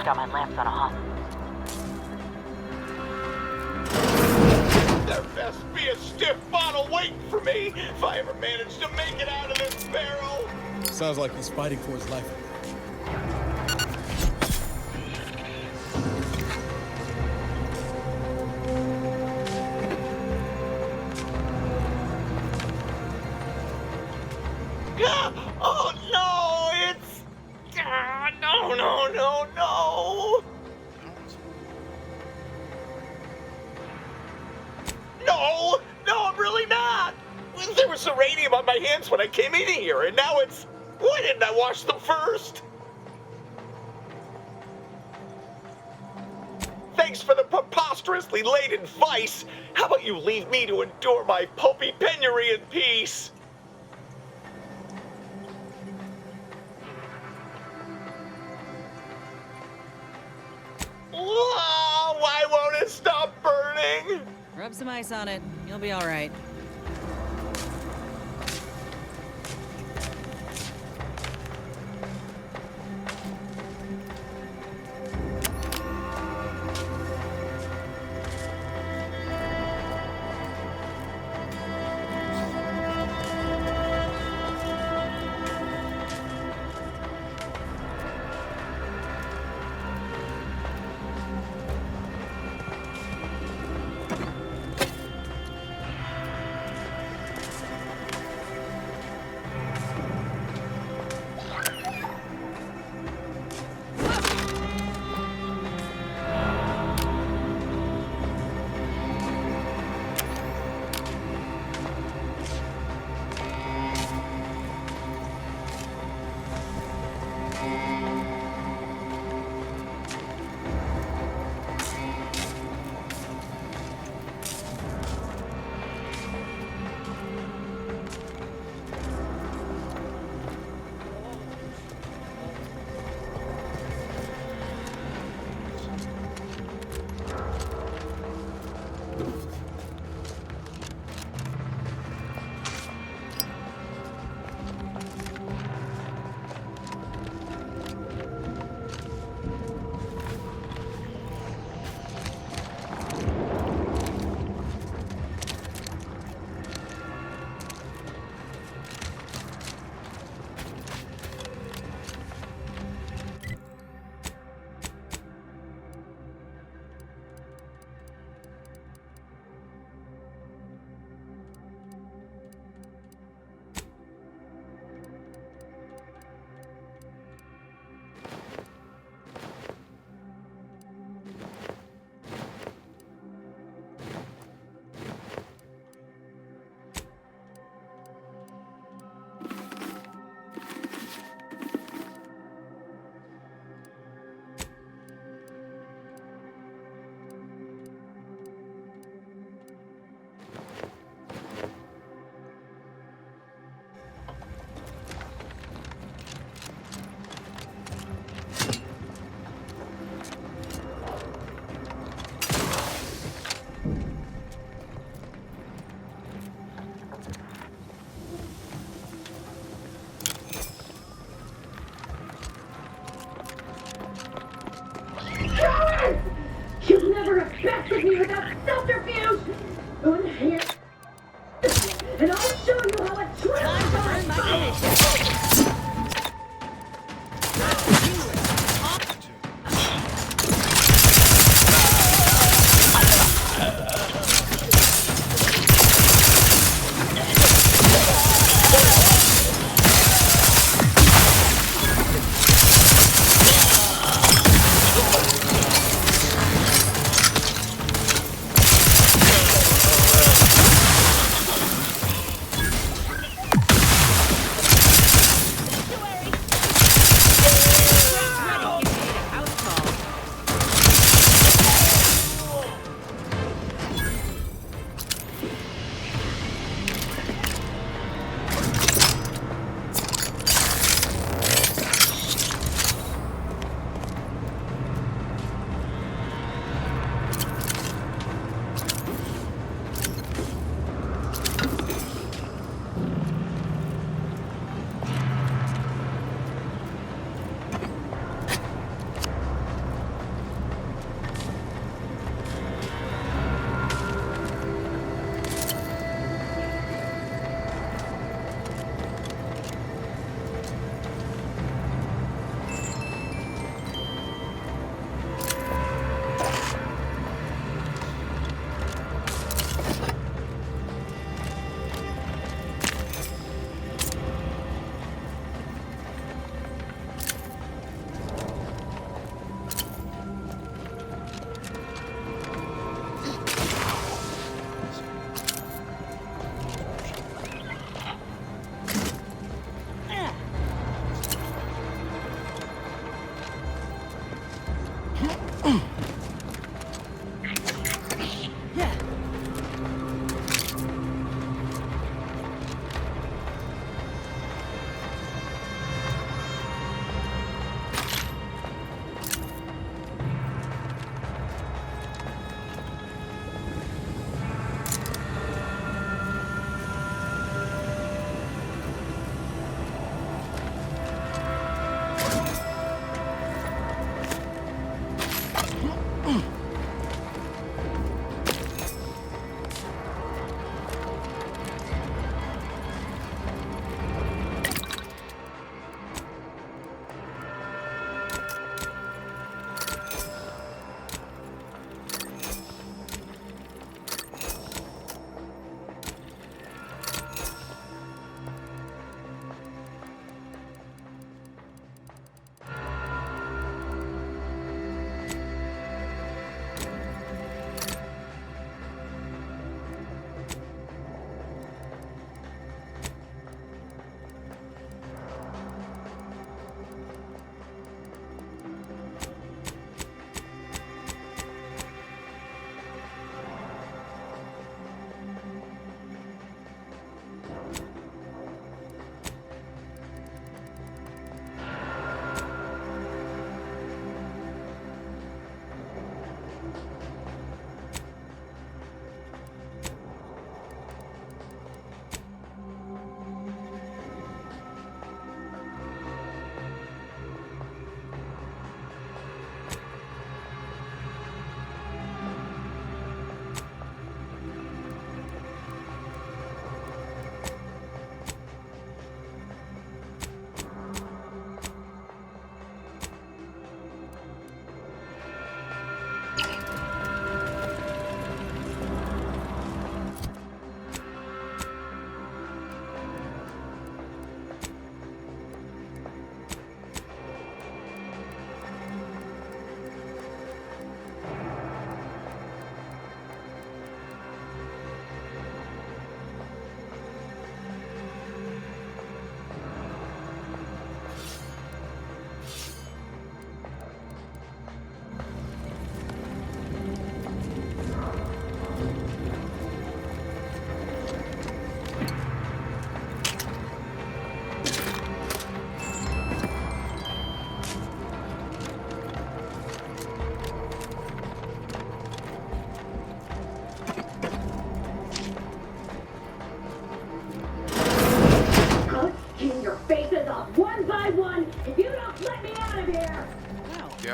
S10: Got my lamps on a hot.
S3: There best be a stiff bottle waiting for me if I ever manage to make it out of this barrel.
S6: Sounds like he's fighting for his life.
S3: Oh no, it's... no. No, I'm really not. There was uranium on my hands when I came in here, and now it's... Why didn't I wash them first? Thanks for the preposterously late advice. How about you leave me to endure my pulpy penury in peace? Whoa, why won't it stop burning?
S7: Rub some ice on it. You'll be all right.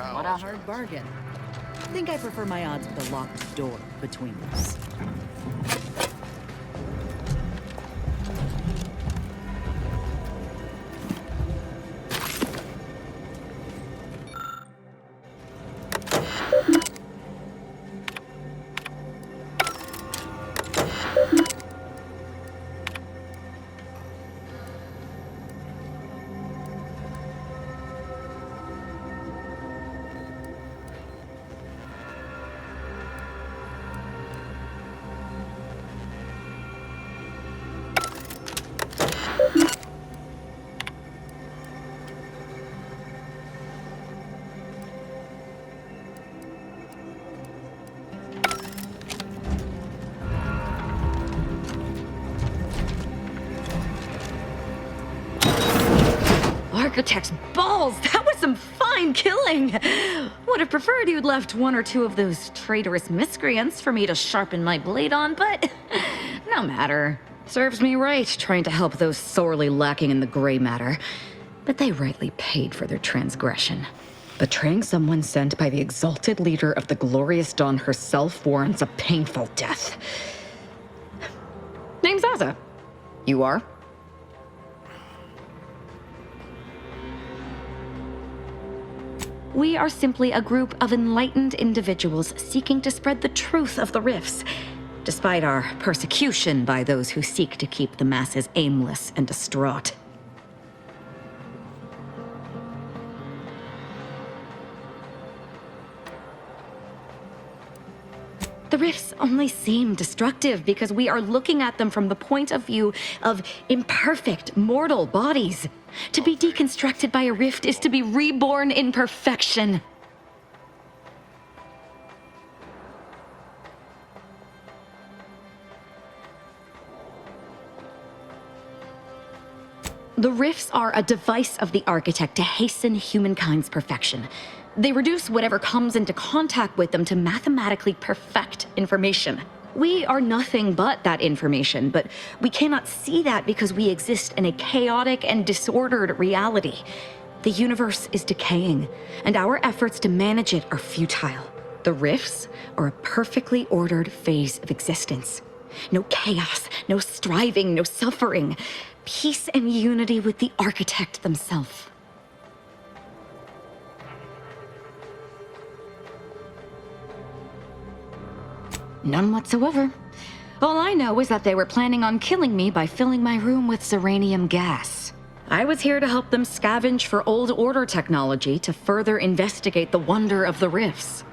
S1: Yeah.
S7: What a hard bargain. I think I prefer my odds with a locked door between us.
S4: Architect's balls! That was some fine killing! Would have preferred you'd left one or two of those traitorous miscreants for me to sharpen my blade on, but no matter. Serves me right trying to help those sorely lacking in the gray matter. But they rightly paid for their transgression. Betraying someone sent by the exalted leader of the glorious dawn herself warrants a painful death. Name's Aza. You are? We are simply a group of enlightened individuals seeking to spread the truth of the rifts, despite our persecution by those who seek to keep the masses aimless and distraught. The rifts only seem destructive because we are looking at them from the point of view of imperfect, mortal bodies. To be deconstructed by a rift is to be reborn in perfection. The rifts are a device of the architect to hasten humankind's perfection. They reduce whatever comes into contact with them to mathematically perfect information. We are nothing but that information, but we cannot see that because we exist in a chaotic and disordered reality. The universe is decaying, and our efforts to manage it are futile. The rifts are a perfectly ordered phase of existence. No chaos, no striving, no suffering. Peace and unity with the architect themselves. None whatsoever. All I know is that they were planning on killing me by filling my room with Zeranium gas. I was here to help them scavenge for old order technology to further investigate the wonder of the rifts.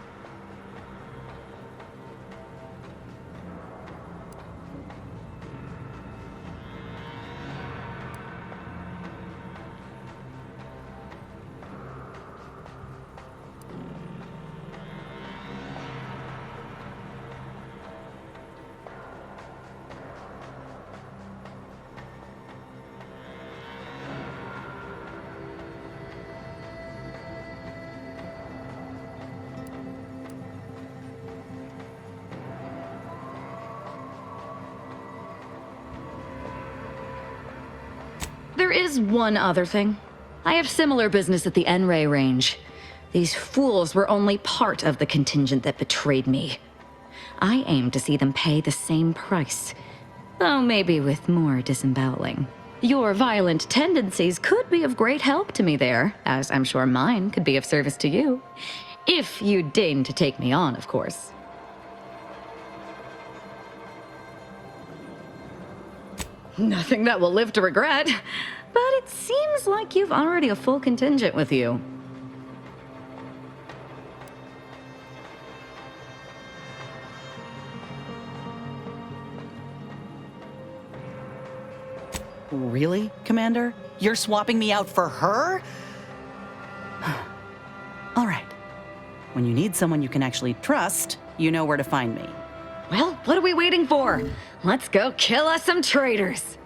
S4: There is one other thing. I have similar business at the Enray range. These fools were only part of the contingent that betrayed me. I aim to see them pay the same price, though maybe with more disemboweling. Your violent tendencies could be of great help to me there, as I'm sure mine could be of service to you. If you deign to take me on, of course. Nothing that will live to regret, but it seems like you've already a full contingent with you.
S7: Really, Commander? You're swapping me out for her? All right. When you need someone you can actually trust, you know where to find me.
S4: Well, what are we waiting for? Let's go kill us some traitors.